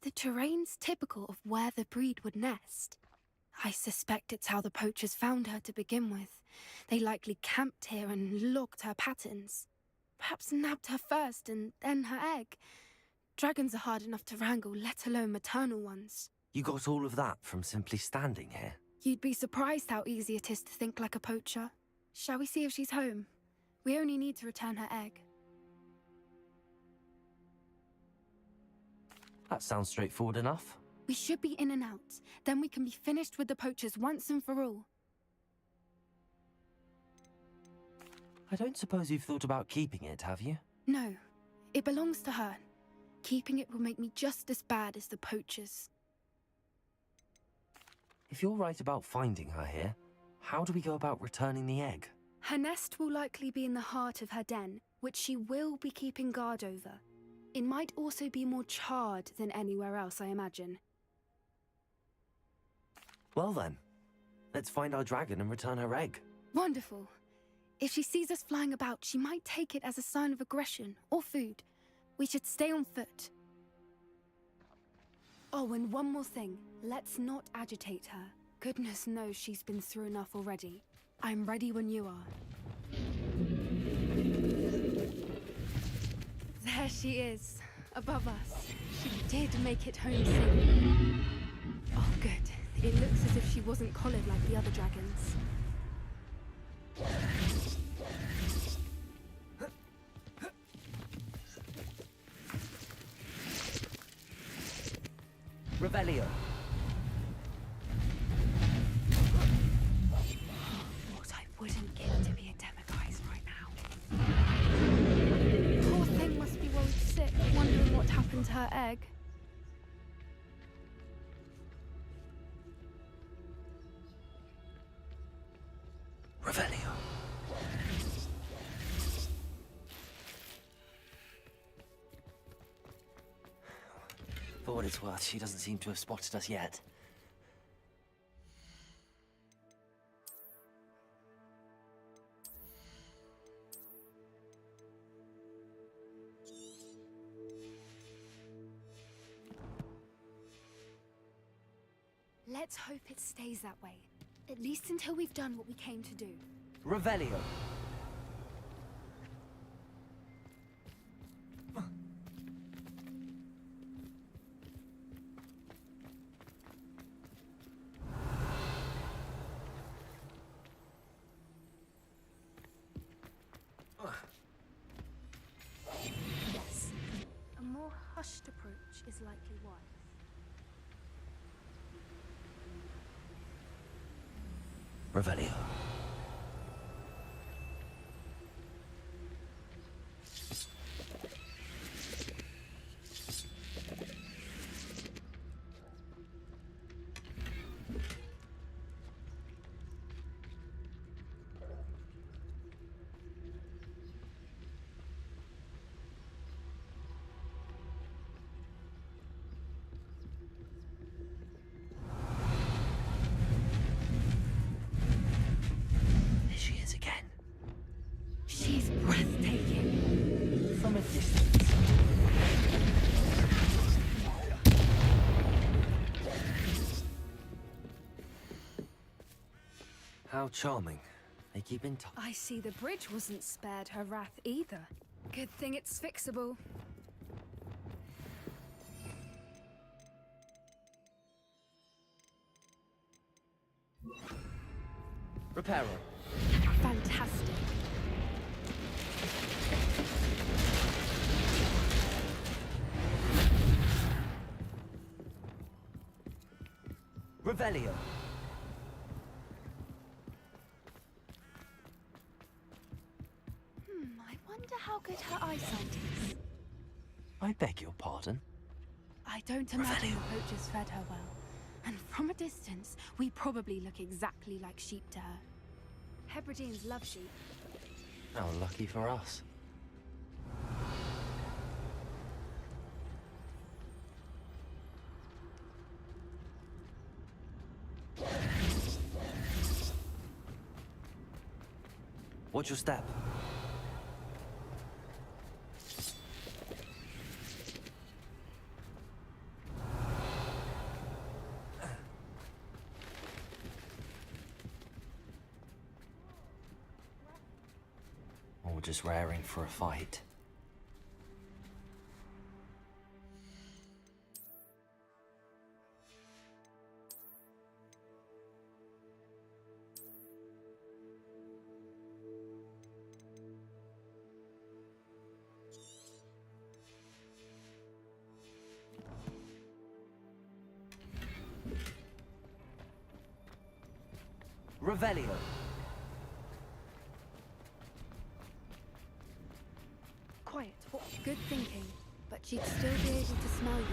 The terrain's typical of where the breed would nest. I suspect it's how the poachers found her to begin with. They likely camped here and logged her patterns. Perhaps nabbed her first and then her egg. Dragons are hard enough to wrangle, let alone maternal ones. You got all of that from simply standing here? You'd be surprised how easy it is to think like a poacher. Shall we see if she's home? We only need to return her egg. That sounds straightforward enough. We should be in and out. Then we can be finished with the poachers once and for all. I don't suppose you've thought about keeping it, have you? No. It belongs to her. Keeping it will make me just as bad as the poachers. If you're right about finding her here, how do we go about returning the egg? Her nest will likely be in the heart of her den, which she will be keeping guard over. It might also be more charred than anywhere else, I imagine. Well then, let's find our dragon and return her egg. Wonderful. If she sees us flying about, she might take it as a sign of aggression or food. We should stay on foot. Oh, and one more thing. Let's not agitate her. Goodness knows she's been through enough already. I'm ready when you are. There she is, above us. She did make it home safely. Oh, good. It looks as if she wasn't collared like the other dragons. Revelio. What I wouldn't give to be a Demiguise right now. Poor thing must be worried sick, wondering what happened to her egg. Revelio. For what it's worth, she doesn't seem to have spotted us yet. Let's hope it stays that way. At least until we've done what we came to do. Revelio. Yes. A more hushed approach is likely wise. Revelio. There she is again. She's breathtaking. From a distance. How charming. They keep in touch. I see the bridge wasn't spared her wrath either. Good thing it's fixable. Reparo. Fantastic. Revelio. I wonder how good her eyesight is. I beg your pardon. I don't imagine the poachers fed her well. And from a distance, we probably look exactly like sheep to her. Hebrideans love sheep. How lucky for us. Watch your step. Or just raring for a fight. Revelio. Quiet. Good thinking, but she'd still be able to smell you.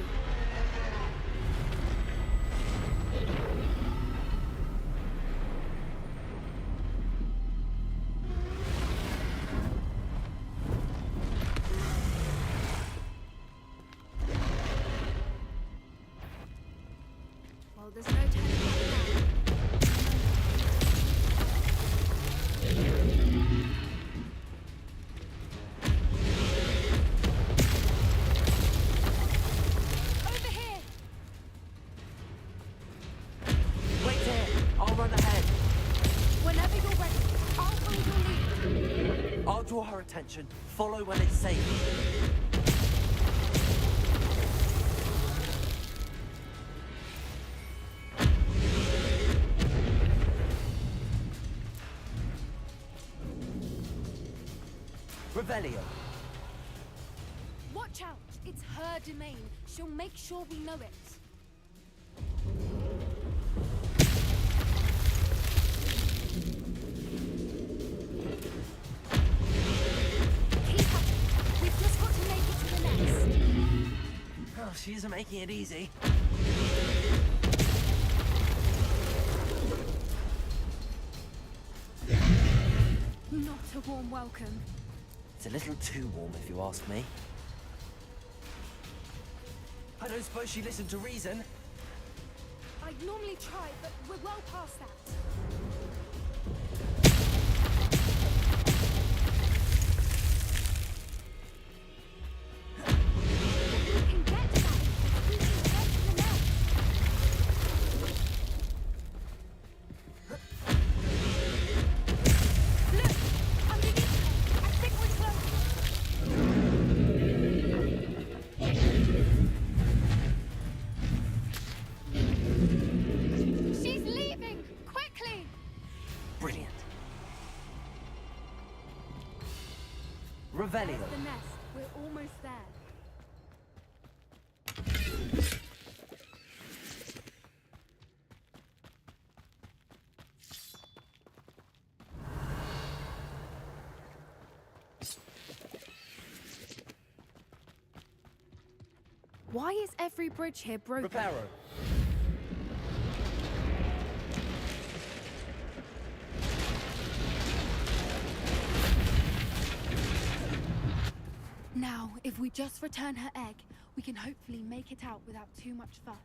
Well, there's no turning back now. Over here! draw her attention. Follow when it's safe. Revelio. Watch out! It's her domain. She'll make sure we know it. Keep up. We've just got to make it to the nest. Oh, she isn't making it easy. Not a warm welcome. It's a little too warm, if you ask me. I don't suppose she listened to reason. I'd normally try, but we're well past that. We can get to that. We can get to the nest. Look! Underneath her. I think we're close. She's leaving! Quickly! Brilliant. Revelio. There's the nest. We're almost there. Why is every bridge here broken? Reparo. Now, if we just return her egg, we can hopefully make it out without too much fuss.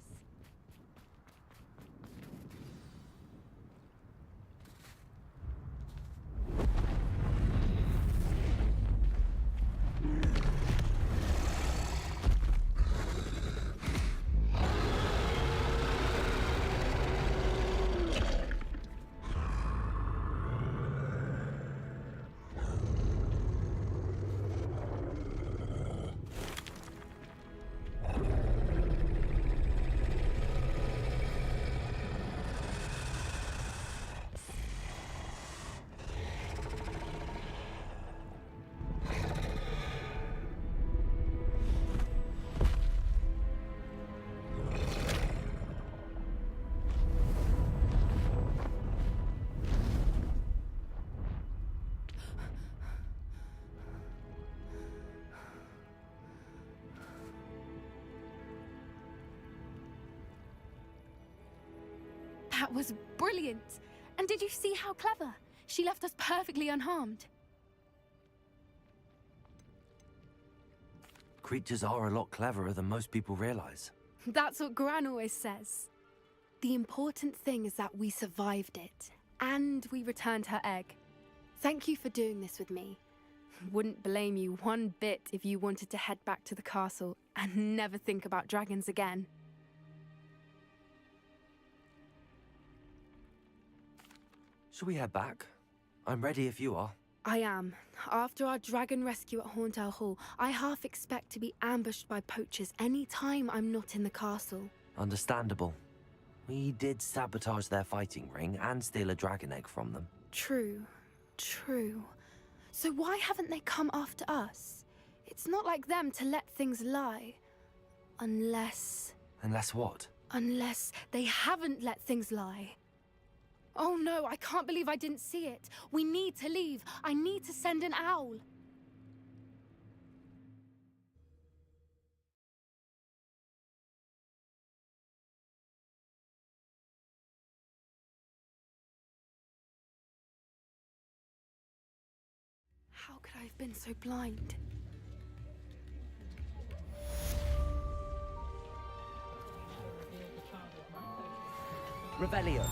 That was brilliant! And did you see how clever? She left us perfectly unharmed. Creatures are a lot cleverer than most people realize. That's what Gran always says. The important thing is that we survived it, and we returned her egg. Thank you for doing this with me. Wouldn't blame you one bit if you wanted to head back to the castle and never think about dragons again. Shall we head back? I'm ready if you are. I am. After our dragon rescue at Horntail Hall, I half expect to be ambushed by poachers any time I'm not in the castle. Understandable. We did sabotage their fighting ring and steal a dragon egg from them. True. True. So why haven't they come after us? It's not like them to let things lie. Unless... Unless what? Unless they haven't let things lie. Oh no, I can't believe I didn't see it. We need to leave. I need to send an owl. How could I have been so blind? Revelio.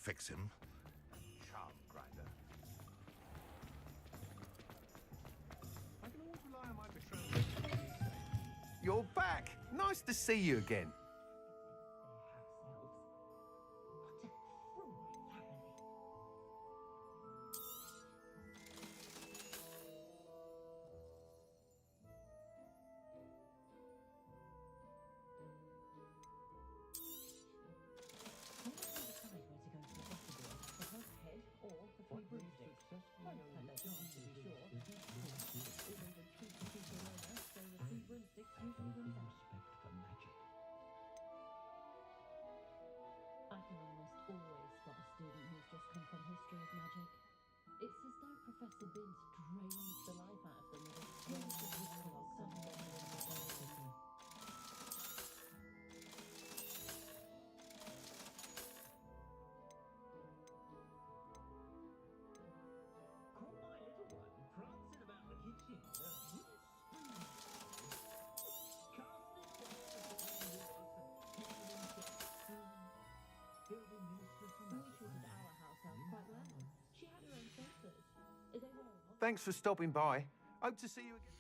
fix him. Charm grinder. I can always rely on my betrothed. You're back! Nice to see you again. I can almost always spot a student who's just come from history of magic. It's as though Professor Bint drains the life out of them with a strange ritual of some level of rebellion. Call my little one prancing about the kitchen. Thanks for stopping by. Hope to see you again.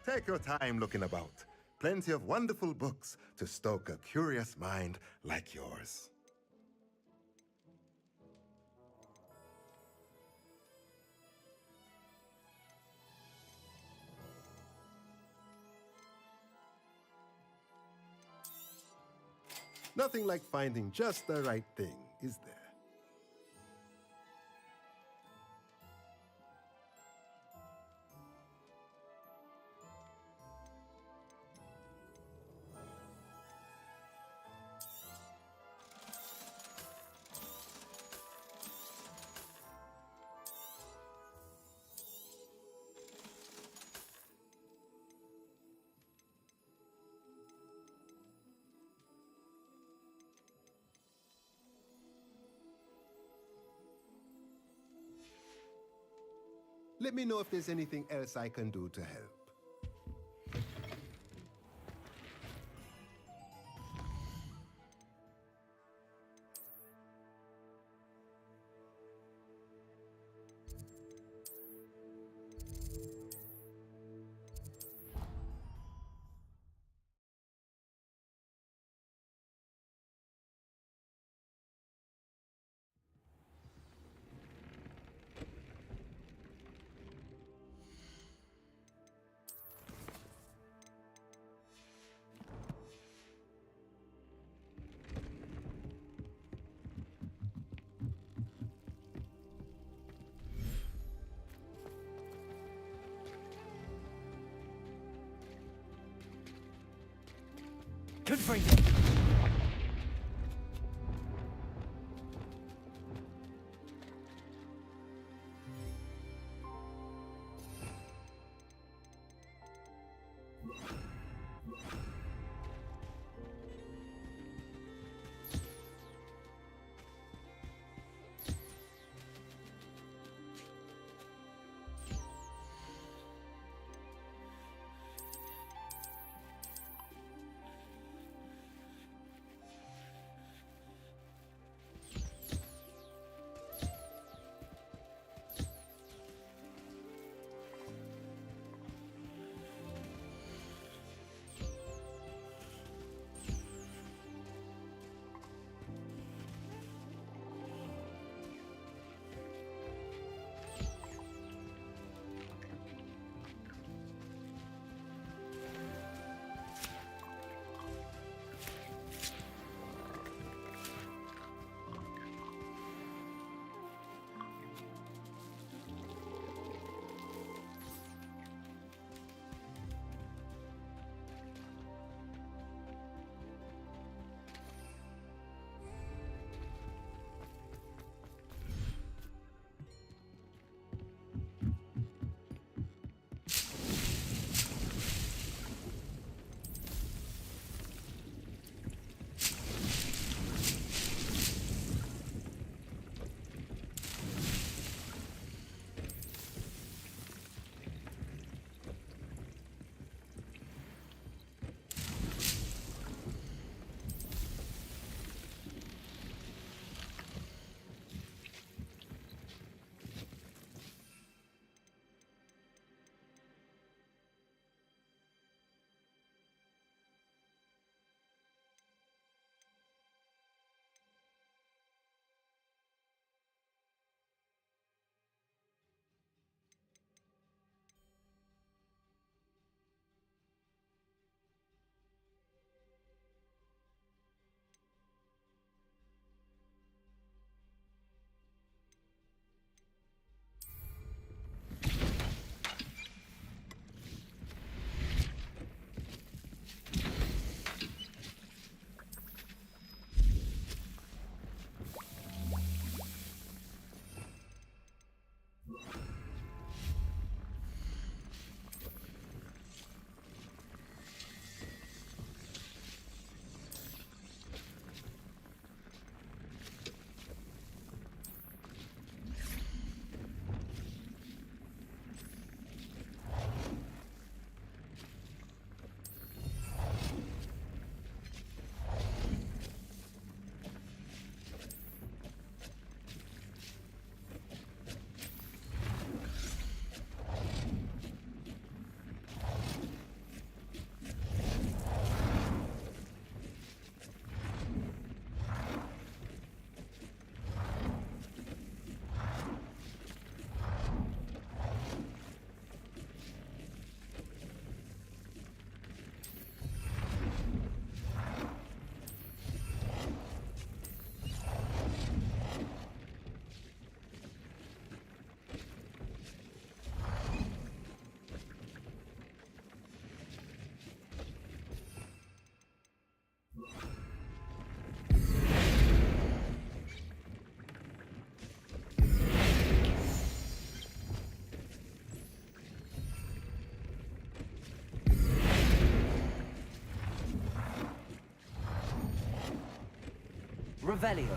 Take your time looking about. Plenty of wonderful books to stoke a curious mind like yours. Nothing like finding just the right thing, is there? Let me know if there's anything else I can do to help. Confringo! Revelio.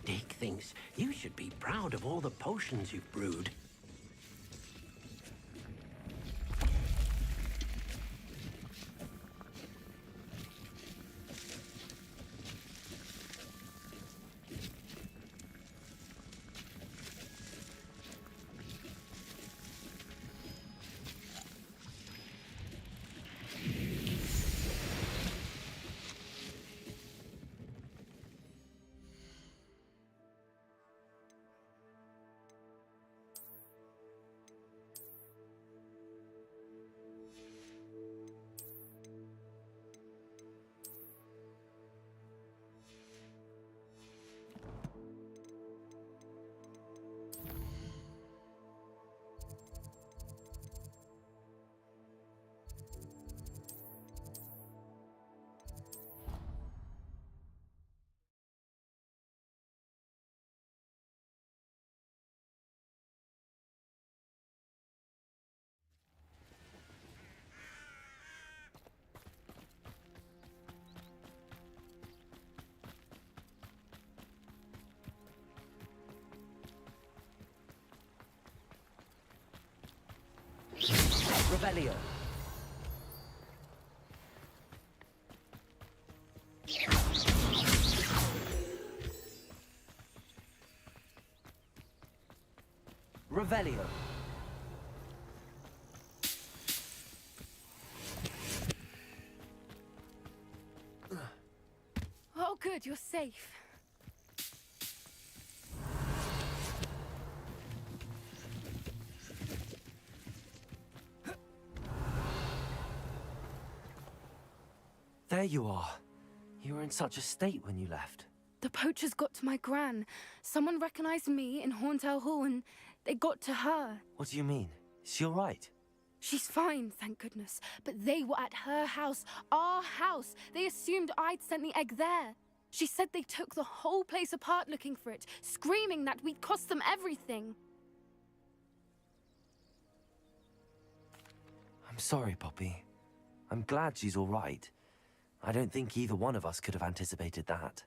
Dick thinks you should be proud of all the potions you've brewed. Revelio. Revelio. Oh, good, you're safe. There you are. You were in such a state when you left. The poachers got to my gran. Someone recognized me in Horntail Hall and they got to her. What do you mean? Is she all right? She's fine, thank goodness. But they were at her house, our house. They assumed I'd sent the egg there. She said they took the whole place apart looking for it, screaming that we'd cost them everything. I'm sorry, Poppy. I'm glad she's all right. I don't think either one of us could have anticipated that.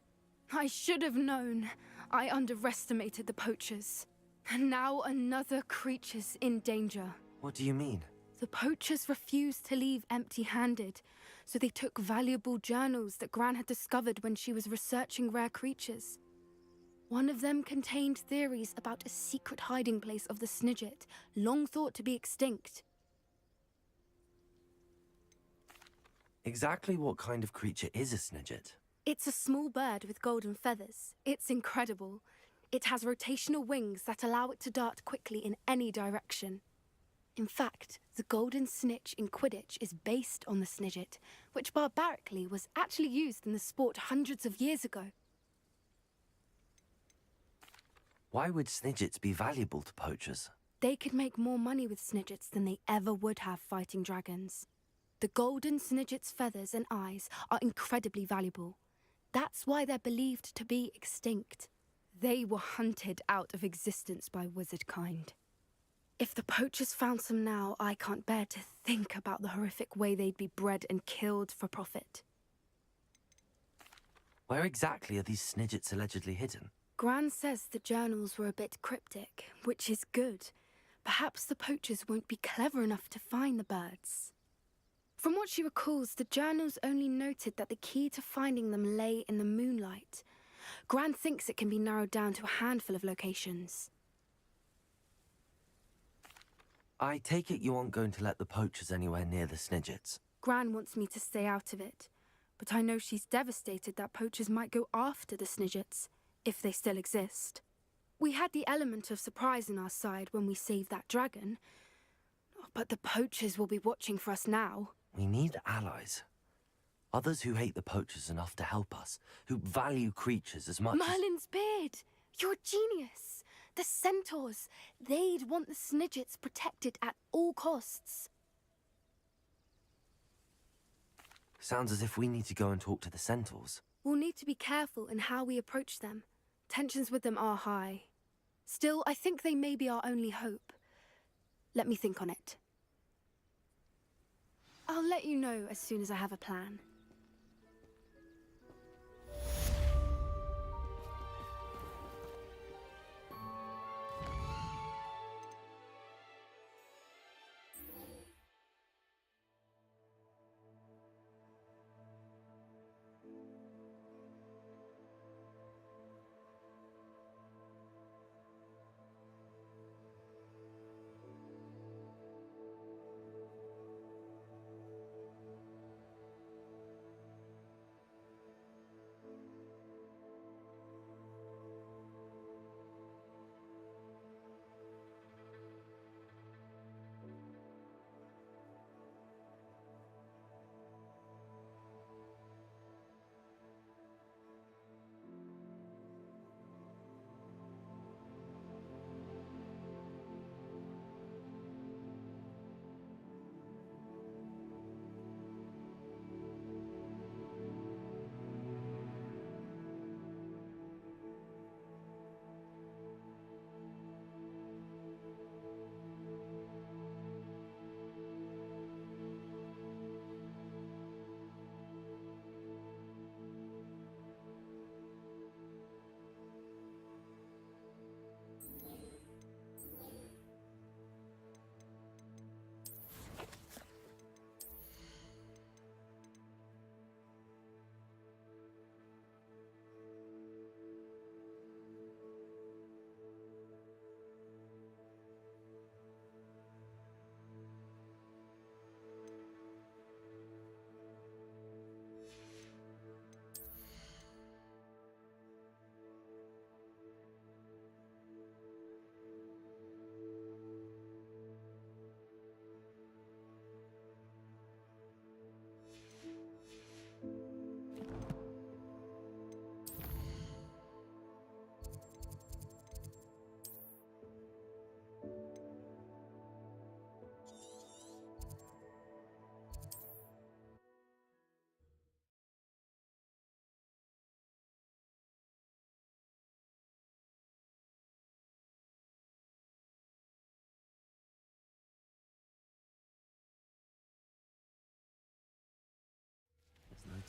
I should have known. I underestimated the poachers. And now another creature's in danger. What do you mean? The poachers refused to leave empty-handed, so they took valuable journals that Gran had discovered when she was researching rare creatures. One of them contained theories about a secret hiding place of the Snidget, long thought to be extinct. Exactly what kind of creature is a Snidget? It's a small bird with golden feathers. It's incredible. It has rotational wings that allow it to dart quickly in any direction. In fact, the golden snitch in Quidditch is based on the Snidget, which barbarically was actually used in the sport hundreds of years ago. Why would Snidgets be valuable to poachers? They could make more money with Snidgets than they ever would have fighting dragons. The golden Snidget's feathers and eyes are incredibly valuable. That's why they're believed to be extinct. They were hunted out of existence by wizard kind. If the poachers found some now, I can't bear to think about the horrific way they'd be bred and killed for profit. Where exactly are these Snidgets allegedly hidden? Gran says the journals were a bit cryptic, which is good. Perhaps the poachers won't be clever enough to find the birds. From what she recalls, the journals only noted that the key to finding them lay in the moonlight. Gran thinks it can be narrowed down to a handful of locations. I take it you aren't going to let the poachers anywhere near the Snidgets? Gran wants me to stay out of it, but I know she's devastated that poachers might go after the Snidgets, if they still exist. We had the element of surprise on our side when we saved that dragon, but the poachers will be watching for us now. We need allies. Others who hate the poachers enough to help us, who value creatures as much Merlin's beard! You're a genius! The centaurs! They'd want the Snidgets protected at all costs. Sounds as if we need to go and talk to the centaurs. We'll need to be careful in how we approach them. Tensions with them are high. Still, I think they may be our only hope. Let me think on it. I'll let you know as soon as I have a plan.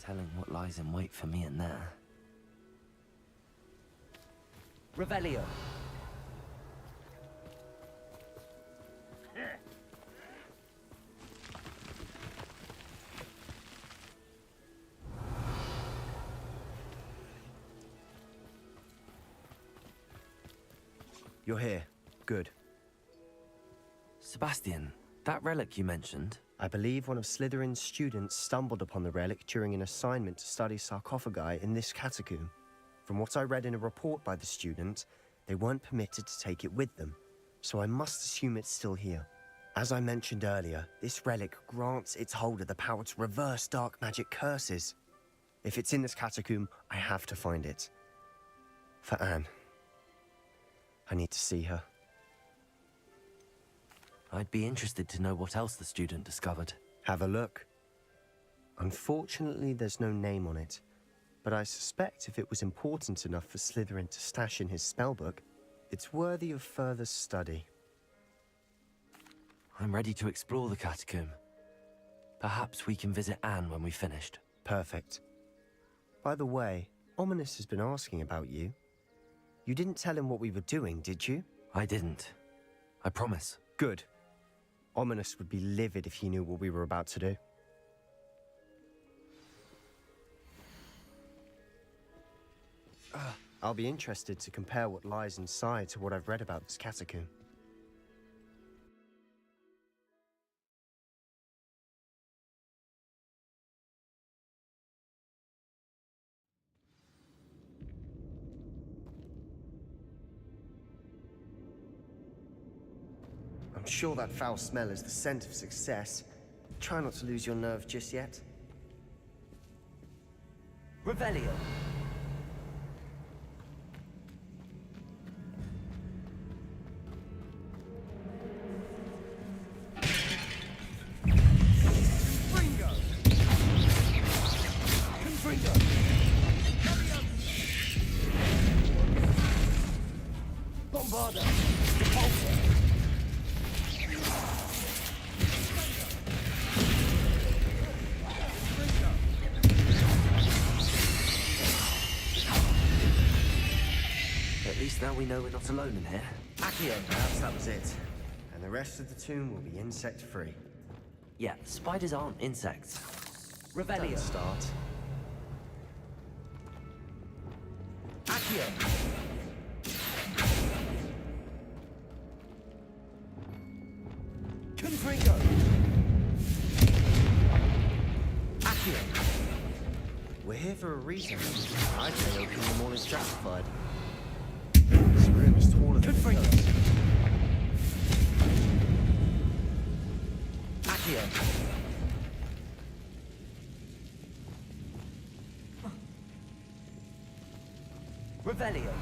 telling what lies in wait for me in there. Revelio. You're here. Good. Sebastian, that relic you mentioned? I believe one of Slytherin's students stumbled upon the relic during an assignment to study sarcophagi in this catacomb. From what I read in a report by the student, they weren't permitted to take it with them, so I must assume it's still here. As I mentioned earlier, this relic grants its holder the power to reverse dark magic curses. If it's in this catacomb, I have to find it. For Anne. I need to see her. I'd be interested to know what else the student discovered. Have a look. Unfortunately, there's no name on it, but I suspect if it was important enough for Slytherin to stash in his spellbook, it's worthy of further study. I'm ready to explore the catacomb. Perhaps we can visit Anne when we've finished. Perfect. By the way, Ominis has been asking about you. You didn't tell him what we were doing, did you? I didn't. I promise. Good. Ominis would be livid if he knew what we were about to do. I'll be interested to compare what lies inside to what I've read about this catacomb. I'm sure that foul smell is the scent of success. Try not to lose your nerve just yet. Revelio. At least now we know we're not alone in here. Accio, perhaps that was it. And the rest of the tomb will be insect-free. Yeah, spiders aren't insects. Revelio. Don't start. Accio. Confringo. Accio. We're here for a reason. I'd say open the morning stratified. This room is taller than the others. Accio. Revelio.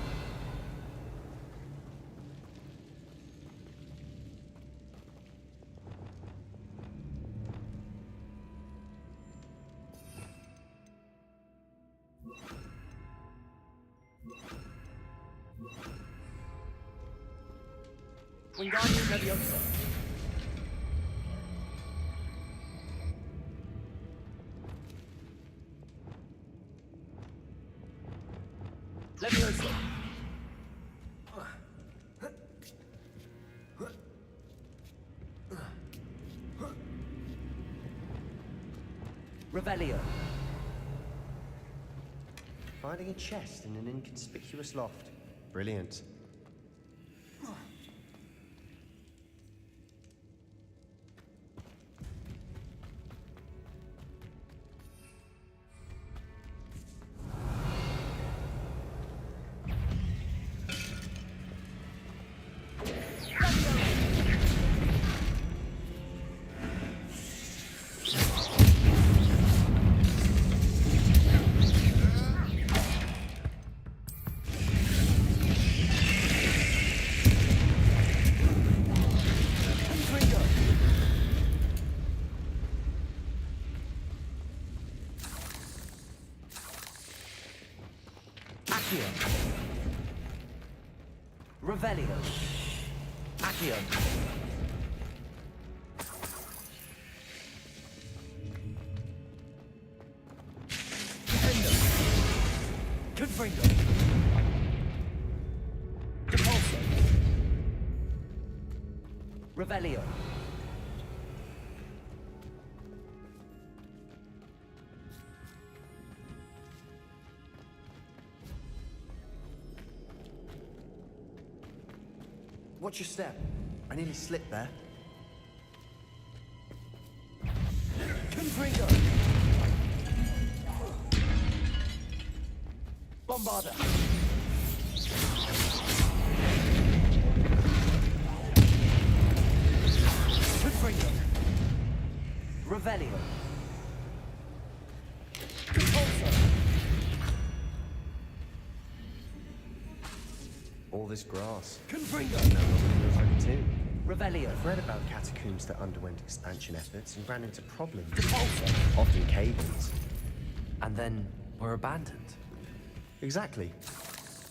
Wingardium Leviosa. Leviosa. Revelio. Finding a chest in an inconspicuous loft. Brilliant. Revelio. Accio. Depulso. Revelio. Watch your step. I nearly slipped there. Confringo. Bombarda. Confringo. Revelio. Compulso. All this grass. Confringo. No longer feels like a tomb. Revelio. I've read about catacombs that underwent expansion efforts and ran into problems. Depulso. Often cave-ins. And then were abandoned. Exactly.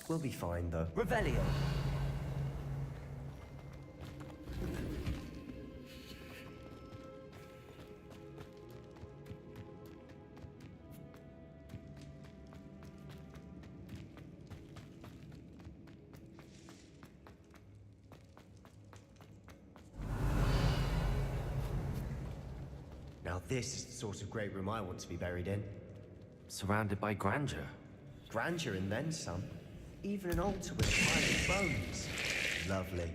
We'll be fine, though. Revelio. Now this is the sort of great room I want to be buried in. Surrounded by grandeur. Grandeur and then some. Even an altar with a pile of bones. Lovely.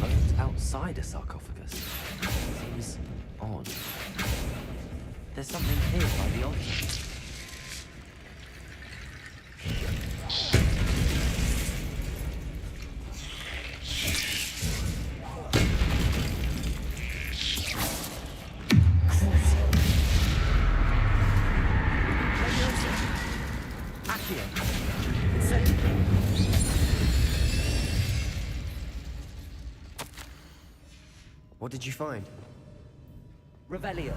Bones outside a sarcophagus. Seems odd. There's something here by the altar. What did you find? Revelio.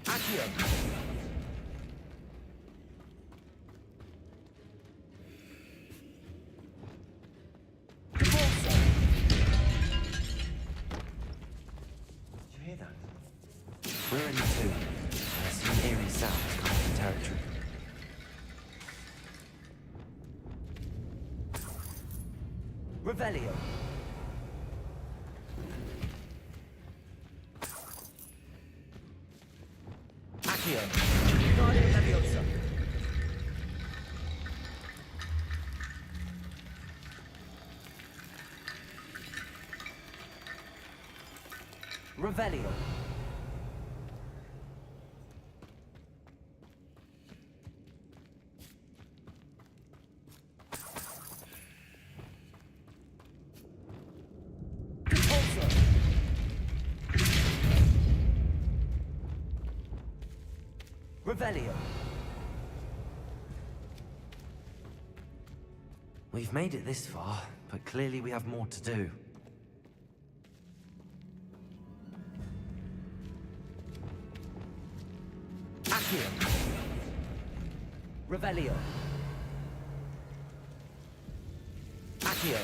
Accio. Depulso. Did you hear that? We're in the tomb. There's some eerie sounds coming from territory. Revelio. Accio. Guardia Leviosa. Revelio. Revelio. We've made it this far, but clearly we have more to do. Accio. Revelio. Accio.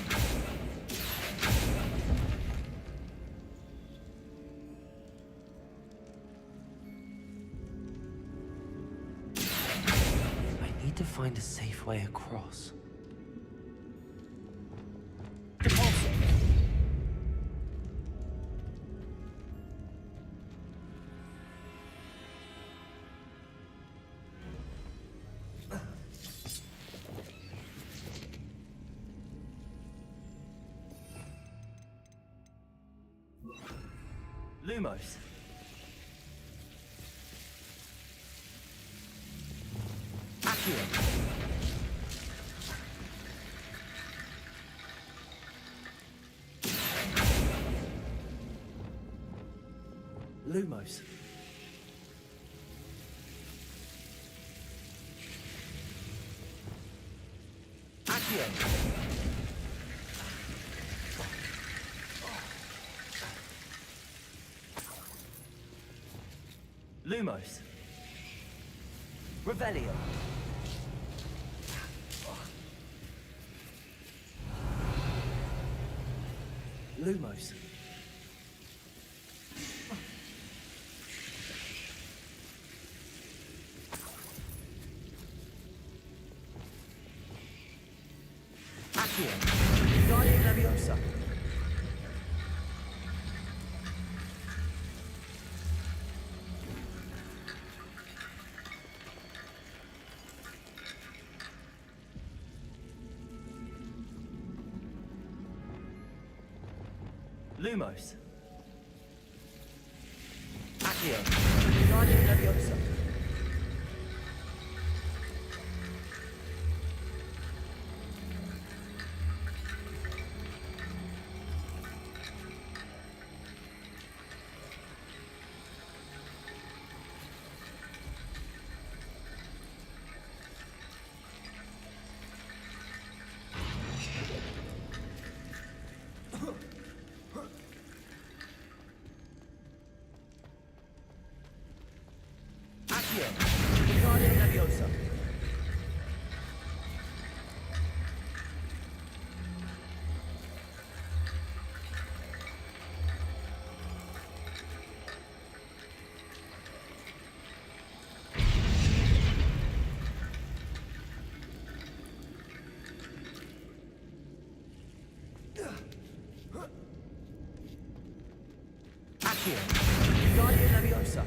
I need to find a safe way across. Depulso. Lumos. Accio. Lumos. Accio. Lumos. Revelio. Lumos. Accio. Wingardium Leviosa. Lumos. Accio. Wingardium Leviosa. Accio. Wingardium Leviosa. Accio. Wingardium Leviosa.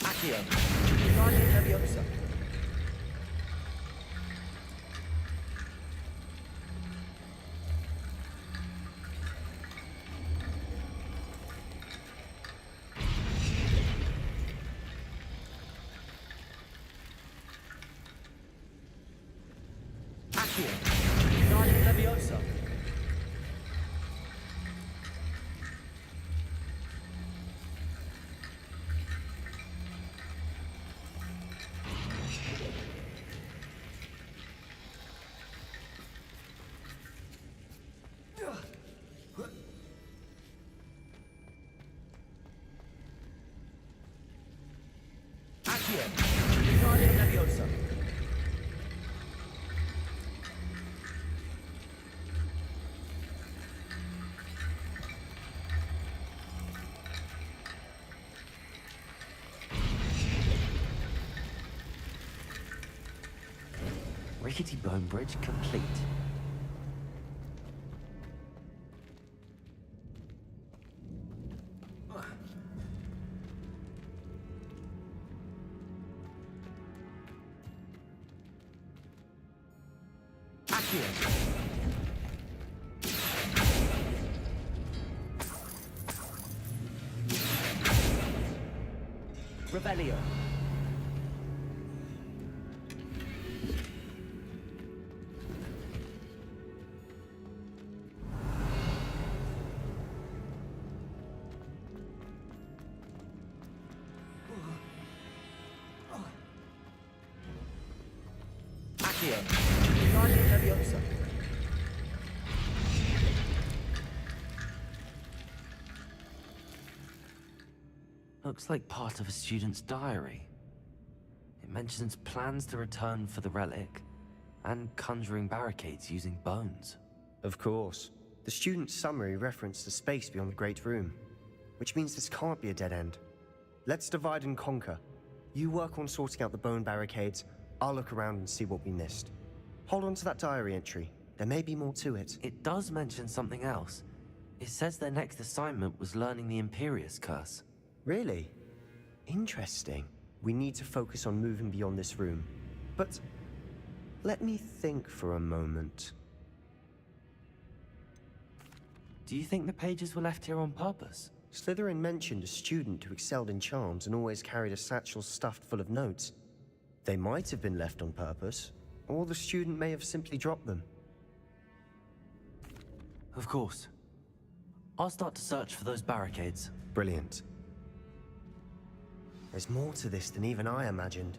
Accio. Wingardium Leviosa. Accio. Wingardium Leviosa. Accio. Wingardium Leviosa. Rickety Bone Bridge complete. Accio. Revelio. Accio. Wingardium Leviosa. Looks like part of a student's diary. It mentions plans to return for the relic and conjuring barricades using bones. Of course. The student's summary referenced the space beyond the Great Room, which means this can't be a dead end. Let's divide and conquer. You work on sorting out the bone barricades, I'll look around and see what we missed. Hold on to that diary entry. There may be more to it. It does mention something else. It says their next assignment was learning the Imperius Curse. Really? Interesting. We need to focus on moving beyond this room. But let me think for a moment. Do you think the pages were left here on purpose? Slytherin mentioned a student who excelled in charms and always carried a satchel stuffed full of notes. They might have been left on purpose, or the student may have simply dropped them. Of course. I'll start to search for those barricades. Brilliant. There's more to this than even I imagined.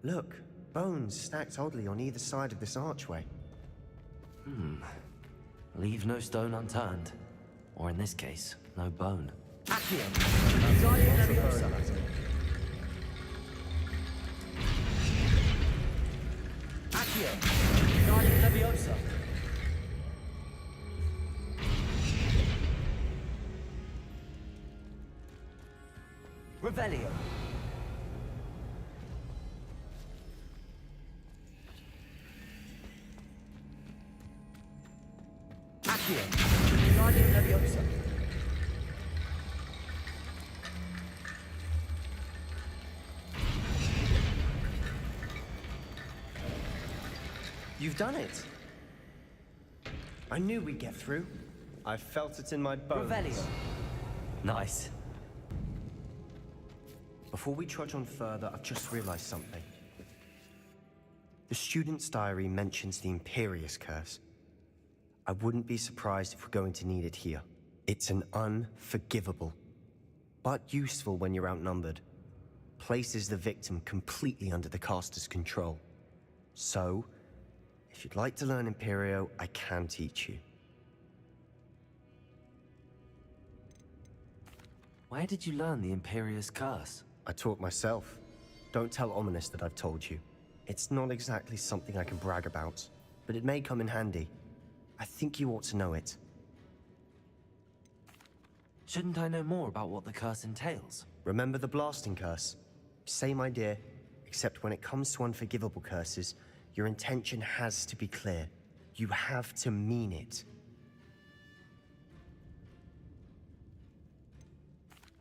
Look, bones stacked oddly on either side of this archway. Leave no stone unturned. Or in this case, no bone. Accio. Wingardium Leviosa. Accio. Wingardium Leviosa. Revelio. Accio. Wingardium Leviosa. You've done it. I knew we'd get through. I felt it in my bones. Revelio. Nice. Before we trudge on further, I've just realized something. The student's diary mentions the Imperius Curse. I wouldn't be surprised if we're going to need it here. It's an unforgivable, but useful when you're outnumbered. Places the victim completely under the caster's control. So, if you'd like to learn Imperio, I can teach you. Where did you learn the Imperius Curse? I taught myself. Don't tell Ominous that I've told you. It's not exactly something I can brag about, but it may come in handy. I think you ought to know it. Shouldn't I know more about what the curse entails? Remember the blasting curse? Same idea, except when it comes to unforgivable curses, your intention has to be clear. You have to mean it.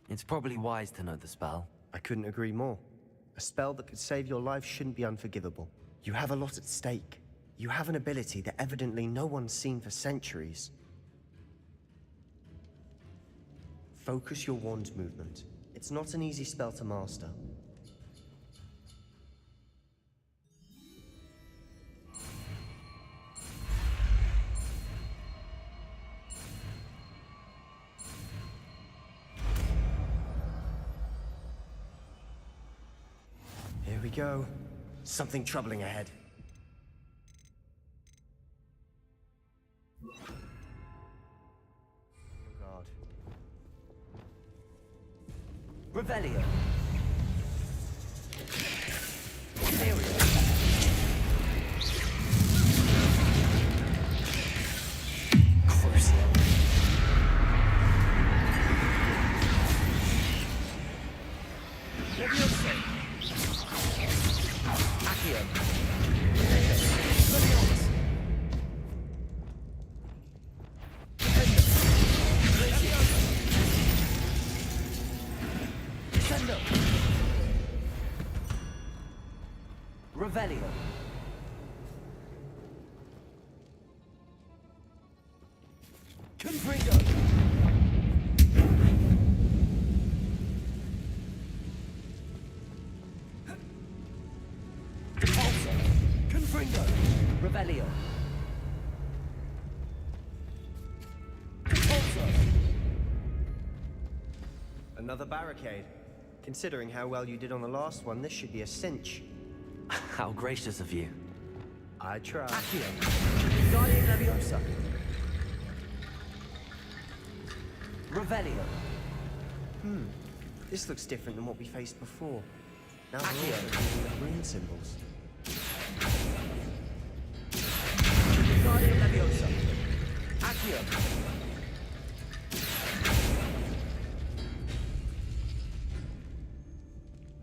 It's probably wise to know the spell. I couldn't agree more. A spell that could save your life shouldn't be unforgivable. You have a lot at stake. You have an ability that evidently no one's seen for centuries. Focus your wand movement. It's not an easy spell to master. Here we go. Something troubling ahead. God. Revelio. Revelio. Confringo. Repulsor. Confringo. Revelio. Repulsor. Another barricade. Considering how well you did on the last one, this should be a cinch. How gracious of you. I try. Accio. Wingardium Leviosa. Revelio. This looks different than what we faced before. Now Accio. we're also using the rune symbols. Wingardium Leviosa. Accio.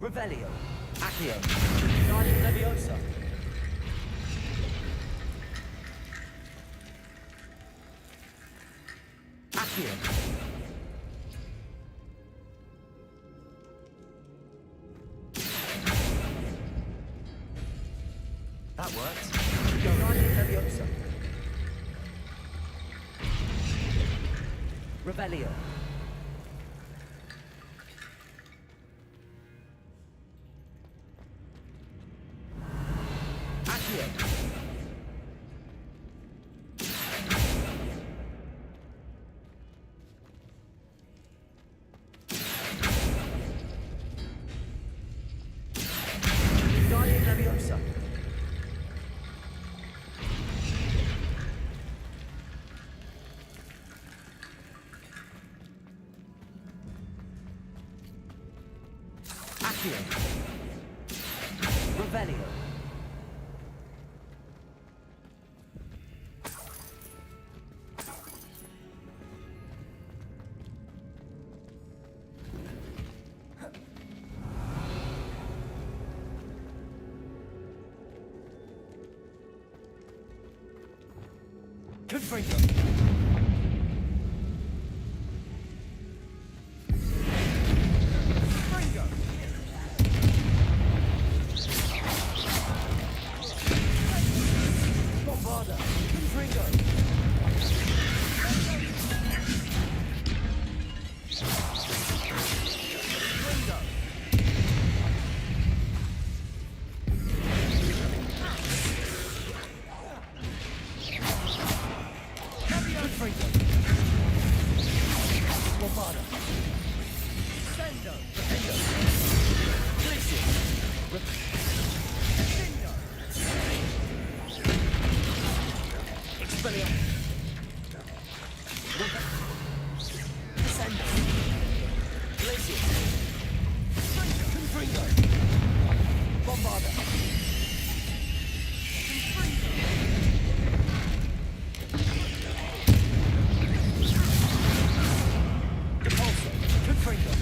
Revelio. Accio. Wingardium Leviosa. Accio. That worked. Wingardium Leviosa. Revelio. Accio. Wingardium Leviosa. Accio. Revelio. Confringo. Confringo. Bombarda. Confringo. Confringo. Confringo. Bombarda. Sendo. Defendo. Glacier. Sendo. Expelliarmus. Sendo. Glacier. Confringo. Bombarda. Depulso. Confringo.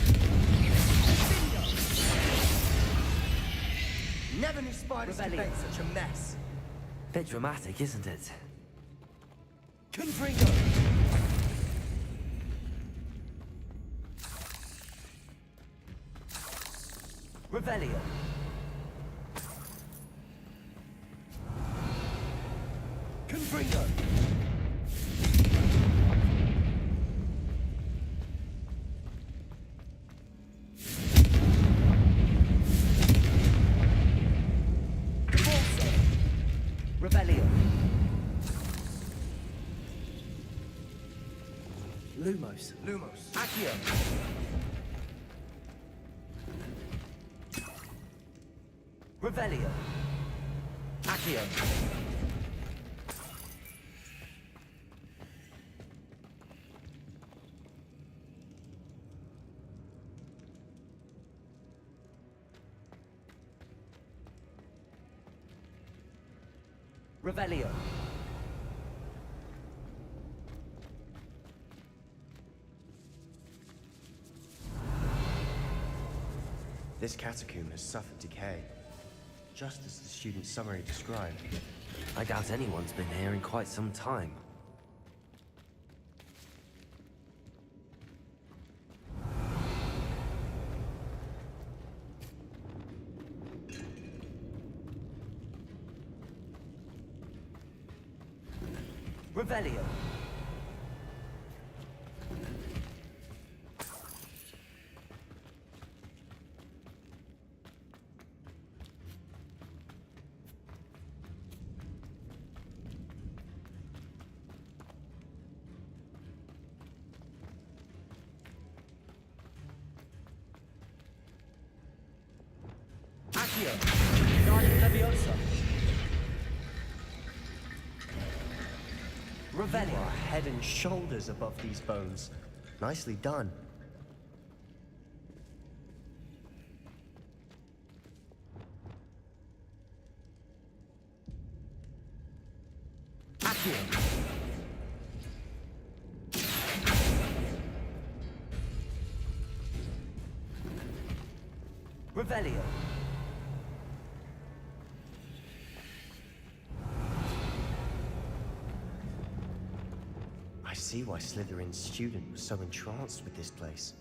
Never knew spiders could make such a mess. Bit dramatic, isn't it? Confringo. Revelio. Confringo. Depulso. Revelio. Lumos. Lumos. Accio. Revelio. Accio. Revelio. This catacomb has suffered decay, just as the student's summary described. I doubt anyone's been here in quite some time. Revelio. Accio. Guardian Leviosa. Revelio. You are head and shoulders above these bones. Nicely done. Accio. Revelio. I see why Slytherin's student was so entranced with this place.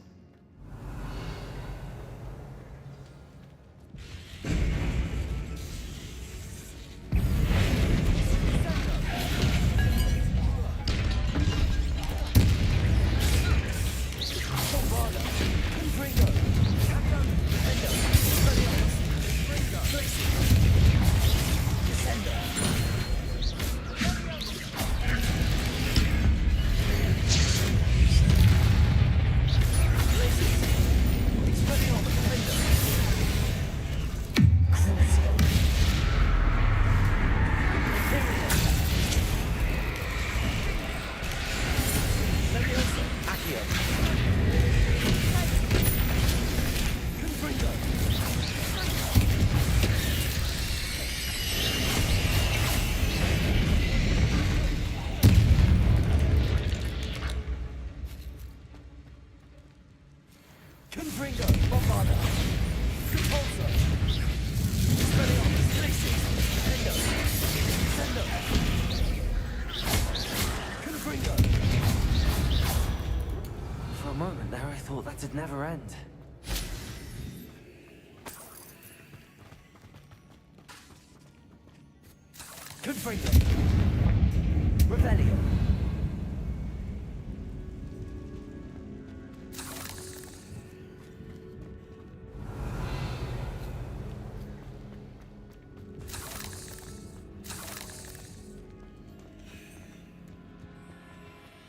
Confringo, Bombarda, Compulsor, Expelliarmus, Glacius, Endo, Sendo, Confringo. For a moment there, I thought that'd never end. Confringo, Revelio.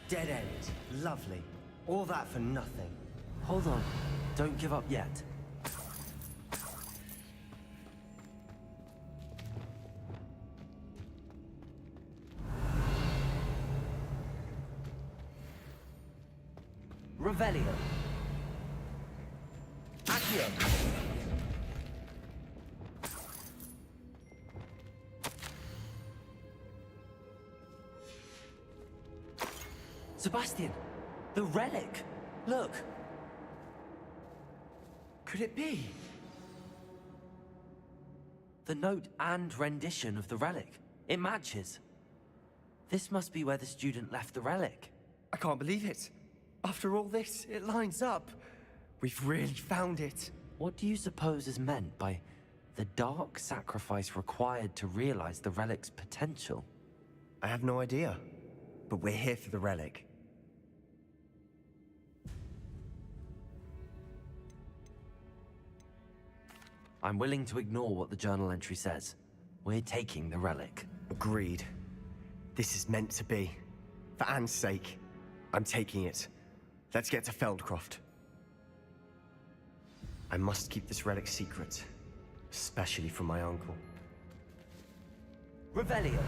Dead end. Lovely. All that for nothing. Hold on. Don't give up yet. Revelio. Accio. Sebastian! The relic! Look! Could it be? The note and rendition of the relic. It matches. This must be where the student left the relic. I can't believe it. After all this, it lines up. We've really found it. What do you suppose is meant by the dark sacrifice required to realize the relic's potential? I have no idea. But we're here for the relic. I'm willing to ignore what the journal entry says. We're taking the relic. Agreed. This is meant to be. For Anne's sake, I'm taking it. Let's get to Feldcroft. I must keep this relic secret, especially from my uncle. Revelio.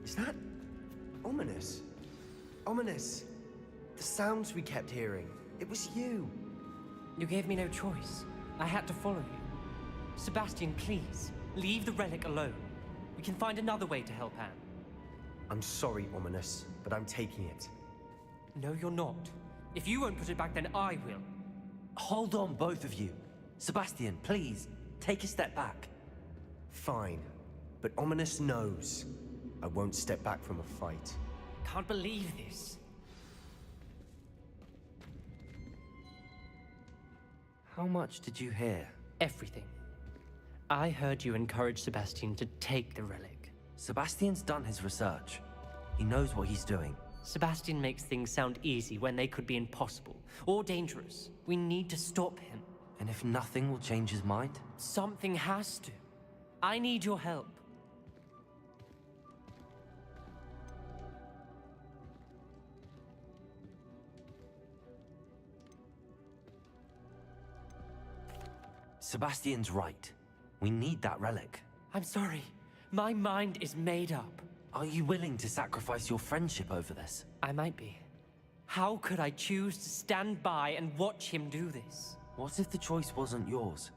Is that ominous? Ominous. The sounds we kept hearing. It was you. You gave me no choice. I had to follow you. Sebastian, please, leave the relic alone. We can find another way to help Anne. I'm sorry, Ominous, but I'm taking it. No, you're not. If you won't put it back, then I will. Hold on, both of you. Sebastian, please, take a step back. Fine, but Ominous knows. I won't step back from a fight. Can't believe this. How much did you hear? Everything. I heard you encourage Sebastian to take the relic. Sebastian's done his research. He knows what he's doing. Sebastian makes things sound easy when they could be impossible or dangerous. We need to stop him. And if nothing will change his mind? Something has to. I need your help. Sebastian's right. We need that relic. I'm sorry. My mind is made up. Are you willing to sacrifice your friendship over this? I might be. How could I choose to stand by and watch him do this? What if the choice wasn't yours?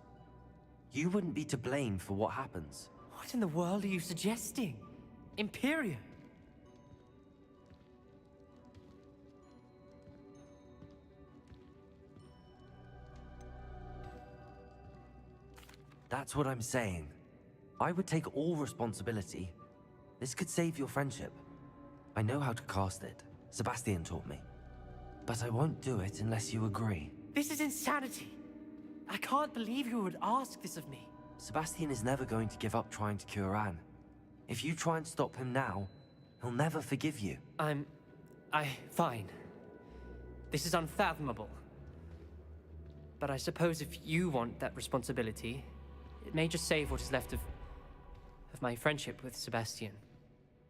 You wouldn't be to blame for what happens. What in the world are you suggesting? Imperium? That's what I'm saying. I would take all responsibility. This could save your friendship. I know how to cast it. Sebastian taught me. But I won't do it unless you agree. This is insanity. I can't believe you would ask this of me. Sebastian is never going to give up trying to cure Anne. If you try and stop him now, he'll never forgive you. Fine. This is unfathomable. But I suppose if you want that responsibility, it may just save what is left of my friendship with Sebastian.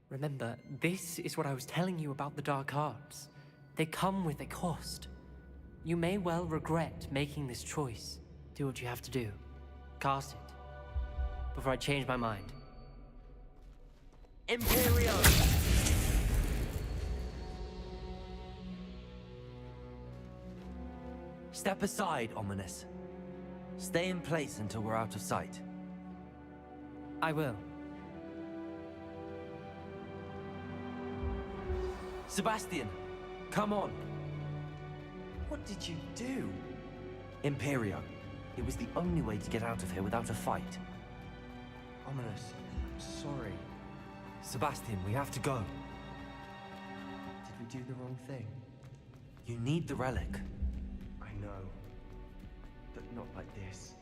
Remember, this is what I was telling you about the Dark Arts. They come with a cost. You may well regret making this choice. Do what you have to do. Cast it. Before I change my mind. Imperio! Step aside, Ominous. Stay in place until we're out of sight. I will. Sebastian, come on. What did you do? Imperio. It was the only way to get out of here without a fight. Ominous. I'm sorry. Sebastian, we have to go. Did we do the wrong thing? You need the relic. I know. But not like this.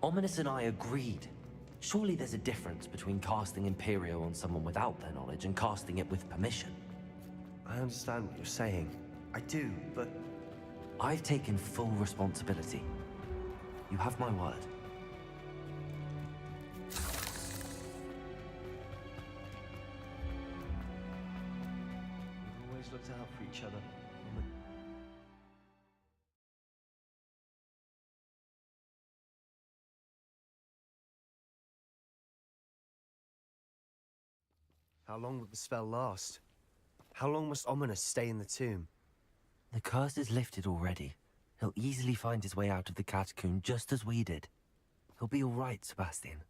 Ominous and I agreed. Surely there's a difference between casting Imperio on someone without their knowledge and casting it with permission. I understand what you're saying. I do, but... I've taken full responsibility. You have my word. We've always looked out for each other. How long will the spell last? How long must Ominous stay in the tomb? The curse is lifted already. He'll easily find his way out of the catacomb just as we did. He'll be all right, Sebastian.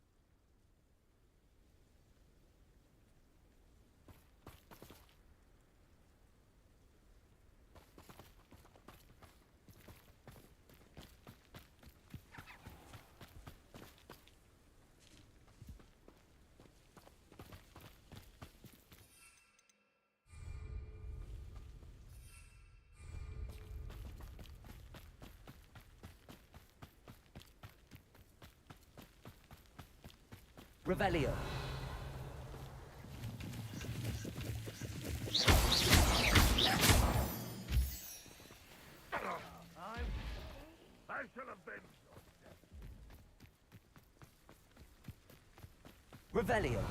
Revelio. I shall have been. Revelio.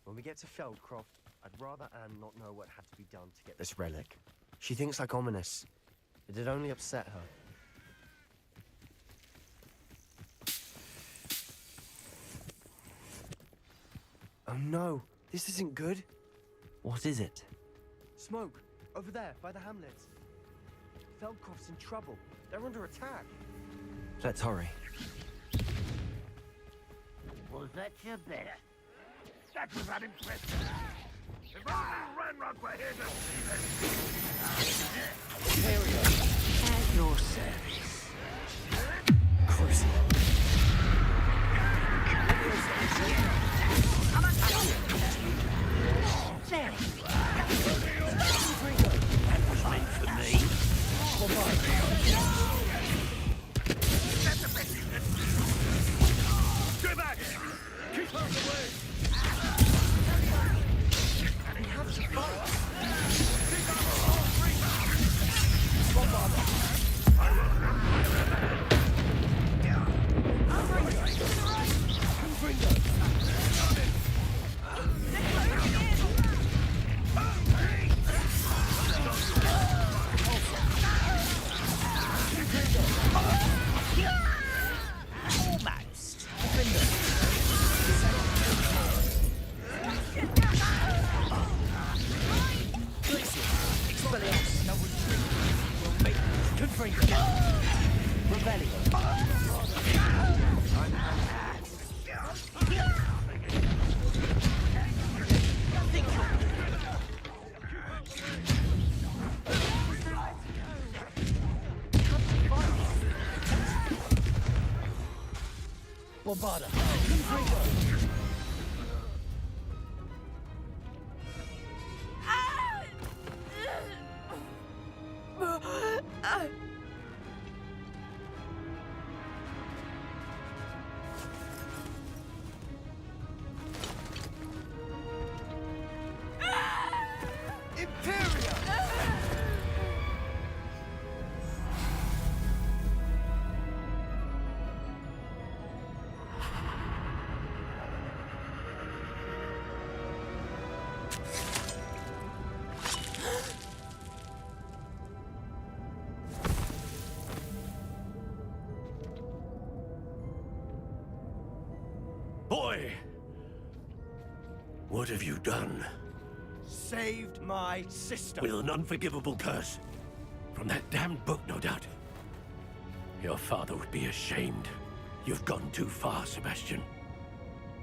When we get to Feldcroft, I'd rather Anne not know what had to be done to get this relic. She thinks like Ominous. It'd only upset her. Oh no, this isn't good. What is it? Smoke, over there, by the hamlets. Feldcroft's in trouble. They're under attack. Let's hurry. Was that your bet? That was unimpressive. If only Ranrock were here to see this. At your service. Crucible. There. That was meant for me. Get back! Keep out of the way! We have to fight! Keep out of all three! Bombarda. Boy! What have you done? Saved my sister. With an unforgivable curse. From that damned book, no doubt. Your father would be ashamed. You've gone too far, Sebastian.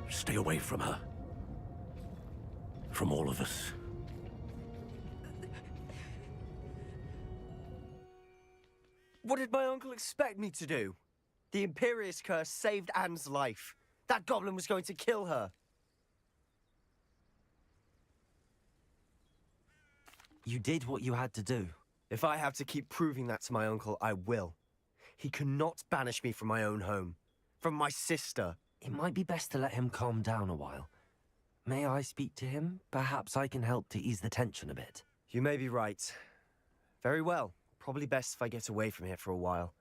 Stay away from her. from all of us. What did my uncle expect me to do? The Imperious Curse saved Anne's life. That goblin was going to kill her. You did what you had to do. If I have to keep proving that to my uncle, I will. He cannot banish me from my own home. From my sister. It might be best to let him calm down a while. May I speak to him? Perhaps I can help to ease the tension a bit. You may be right. Very well. Probably best if I get away from here for a while.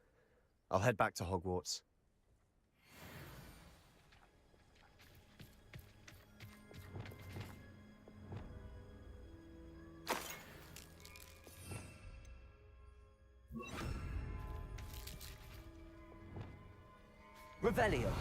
I'll head back to Hogwarts. Revelio.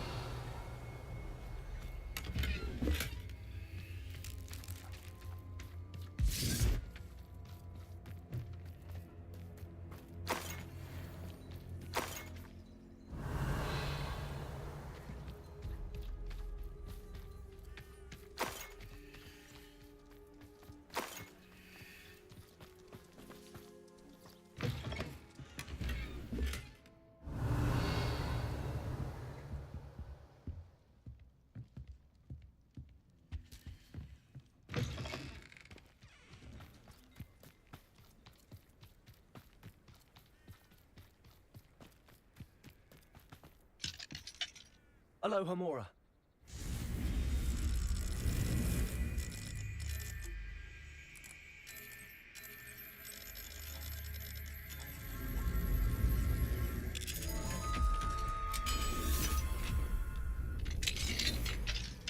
Aloha Mora.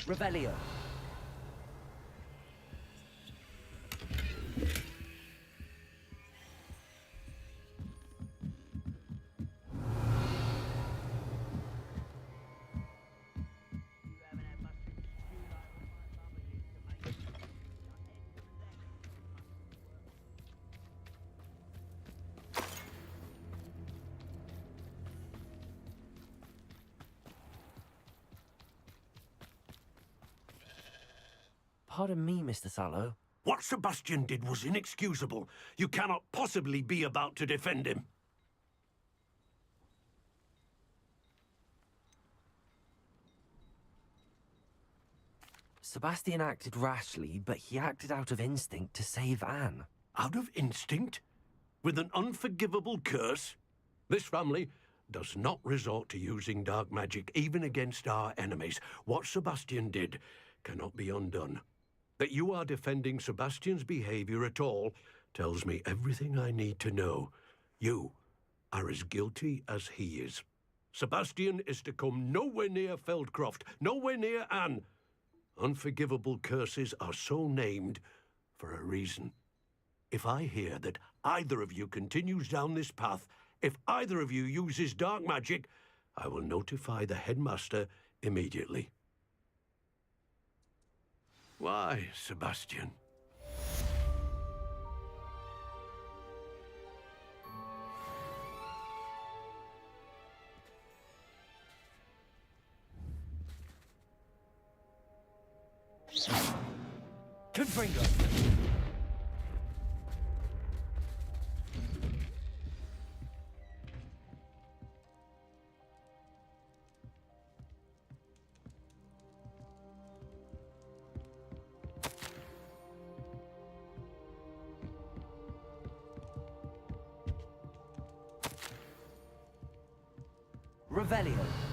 Revelio. Pardon me, Mr. Sallow. What Sebastian did was inexcusable. You cannot possibly be about to defend him. Sebastian acted rashly, but he acted out of instinct to save Anne. Out of instinct? With an unforgivable curse? This family does not resort to using dark magic, even against our enemies. What Sebastian did cannot be undone. That you are defending Sebastian's behavior at all tells me everything I need to know. You are as guilty as he is. Sebastian is to come nowhere near Feldcroft, nowhere near Anne. Unforgivable curses are so named for a reason. If I hear that either of you continues down this path, if either of you uses dark magic, I will notify the headmaster immediately. Why, Sebastian? Confringo. Revelio.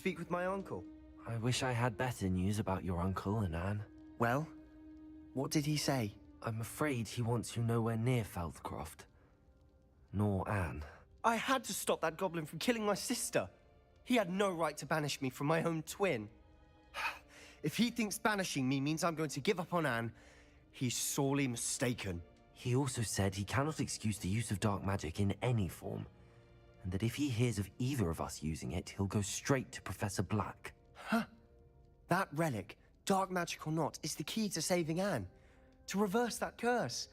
speak with my uncle? I wish I had better news about your uncle and Anne. Well, what did he say? I'm afraid he wants you nowhere near Feldcroft. Nor Anne. I had to stop that goblin from killing my sister. He had no right to banish me from my own twin. If he thinks banishing me means I'm going to give up on Anne, he's sorely mistaken. He also said he cannot excuse the use of dark magic in any form, and that if he hears of either of us using it, he'll go straight to Professor Black. Huh? That relic, dark magic or not, is the key to saving Anne. To reverse that curse.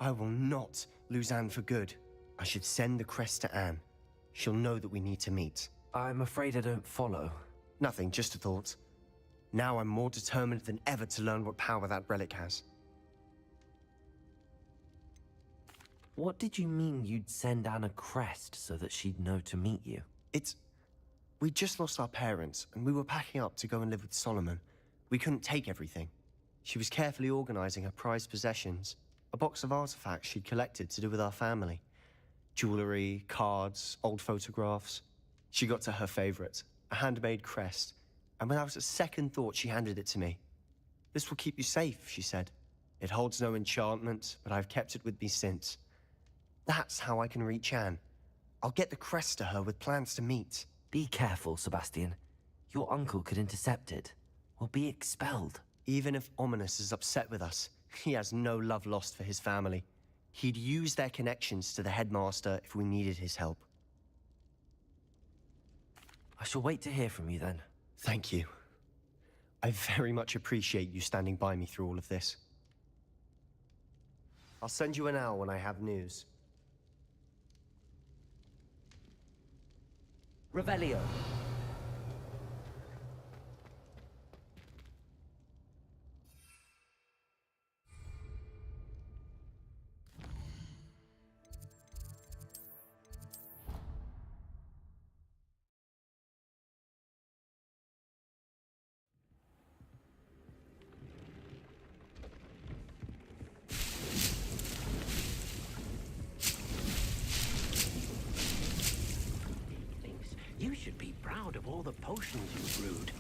I will not lose Anne for good. I should send the crest to Anne. She'll know that we need to meet. I'm afraid I don't follow. Nothing, just a thought. Now I'm more determined than ever to learn what power that relic has. What did you mean you'd send Anne a crest so that she'd know to meet you? We just lost our parents, and we were packing up to go and live with Solomon. We couldn't take everything. She was carefully organizing her prized possessions, a box of artifacts she'd collected to do with our family. Jewelry, cards, old photographs. She got to her favorite, a handmade crest, and without a second thought, she handed it to me. "This will keep you safe," she said. "It holds no enchantment, but I've kept it with me since. That's how I can reach Anne. I'll get the crest to her with plans to meet." Be careful, Sebastian. Your uncle could intercept it. We'll be expelled. Even if Ominous is upset with us, he has no love lost for his family. He'd use their connections to the headmaster if we needed his help. I shall wait to hear from you then. Thank you. I very much appreciate you standing by me through all of this. I'll send you an owl when I have news. Revelio. You should be proud of all the potions you brewed.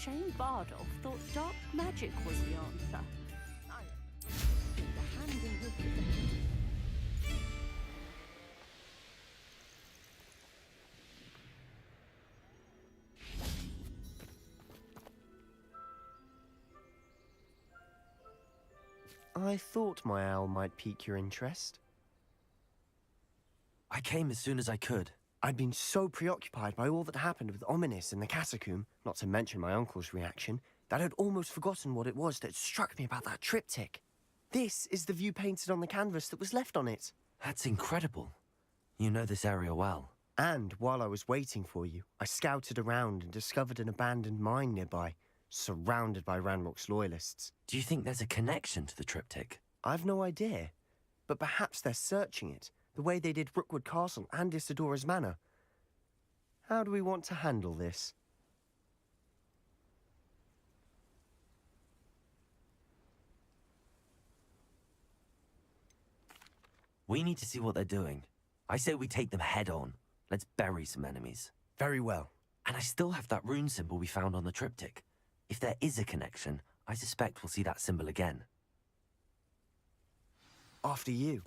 shame Bardolph thought dark magic was the answer. The hand in his I thought my owl might pique your interest. I came as soon as I could. I'd been so preoccupied by all that happened with Ominis in the catacomb, not to mention my uncle's reaction, that I'd almost forgotten what it was that struck me about that triptych. This is the view painted on the canvas that was left on it. That's incredible. You know this area well. And while I was waiting for you, I scouted around and discovered an abandoned mine nearby, surrounded by Ranrock's loyalists. Do you think there's a connection to the triptych? I've no idea, but perhaps they're searching it, the way they did Rookwood Castle and Isidora's Manor. How do we want to handle this? We need to see what they're doing. I say we take them head on. Let's bury some enemies. Very well. And I still have that rune symbol we found on the triptych. If there is a connection, I suspect we'll see that symbol again. After you.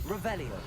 Revelio.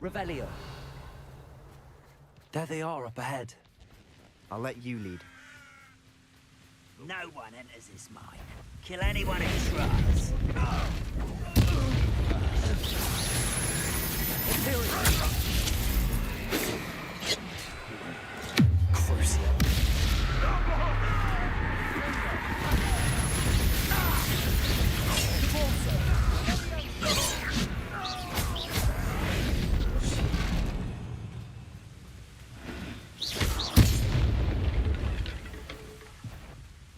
Revelio. There they are up ahead. I'll let you lead. No one enters this mine. Kill anyone who tries.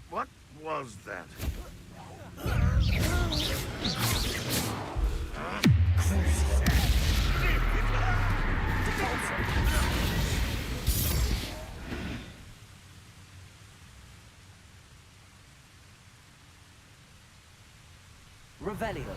What was that? Revelio.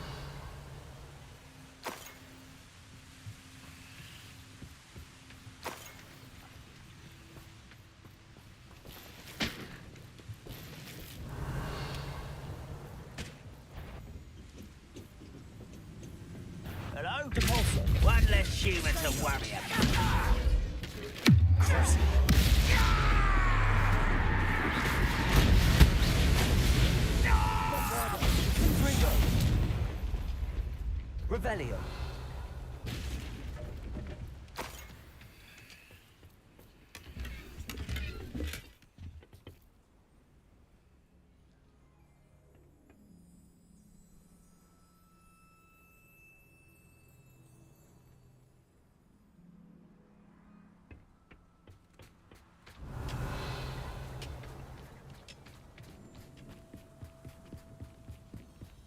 Hello? One less human to worry about. Revelio.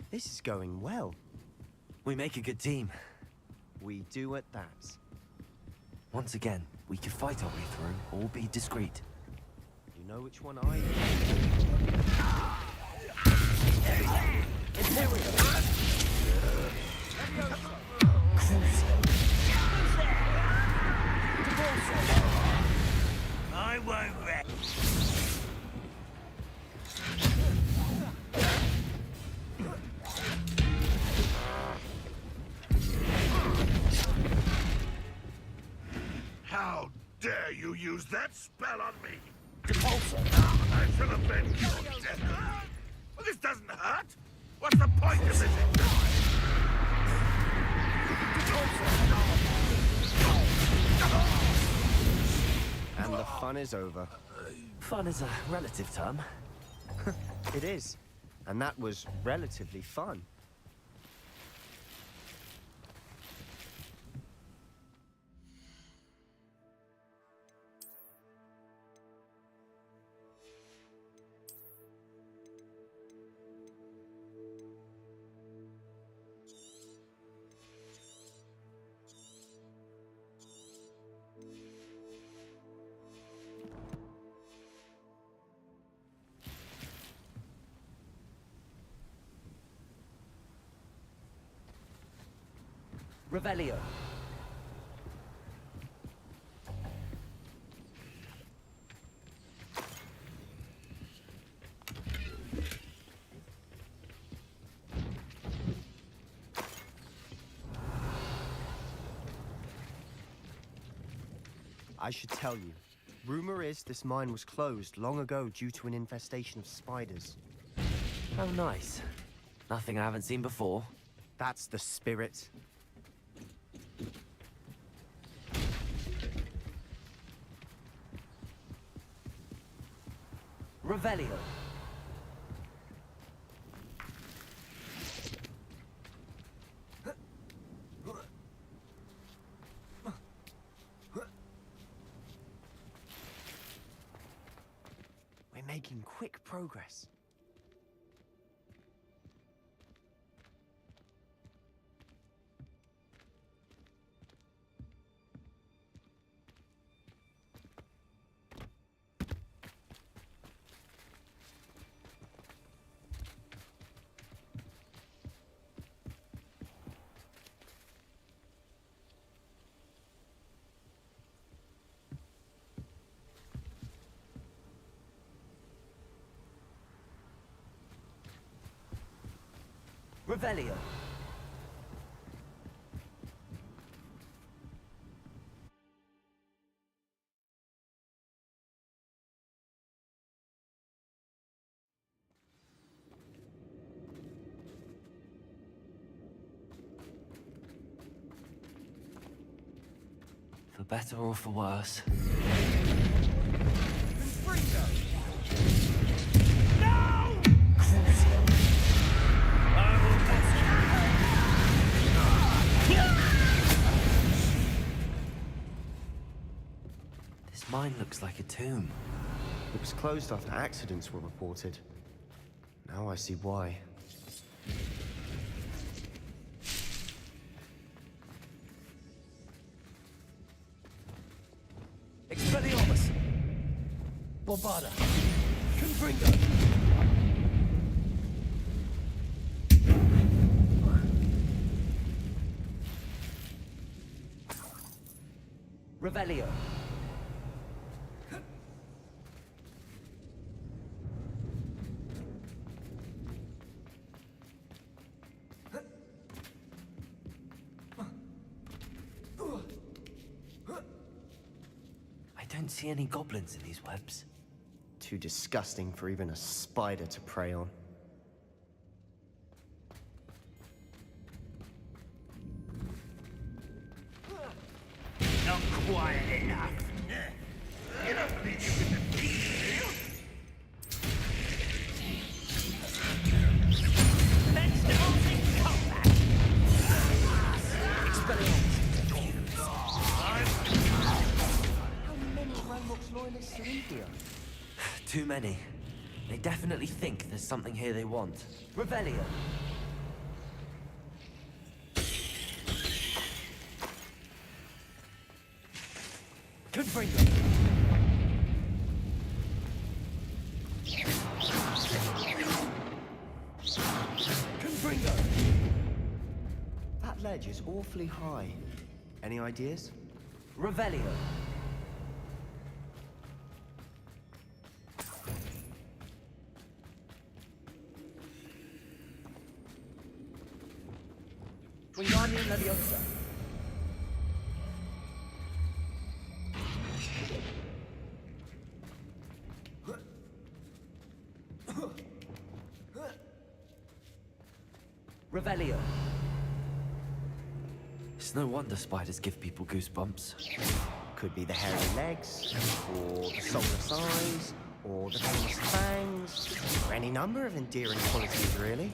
This is going well. We make a good team. We do at that. Once again, we could fight our way through or be discreet. You know which one I... I won't wreck. How dare you use that spell on me? Depulsor. I should have been your death. Well, this doesn't hurt. What's the point of this? And the fun is over. Fun is a relative term. It is. And that was relatively fun. Revelio. I should tell you. Rumor is this mine was closed long ago due to an infestation of spiders. Oh, nice. Nothing I haven't seen before. That's the spirit. Revelio. We're making quick progress. Revelio. For better or for worse. This mine looks like a tomb. It was closed after accidents were reported. Now I see why. Expelliarmus. Bombarda. Confringo. Revelio. I don't see any goblins in these webs. Too disgusting for even a spider to prey on. Not quiet enough. You don't believe you can defeat me, let's do in combat. How many Ranrock's loyalists are in here? Too many. They definitely think there's something here they want. Revelio. That ledge is awfully high. Any ideas? Revelio. Wingardium Leviosa. Revelio. It's no wonder spiders give people goosebumps. Could be the hairy legs, or the soulless eyes, or the famous fangs, or any number of endearing qualities, really.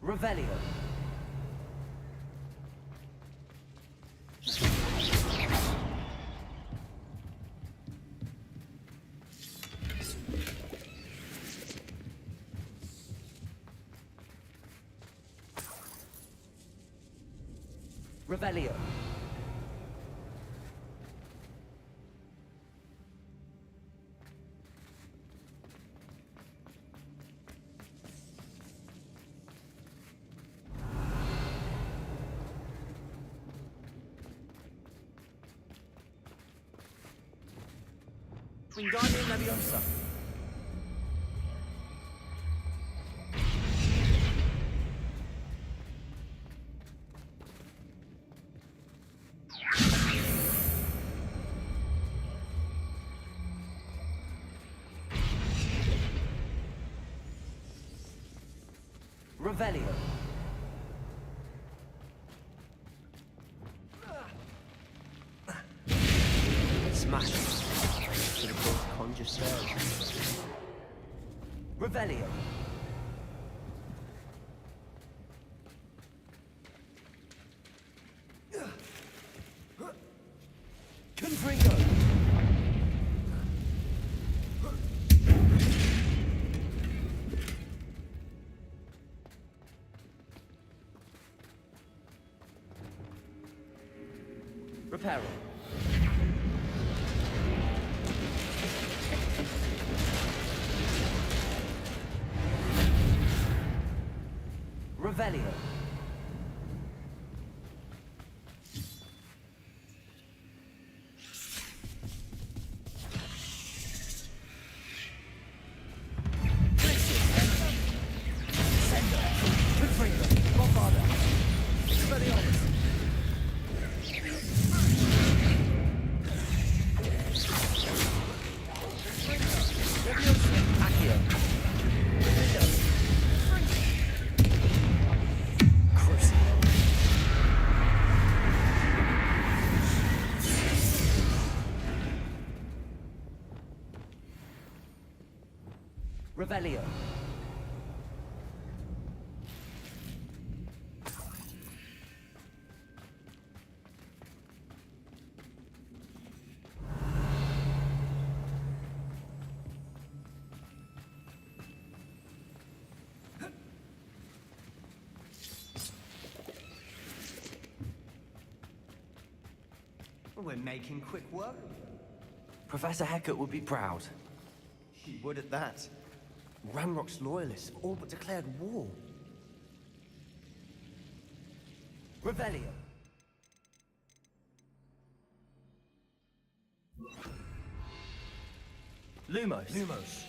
Revelio. Revelio. Wingardium Leviosa. Revelio. Smash. Should have built conjure spells. Revelio. Confringo. Reparo. Revelio. Revelio. We're making quick work. Professor Hecat would be proud. He would at that. Ranrock's loyalists have all but declared war. Revelio. Lumos. Lumos.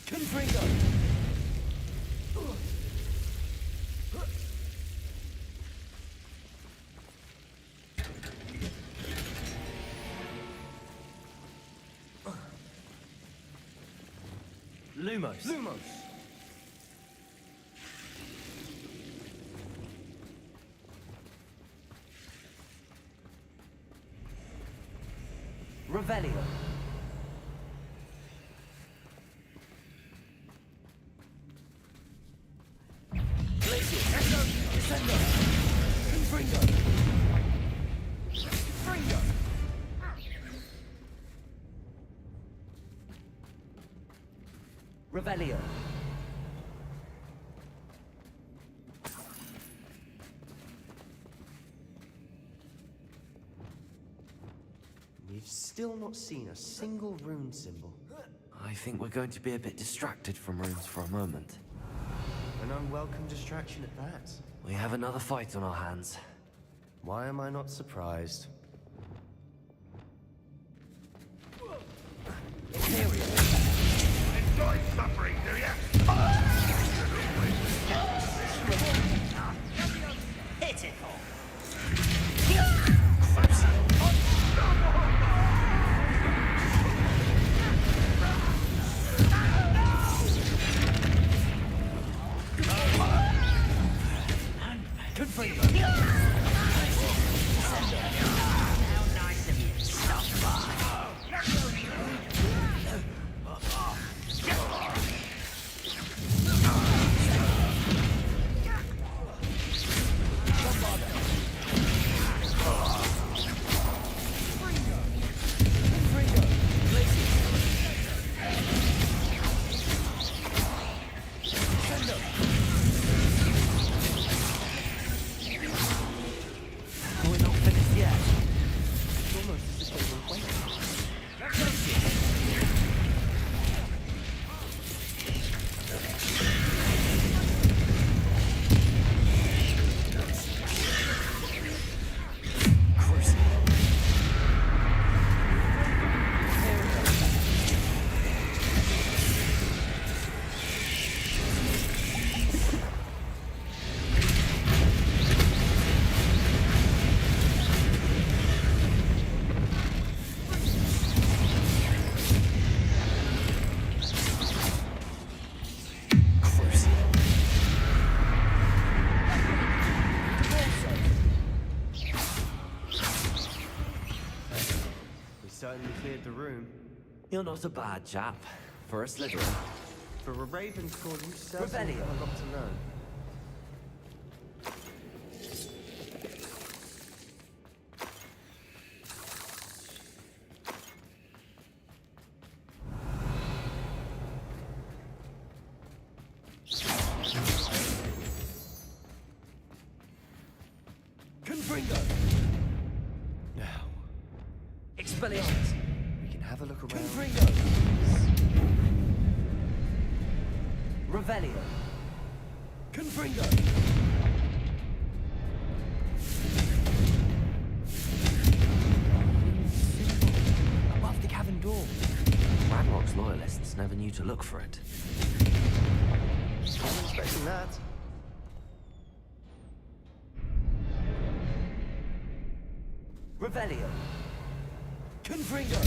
Confringo. Lumos. Lumos. Revelio. Revelio. We've still not seen a single rune symbol. I think we're going to be a bit distracted from runes for a moment. An unwelcome distraction at that. We have another fight on our hands. Why am I not surprised? Enjoy suffering, do ya? Pitiful. Good for you. How nice of you to stop by. We're not finished yet. It's almost as if they were waiting. We certainly cleared the room. You're not a bad chap. For a Slytherin. For a Ravenclaw, you certainly Revelio. have a lot to learn. Confringo. Now, Expelliarmus. we can have a look around. Confringo. Revelio. Confringo. Above the cavern door. Ranrock's loyalists never knew to look for it. I'm expecting that. Revelio. Confringo.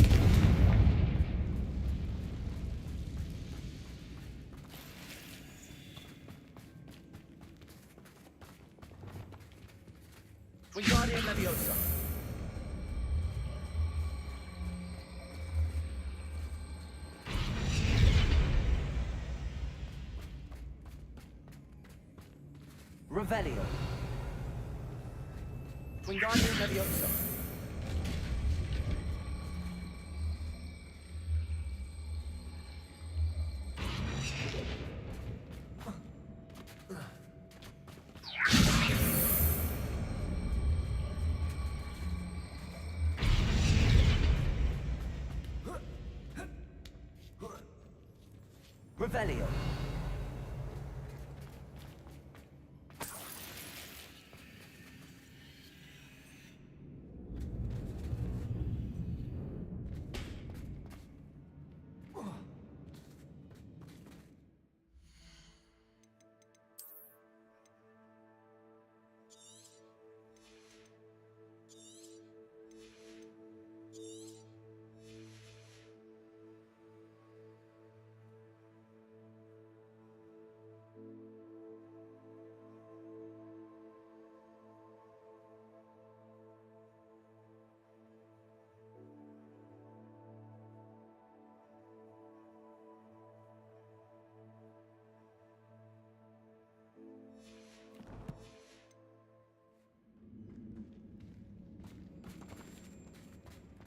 Wingardium Leviosa. Revelio. Wingardium Leviosa. Revelio.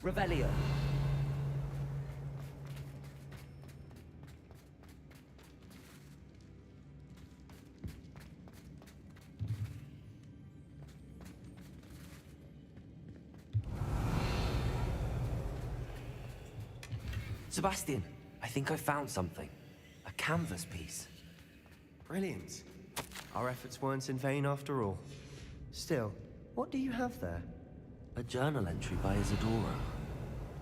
Revelio. Sebastian, I think I found something. A canvas piece. Brilliant. Our efforts weren't in vain after all. Still, what do you have there? A journal entry by Isadora.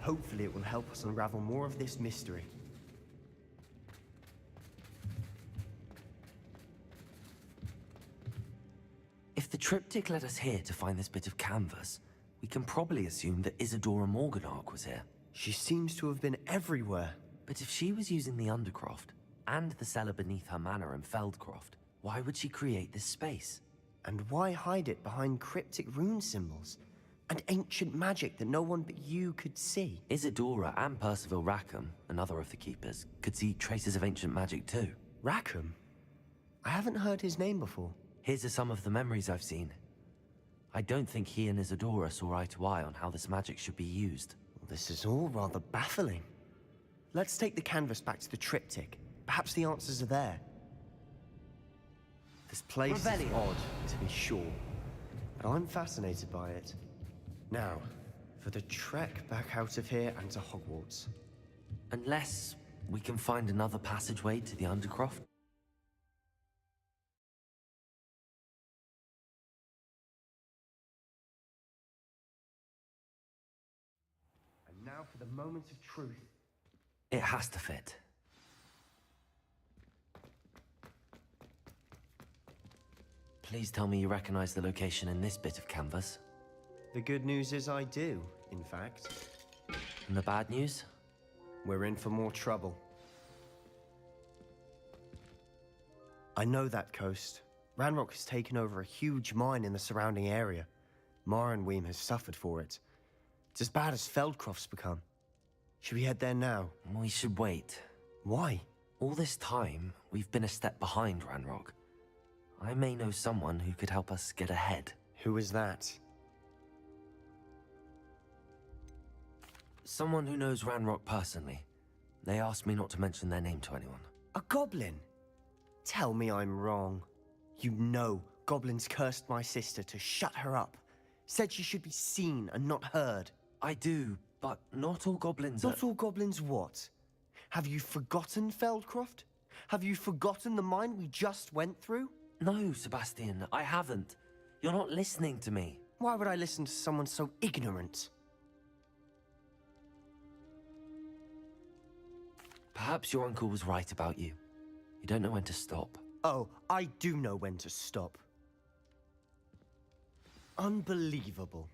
Hopefully it will help us unravel more of this mystery. If the triptych led us here to find this bit of canvas, we can probably assume that Isadora Morganach was here. She seems to have been everywhere. But if she was using the Undercroft, and the cellar beneath her manor in Feldcroft, why would she create this space? And why hide it behind cryptic rune symbols? And ancient magic that no one but you could see? Isadora and Percival Rackham, another of the Keepers, could see traces of ancient magic too. Rackham? I haven't heard his name before. Here's some of the memories I've seen. I don't think he and Isadora saw eye to eye on how this magic should be used. Well, this is all rather baffling. Let's take the canvas back to the triptych. Perhaps the answers are there. This place is odd, to be sure, but I'm fascinated by it. Now, for the trek back out of here and to Hogwarts. Unless we can find another passageway to the Undercroft? And now for the moment of truth. It has to fit. Please tell me you recognize the location in this bit of canvas. The good news is I do, in fact. And the bad news? We're in for more trouble. I know that coast. Ranrock has taken over a huge mine in the surrounding area. Mornweem has suffered for it. It's as bad as Feldcroft's become. Should we head there now? We should wait. Why? All this time, we've been a step behind Ranrock. I may know someone who could help us get ahead. Who is that? Someone who knows Ranrock personally. They asked me not to mention their name to anyone. A goblin? Tell me I'm wrong. You know goblins cursed my sister to shut her up. Said she should be seen and not heard. I do, but not all goblins Not all goblins what? Have you forgotten Feldcroft? Have you forgotten the mine we just went through? No, Sebastian, I haven't. You're not listening to me. Why would I listen to someone so ignorant? Perhaps your uncle was right about you. You don't know when to stop. Oh, I do know when to stop. Unbelievable.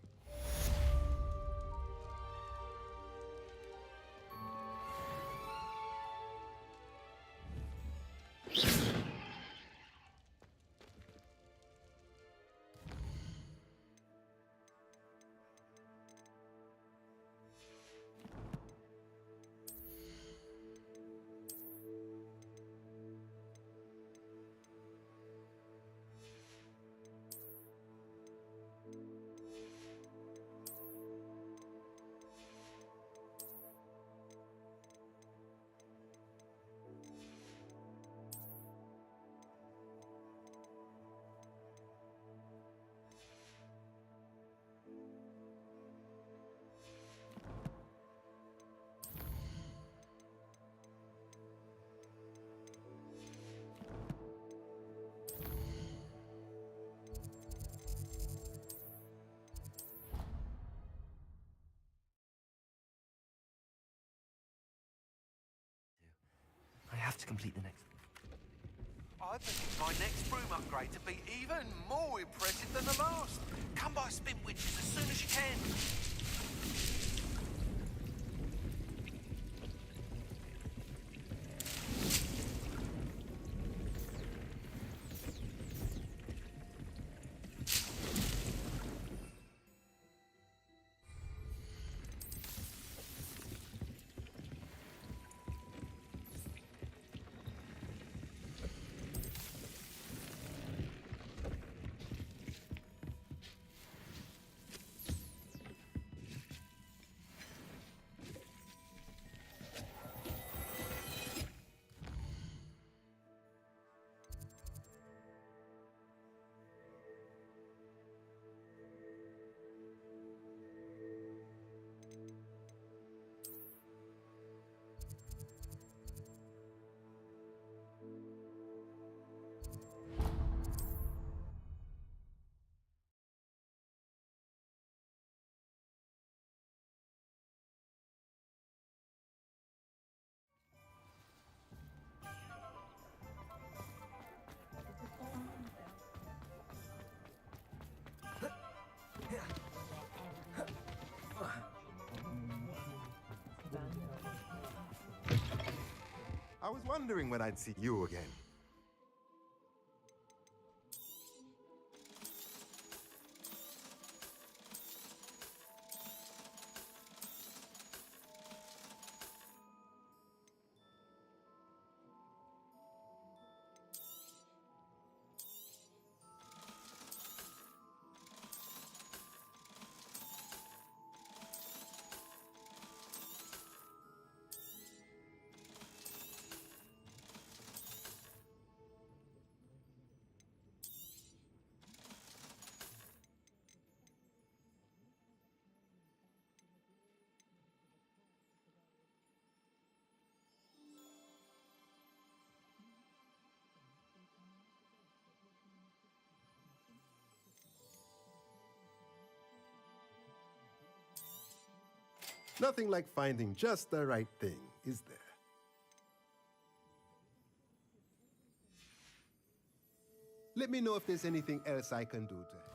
I have to complete the next. I think my next broom upgrade to be even more impressive than the last. Come by Spin Witches as soon as you can. I was wondering when I'd see you again. Nothing like finding just the right thing, is there? Let me know if there's anything else I can do to help.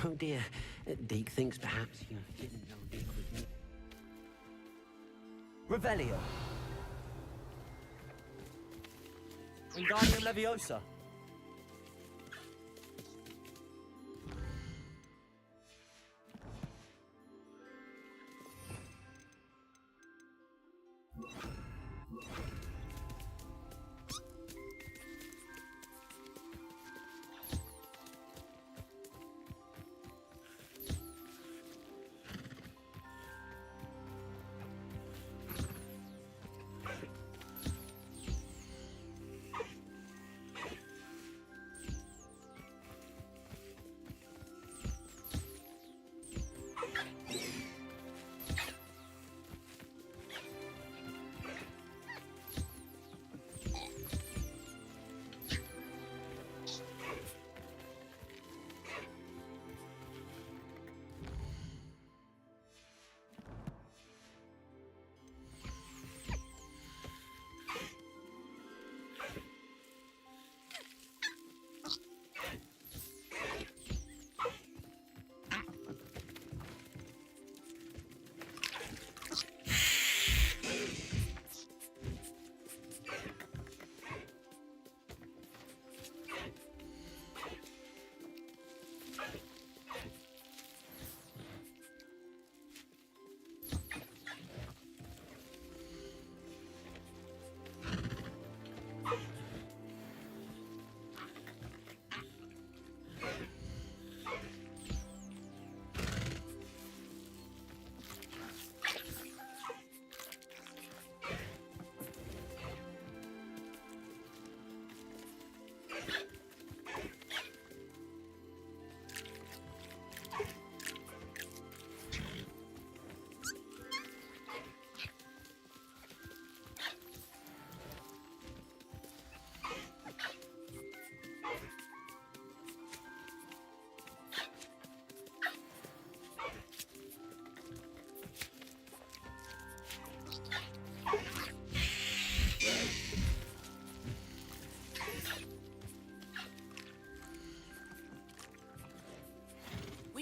Oh dear. Deke thinks perhaps you didn't know Deke was me. Revelio. Wingardium Leviosa.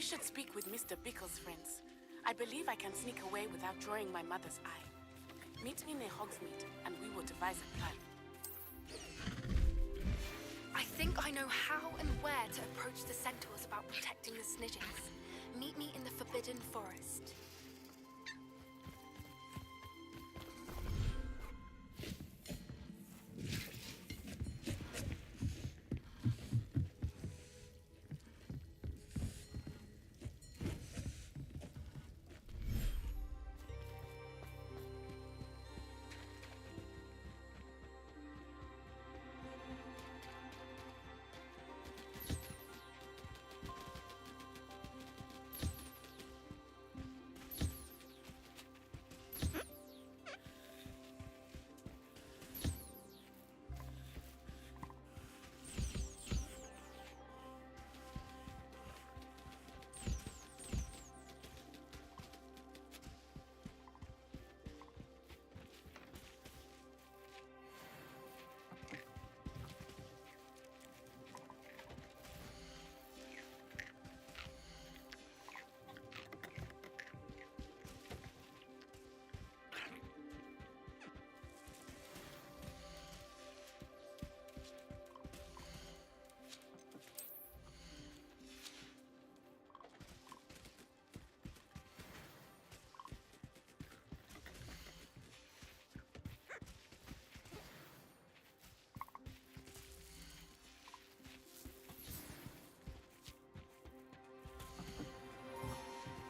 should speak with Mr. Bickle's friends. I believe I can sneak away without drawing my mother's eye. Meet me near Hogsmeade, and we will devise a plan. I think I know how and where to approach the centaurs about protecting the Snidgings. Meet me in the Forbidden Forest.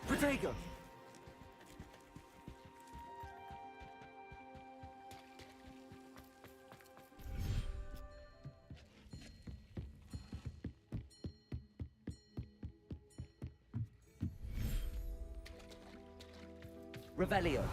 Protego! Revelio.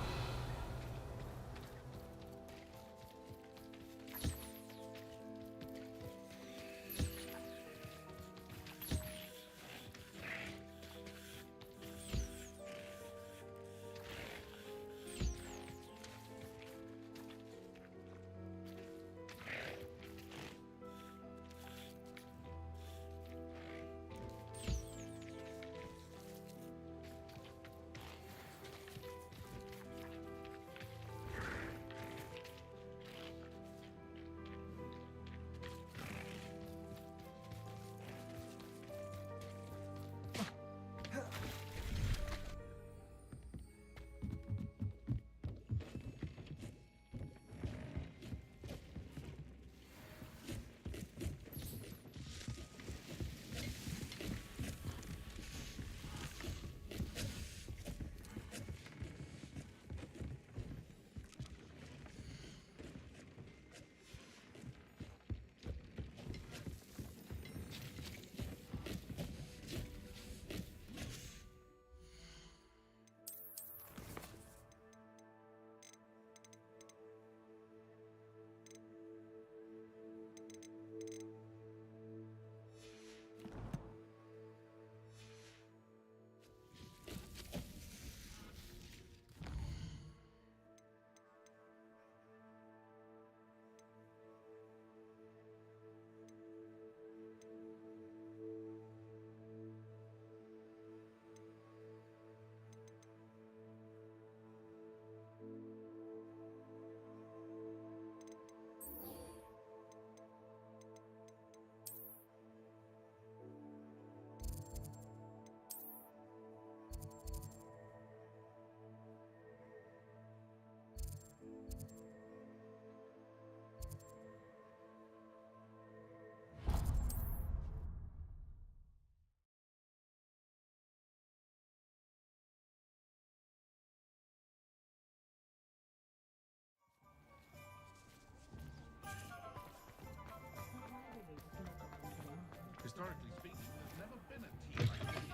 Historically speaking, there's never been a team like this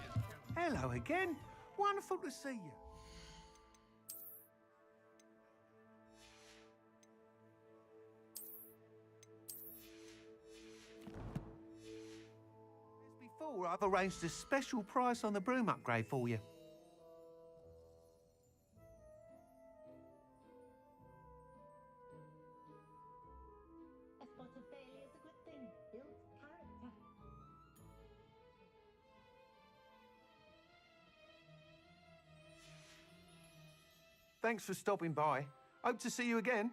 year's Hello again. Wonderful to see you. As before, I've arranged a special price on the broom upgrade for you. A spot of failure is a good thing. Builds character. Thanks for stopping by. Hope to see you again.